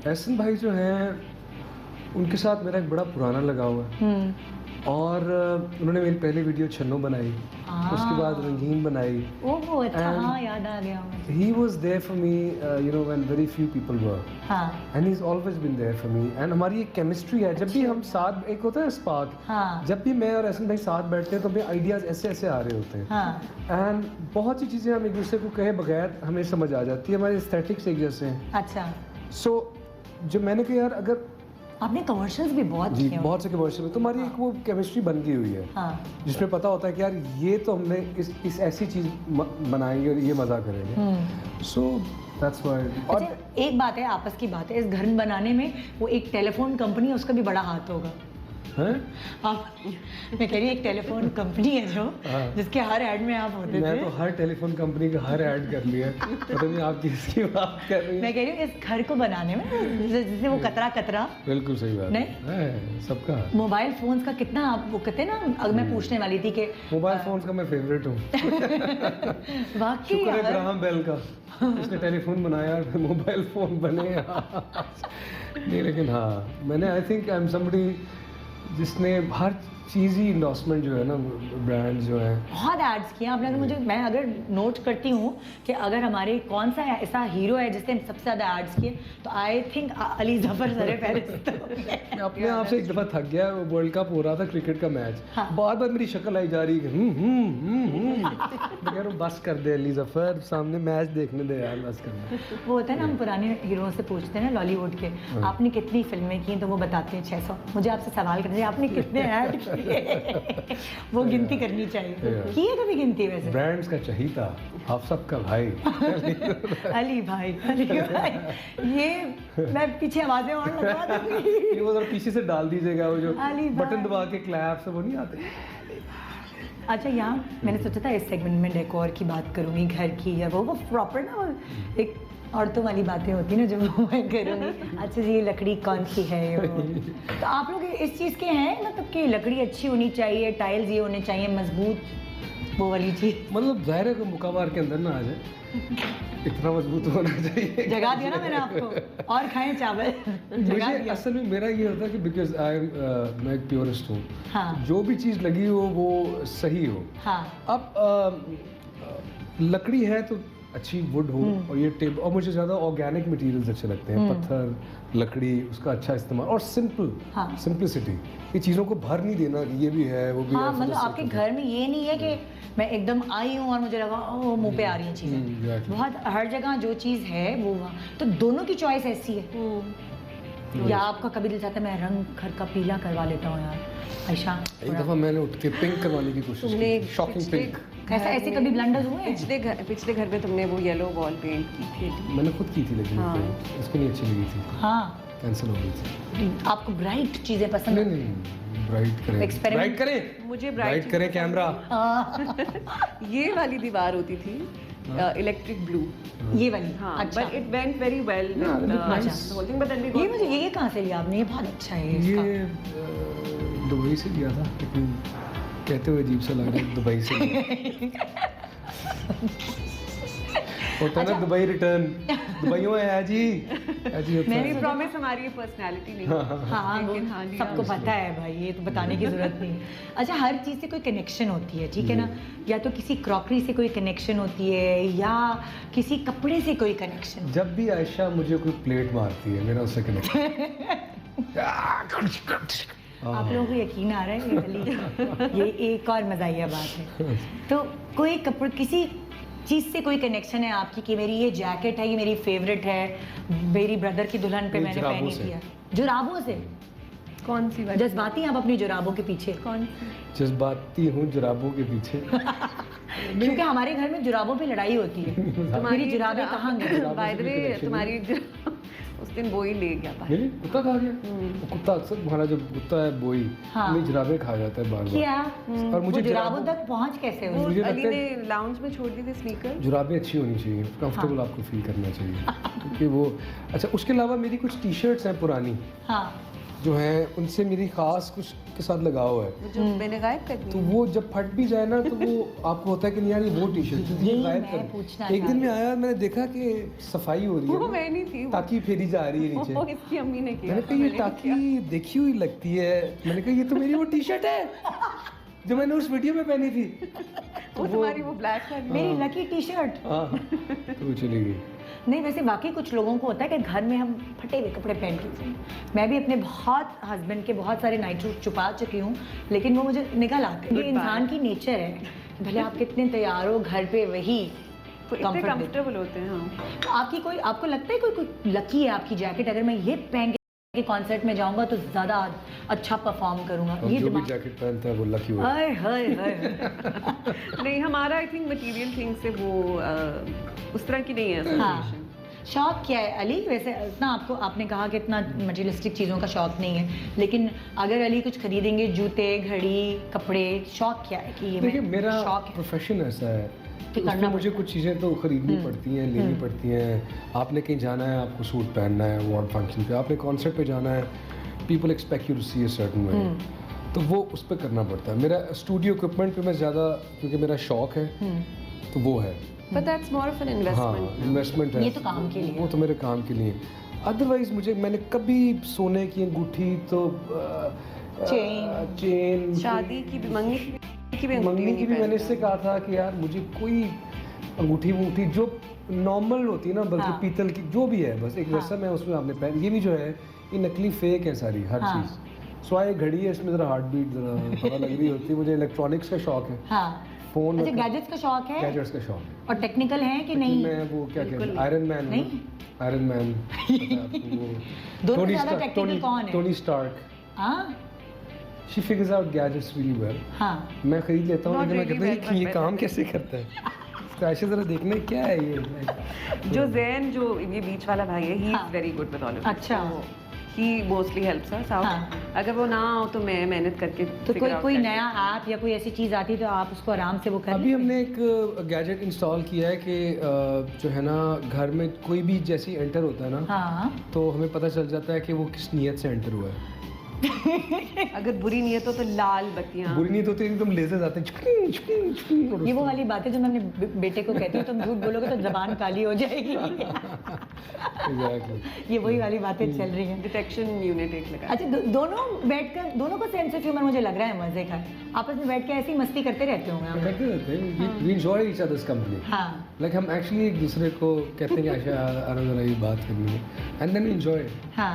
एहसन भाई जो हैं उनके साथ मेरा एक बड़ा पुराना लगाव है, और उन्होंने मेरी पहली वीडियो छन्नो बनाई, उसके बाद रंगीन बनाई। ओह अच्छा, And- हाँ याद आ गया मुझे। He was there for me, you know, when very few people were. हाँ And he's always been there for me. And हमारी एक केमिस्ट्री है, जब भी हम साथ, एक होता है स्पार्क, हाँ जब भी मैं और एहसन भाई साथ बैठते हैं तो हमें आइडियाज ऐसे ऐसे आ रहे होते हैं, हाँ। एंड बहुत सी चीज़ें हम एक दूसरे को कहे बगैर हमें समझ आ जाती है, हमारे एस्थेटिक्स एक जैसे हैं। अच्छा, सो जब मैंने कहा यार अगर आपने कमर्शियल्स भी बहुत जी किए होंगे। बहुत से कमर्शियल में तो हमारी एक वो केमिस्ट्री बन गई हुई है, हाँ जिसमें पता होता है कि यार ये तो हमने इस ऐसी चीज़ बनाएंगे और ये मज़ा करेंगे। So that's why. और अच्छा, एक बात है, आपस की बात है, इस घर बनाने में वो एक टेलीफोन कंपनी है, उसका भी बड़ा हाथ होगा। हैं? आप, मैं कह रही हूँ एक टेलीफोन कंपनी है जो हाँ। जिसके हर ऐड में आप होते मैं थे। तो हर टेलीफोन कंपनी का हर ऐड कर लिया, पता नहीं आप किसकी बात कर रही मैं हैं। कह रही हूँ इस घर को बनाने में जैसे वो कतरा कतरा बिल्कुल सही बात नहीं? है सबका। मोबाइल फोन्स का कितना आप वो कहते हैं ना, अगर मैं पूछने वाली थी कि मोबाइल फोन्स का मैं फेवरेट हूँ। वाकई शुक्र है यार, ग्राहम बेल का, उसने टेलीफोन बनाया फिर मोबाइल फोन बने। नहीं लेकिन हाँ, मैंने I think I am somebody जिसने हर चीज़ ही इंडोर्समेंट जो है ना, ब्रांड जो है बहुत एड्स किए आपने। तो मुझे, मैं अगर नोट करती हूँ कि अगर हमारे कौन सा ऐसा हीरो है जिसने सबसे ज़्यादा एड्स किए, तो I think Ali Zafar sir फहरिस्त होंगे। मैं अपने आप से एक दफ़ा थक गया, वर्ल्ड कप हो रहा था क्रिकेट का मैच, हाँ। बार बार मेरी शक्ल आई जा रही है कि मैं कह रहा हूँ बस कर दे अली जफर, सामने मैच देखने दे यार, बस कर दे। वो होता है ना, हम पुराने हीरो से पूछते हैं ना लॉलीवुड के, आपने कितनी फिल्में की, तो वो बताते हैं 600। मुझे आपसे सवाल करना है, आपने कितने ऐड किए? वो गिनती करनी चाहिए। की है कभी गिनती वैसे? ब्रांड्स का चहीता, आप सबका भाई। अली भाई, अली भाई, ये मैं पीछे आवाजें और लगवा दूंगी। ये वो जरा पीछे से डाल दीजिएगा, वो जो अली भाई। बटन दबा के क्लैप से वो नहीं आते। अच्छा, यहाँ मैंने सोचा था इस सेगमेंट में डेकोर की बात करूंगी, घर की या वो प्रॉपर ना, वो एक औरतों वाली बातें होती है ना, जो वो मैं करूँगी। अच्छा जी, ये लकड़ी कौन सी है? वो तो आप लोग इस चीज़ के हैं, मतलब कि लकड़ी अच्छी होनी चाहिए, टाइल्स ये होने चाहिए मजबूत, वो वाली चीज़? मतलब जाहिर है कि मुकाबार के अंदर ना आ जाए, इतना मजबूत होना चाहिए। जगा दिया ना मैंने आपको, और खाएं चावल। जगा मुझे दिया। असल में मेरा ये होता है कि बिकॉज मैं एक प्योरिस्ट हूँ, हाँ जो भी चीज़ लगी हो वो सही हो। हाँ अब लकड़ी है तो अच्छी वुड हो, और ये टेबल, और मुझे ज़्यादा ऑर्गेनिक मटेरियल्स अच्छे लगते हैं, पत्थर, लकड़ी, उसका अच्छा इस्तेमाल, और सिंपल, हाँ। सिंपलिसिटी। ये चीज़ों को भर नहीं देना कि ये भी है वो भी हाँ, है, मतलब फिर आपके घर में ये नहीं है कि मैं एकदम आई हूँ और मुझे लगा ओ मुंह पे आ रही है चीज़ें। exactly. बहुत हर जगह जो चीज़ है वो वहाँ, तो दोनों की चॉइस ऐसी है। या आपका कभी दिल चाहता है मैं रंग घर का पीला करवा लेता हूँ यार, ऐसा एक दफ़ा मैंने उठ के पिंक करवाने की कोशिश तुमने की, शॉकिंग पिंक। ऐसे कभी ब्लंडर्स हुए हैं? पिछले घर में तुमने वो येलो वॉल पेंट की थी। मैंने खुद की थी लेकिन हाँ। उसको नहीं अच्छी लगी थी, हाँ, कैंसिल हो गई थी। आपको ब्राइट चीज़ें पसंद नहीं हैं? नहीं, ब्राइट करें, Experiment- ब्राइट करें, मुझे ब्राइट करें कैमरा। हाँ, ये वाली दीवार होती थी इलेक्ट्रिक ब्लू। ये वाली, हाँ, अच्छा। but it went very well with Yeah, it looked the nice. whole thing, but then we ये got मुझे ये कहाँ से लिया आपने? ये बहुत अच्छा है इसका। ये दुबई से लिया था, लेकिन कहते हुए अजीब सा लग रहा है, दुबई से लिया। होता है ना दुबई रिटर्न, दुबईयों है जी, जी होता मैं है। भी प्रॉमिस हमारी पर्सनालिटी नहीं हाँ, वो लेकिन हाँ, लिया सबको पता है भाई, ये तो बताने की जरूरत नहीं। अच्छा, हर चीज़ से कोई कनेक्शन होती है, ठीक है ना? या तो किसी क्रॉकरी से कोई कनेक्शन होती है, या किसी कपड़े से कोई कनेक्शन। जब भी आयशा मुझे कोई प्लेट मारती है, मेरा उससे कनेक्ट। आप लोगों को यकीन आ रहा है ये एक और मज़ाहिया बात है। तो कोई कपड़े, किसी चीज से कोई कनेक्शन है आपकी कि मेरी ये जैकेट है, ये मेरी फेवरेट है, मेरी ब्रदर की दुल्हन पे ये मैंने जुराबों पहनी से। थी है? जुराबों से? कौन सी वाली? जज्बाती हैं आप अपनी जुराबों के पीछे? कौन जज्बाती हूँ जुराबों के पीछे। क्योंकि हमारे घर में जुराबों पे लड़ाई होती है। मेरी जुराबें कहाँ गई? बाय द वे तुम्हारी उस दिन वो ही ले गया था। मेरी कुत्ता खा गया। वो कुत्ता अक्सर हमारा जो कुत्ता है बोई हाँ। मेरी जुराबें खा जाता है बार बार। क्या? और वो मुझे जुराबों तक पहुंच कैसे वो हुई? मुझे अली लगता ने लाउंज में छोड़ दी थी स्नीकर। जुराबें अच्छी होनी चाहिए, कंफर्टेबल आपको फील करना चाहिए क्योंकि वो अच्छा। उसके अलावा मेरी कुछ टी शर्ट्स हैं पुरानी हाँ जो हैं, उनसे मेरी खास कुछ के साथ लगाव है। वो जो मैंने गायब कर तो दी। वो जब फट भी जाए ना तो वो आपको होता है कि नहीं यार ये वो टी शर्ट यही गायब मैं कर। पूछना एक दिन में आया, मैंने देखा कि सफाई हो रही वो है, मैं नहीं थी, ताकि फेरी जा रही है वो नीचे। इसकी अम्मी ने किया मैंने था, कहा ये मैंने नहीं टाकी देखी हुई लगती है। मैंने कहा ये तो मेरी वो टी शर्ट है जो मैंने उस वीडियो में पहनी थी। किया। वो तुम्हारी वो ब्लैक वाली। मेरी लकी टी शर्ट। हाँ तो वो चली गई। नहीं वैसे वाकई कुछ लोगों को होता है कि घर में हम फटे हुए कपड़े पहन के। मैं भी अपने बहुत हस्बैंड के बहुत सारे नाइट सूट छुपा चुकी हूँ, लेकिन वो मुझे निकल आते हैं। ये इंसान की नेचर है, भले आप कितने तैयार हो घर पे वही तो इतने comfort कंफर्टेबल होते हैं हम। तो आपकी कोई, आपको लगता है कोई लकी है आपकी जैकेट, अगर मैं ये पहन के कॉन्सर्ट में जाऊंगा तो ज्यादा अच्छा परफॉर्म करूंगा? और ये जो भी दिमाग जैकेट पहनता है वो लकी होता है। हाय हाय हाय। नहीं हमारा आई थिंक मटेरियल थिंग से वो उस तरह की नहीं है association। शौक क्या है अली? वैसे इतना आपको, आपने कहा कि इतना मटेरियलिस्टिक चीज़ों का शौक नहीं है, लेकिन अगर अली कुछ खरीदेंगे, जूते, घड़ी, कपड़े, शौक क्या है कि ये देखिए मैं मेरा शौक है? प्रोफेशन ऐसा है कि कि उसमें करना मुझे कुछ चीज़ें तो खरीदनी पड़ती हैं, लेनी पड़ती हैं। आपने कहीं जाना है, आपको सूट पहनना है वार्ड फंक्शन पे, आपने कॉन्सर्ट पे जाना है, people expect you to see a certain way, तो वो उस पर करना पड़ता है। मेरा स्टूडियो इक्विपमेंट पे मैं ज़्यादा, क्योंकि मेरा शौक है तो वो है। But that's more of an हाँ investment। इन्वेस्टमेंट है, ये तो काम के लिए। वो तो मेरे काम के लिए। अदरवाइज मुझे, मैंने कभी सोने की अंगूठी तो चेन शादी की भी, मंगनी की भी मंगनी की भी मैंने इससे कहा था कि यार मुझे कोई अंगूठी वूठी जो नॉर्मल होती है ना, बल्कि हाँ। पीतल की जो भी है, बस एक वैसा मैं उसमें आपने पहन। ये भी जो है ये नकली फेक है सारी हर हाँ। चीज़। सो ये घड़ी है, इसमें ज़रा हार्ट बीट ज़रा पता लग रही होती है। मुझे इलेक्ट्रॉनिक्स का शौक है, हाँ फ़ोन अच्छा, गैजेट्स का शौक है गैजेट्स का शौक है। और टेक्निकल है कि नहीं? मैं वो क्या कहते हैं, आयरन मैन हूँ। नहीं? आयरन मैन दोनों से ज़्यादा टेक्निकल कौन है? Tony Stark. हाँ she figures out gadgets really well. हाँ मैं खरीद लेता हूँ, Not लेकिन मैं really कहता हूँ well, कि ये but काम कैसे करता है। इसका ऐसे ज़रा देखने क्या है ये। जो जैन, जो ये बीच वाला भाई है, ही हाँ। Is very good with all of अच्छा। ही मोस्टली हेल्प्स अस हाँ। आउट। अगर वो ना हो तो मैं मेहनत करके तो figure out कोई करके- नया ऐप या कोई ऐसी चीज़ आती है तो आप उसको आराम से वो कर अभी हमने एक गैजेट इंस्टॉल किया है कि जो है ना, घर में कोई भी जैसे एंटर होता है ना, हाँ तो हमें पता चल जाता है कि वो किस नीयत से एंटर हुआ है। अगर बुरी नीयत हो तो लाल बत्तियां। बुरी नीयत होती है एकदम लेजर जाते हैं। ये वो वाली बात है जो मैं अपने बेटे को कहती हूँ, तुम झूठ बोलोगे तो जबान काली हो जाएगी। ये वही वाली बातें चल रही हैं। डिटेक्शन यूनिट एक लगा। अच्छा दोनों बैठकर, दोनों को सेंस ऑफ ह्यूमर मुझे लग रहा है मजे का, आपस में बैठ के ऐसी मस्ती करते रहते होंगे आप। करते रहते हैं, we enjoy each others company. हाँ लाइक हम एक्चुअली एक दूसरे को कहते हैं कि आशा आना जरा ये बात करनी है, एंड देन एंजॉय, हाँ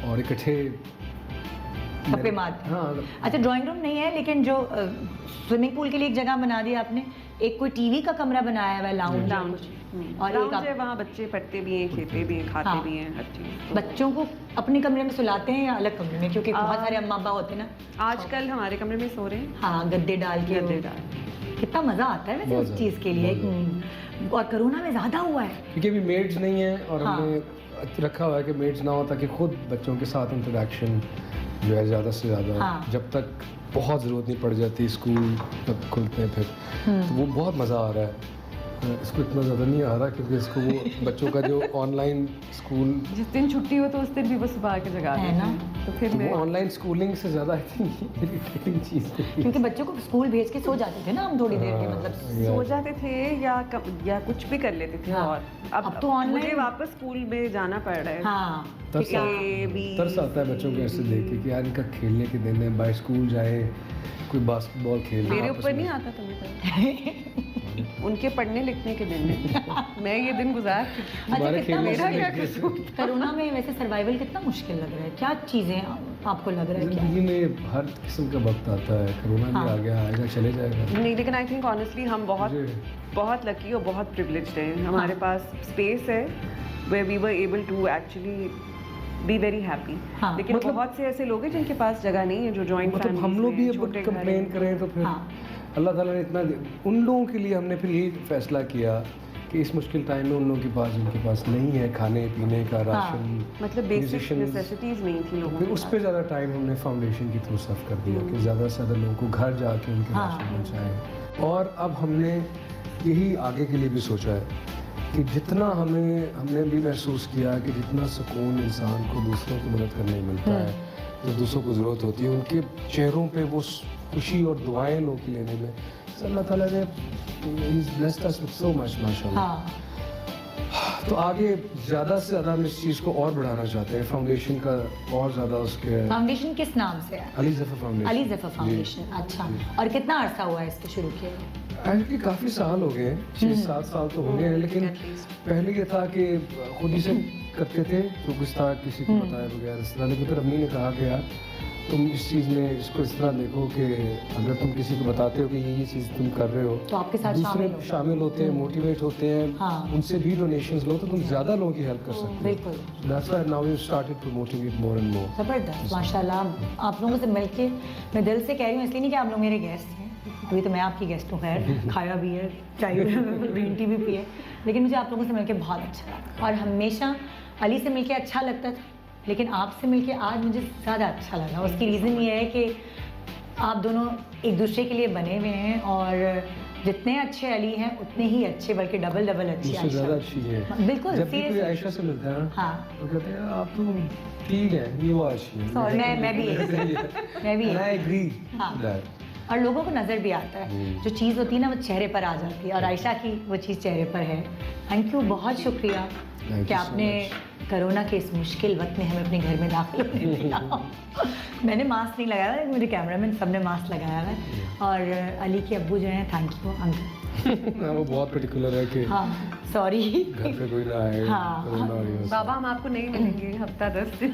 और इकट्ठे थप्पे मारते हैं। हाँ। अच्छा ड्राइंग रूम नहीं है, लेकिन जो स्विमिंग पूल के लिए एक जगह बना दी आपने, एक कोई टीवी का कमरा बनाया हुआ है, लाउंज लाउंज और एक है, वहाँ बच्चे पढ़ते भी हैं, खेलते भी हैं, खाते हाँ। भी हैं, हर चीज़। बच्चों को अपने कमरे में सुलाते हैं या अलग कमरे में? क्योंकि बहुत सारे अम्मा अब्बा होते हैं ना, आजकल हमारे कमरे में सो रहे हैं, हाँ गद्दे डाल के। गद्दे डाल। कितना मजा आता है वैसे बहुत उस चीज के लिए। और कोरोना में ज्यादा हुआ है। क्योंकि अभी मेड्स नहीं है, और हाँ। हमने रखा हुआ है कि मेड्स ना हो, ताकि खुद बच्चों के साथ इंटरेक्शन जो है ज़्यादा से ज़्यादा, हाँ। जब तक बहुत ज़रूरत नहीं पड़ जाती, स्कूल जब खुलते हैं फिर, तो वो बहुत मज़ा आ रहा है। इसको इतना ज़्यादा नहीं आ रहा क्योंकि इसको वो बच्चों का जो ऑनलाइन स्कूल, जिस दिन छुट्टी हो तो उस दिन भी वो सुबह के जगा है देते ना? हैं। तो फिर तो मैं वो ऑनलाइन स्कूलिंग से ज़्यादा आई थिंक इरिटेटिंग चीज़ है। क्योंकि बच्चों को स्कूल भेज के सो जाते थे ना हम थोड़ी देर के, मतलब सो जाते थे या कुछ भी कर लेते थे। हाँ। और अब तो online- मुझे वापस स्कूल में जाना पड़ रहा है। हाँ तरस A, आता है बच्चों को ऐसे देख के कि यार इनका खेलने के दिन है, बाहर स्कूल जाए, कोई बास्केटबॉल खेले। मेरे आपस ऊपर में। नहीं आता तुम्हें तो। उनके पढ़ने लिखने के दिन है। मैं ये दिन गुजार चुकी हूँ। अच्छा हमारे कितना खेलने मेरा से क्या लेके- कसूर? कोरोना में वैसे सर्वाइवल कितना मुश्किल लग रहा है? क्या चीजें आपको लग रहा है क्या? जिंदगी में हर किस्म का वक्त आता है, कोरोना भी हाँ। आ गया, आएगा चले जाएगा। नहीं, लेकिन आई थिंक ऑनेस्टली हम बहुत लकी और बहुत प्रिविलेज्ड हैं। हमारे पास स्पेस है where we were able to actually be very happy। हाँ। लेकिन मतलब- बहुत से ऐसे लोग हैं जिनके पास जगह नहीं है, जो जॉइंट मतलब हम लोग भी अब कंप्लेन करें तो फिर हाँ। अल्लाह ताला ने इतना उन लोगों के लिए हमने फिर यही फैसला किया कि इस मुश्किल टाइम में उन लोगों के पास जिनके पास नहीं है खाने पीने का राशन, मतलब बेसिक musicians, नेसेसिटीज नहीं थी लोगों फिर के उस पास। पर ज़्यादा टाइम हमने फाउंडेशन के थ्रू सर्व कर दिया कि ज़्यादा से ज़्यादा लोगों को घर जाके उनके हाँ। राशन पहुँचाएं। और अब हमने यही आगे के लिए भी सोचा है कि जितना हमने भी महसूस किया कि जितना सुकून इंसान को दूसरों की मदद करने में मिलता है, जो दूसरों को ज़रूरत होती है, उनके चेहरों पे वो खुशी और दुआएं लोगों की लेने में अल्लाह ताला ने blessed us with so much माशाल्लाह। हाँ। तो आगे ज़्यादा से ज़्यादा हम इस चीज़ को और बढ़ाना चाहते हैं, फाउंडेशन का और ज़्यादा उसके फाउंडेशन किस नाम से है? अली ज़फ़र फाउंडेशन। अली ज़फ़र फाउंडेशन। अच्छा, और कितना अरसा हुआ है इसको शुरू किए? एक्चुअली काफ़ी साल हो गए, 6-7 साल तो हो गए हैं, लेकिन पहले ये था कि खुद ही से करते थे, तो कुछ था किसी को बताए बगैर इस तरह। लेकिन फिर अम्मी ने कहा कि यार तुम इस चीज़ में इसको इस तरह देखो कि अगर तुम किसी को बताते हो कि ये चीज़ तुम कर रहे हो, तो आपके साथ दूसरे शामिल होते हैं, मोटिवेट होते हैं, हाँ। उनसे भी डोनेशंस लो तो तुम ज़्यादा लोगों की हेल्प कर सकते हो। बिल्कुल, That's why now we started promoting it more and more. ज़बरदस्त, माशाल्लाह। आप लोगों से मिलके मैं दिल से कह रही हूँ, इसलिए नहीं कि आप लोग मेरे गेस्ट हैं, अभी तो मैं आपकी गेस्ट हूँ, खैर खाया भी है, चाय भी, ग्रीन टी भी पिए, लेकिन मुझे आप लोगों से मिलके बहुत अच्छा लगा। और हमेशा अली से मिलके अच्छा लगता था, लेकिन आपसे मिलके आज मुझे ज़्यादा अच्छा लगा। उसकी रीज़न ये है कि आप दोनों एक दूसरे के लिए बने हुए हैं, और जितने अच्छे अली हैं उतने ही अच्छे, बल्कि डबल अच्छे उससे ज़्यादा अच्छी है। बिल्कुल, जब भी कोई seriously। आयशा से मिलता है ना, हाँ। तो कहते हैं आप तो ठीक है, ये वो अच्छी है। Sorry, मैं भी मैं भी I agree हाँ। that. और लोगों को नज़र भी आता है, जो चीज़ होती है ना वो चेहरे पर आ जाती है, और आयशा की वो चीज़ चेहरे पर है। थैंक यू, बहुत शुक्रिया you कि so आपने कोरोना के इस मुश्किल वक्त में हमें अपने घर में दाखिल होने दिया। मैंने मास्क नहीं लगाया है, मेरे कैमरामैन सब ने मास्क लगाया है, और अली के अब्बू जो हैं, थैंक यू अंकल। वो बहुत पर्टिकुलर है कि हाँ, सॉरी। घर पे कोई ना आए, हाँ। कोरोना हो रही हो। बाबा हम आपको नहीं मिलेंगे हफ्ता 10 दिन।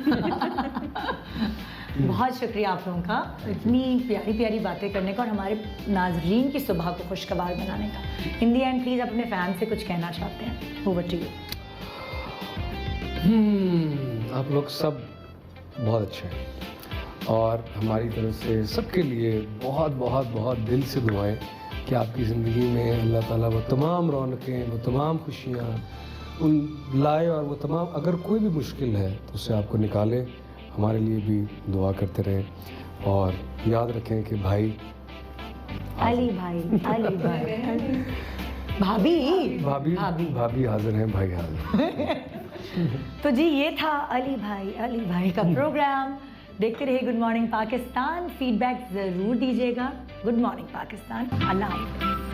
बहुत शुक्रिया आप लोगों का इतनी प्यारी प्यारी बातें करने का, और हमारे नाजरीन की सुबह को खुशगवार बनाने का। इन दी एंड प्लीज़ अपने फैन से कुछ कहना चाहते हैं, ओवर टू यू। आप लोग सब बहुत अच्छे हैं, और हमारी तरफ से सबके लिए बहुत बहुत बहुत दिल से दुआएं कि आपकी ज़िंदगी में अल्लाह ताला वो तमाम रौनकें, वो तमाम खुशियाँ उन लाए, और वो तमाम अगर कोई भी मुश्किल है तो उससे आपको निकाले। हमारे लिए भी दुआ करते रहें, और याद रखें कि भाई अली भाई, अली भाई, भाभी भाभी भाभी। भाभी हाजिर हैं, भाई हाजिर। तो जी ये था अली भाई का प्रोग्राम। देखते रहिए गुड मॉर्निंग पाकिस्तान, फीडबैक ज़रूर दीजिएगा। गुड मॉर्निंग पाकिस्तान, अल्लाह हाफ़िज़।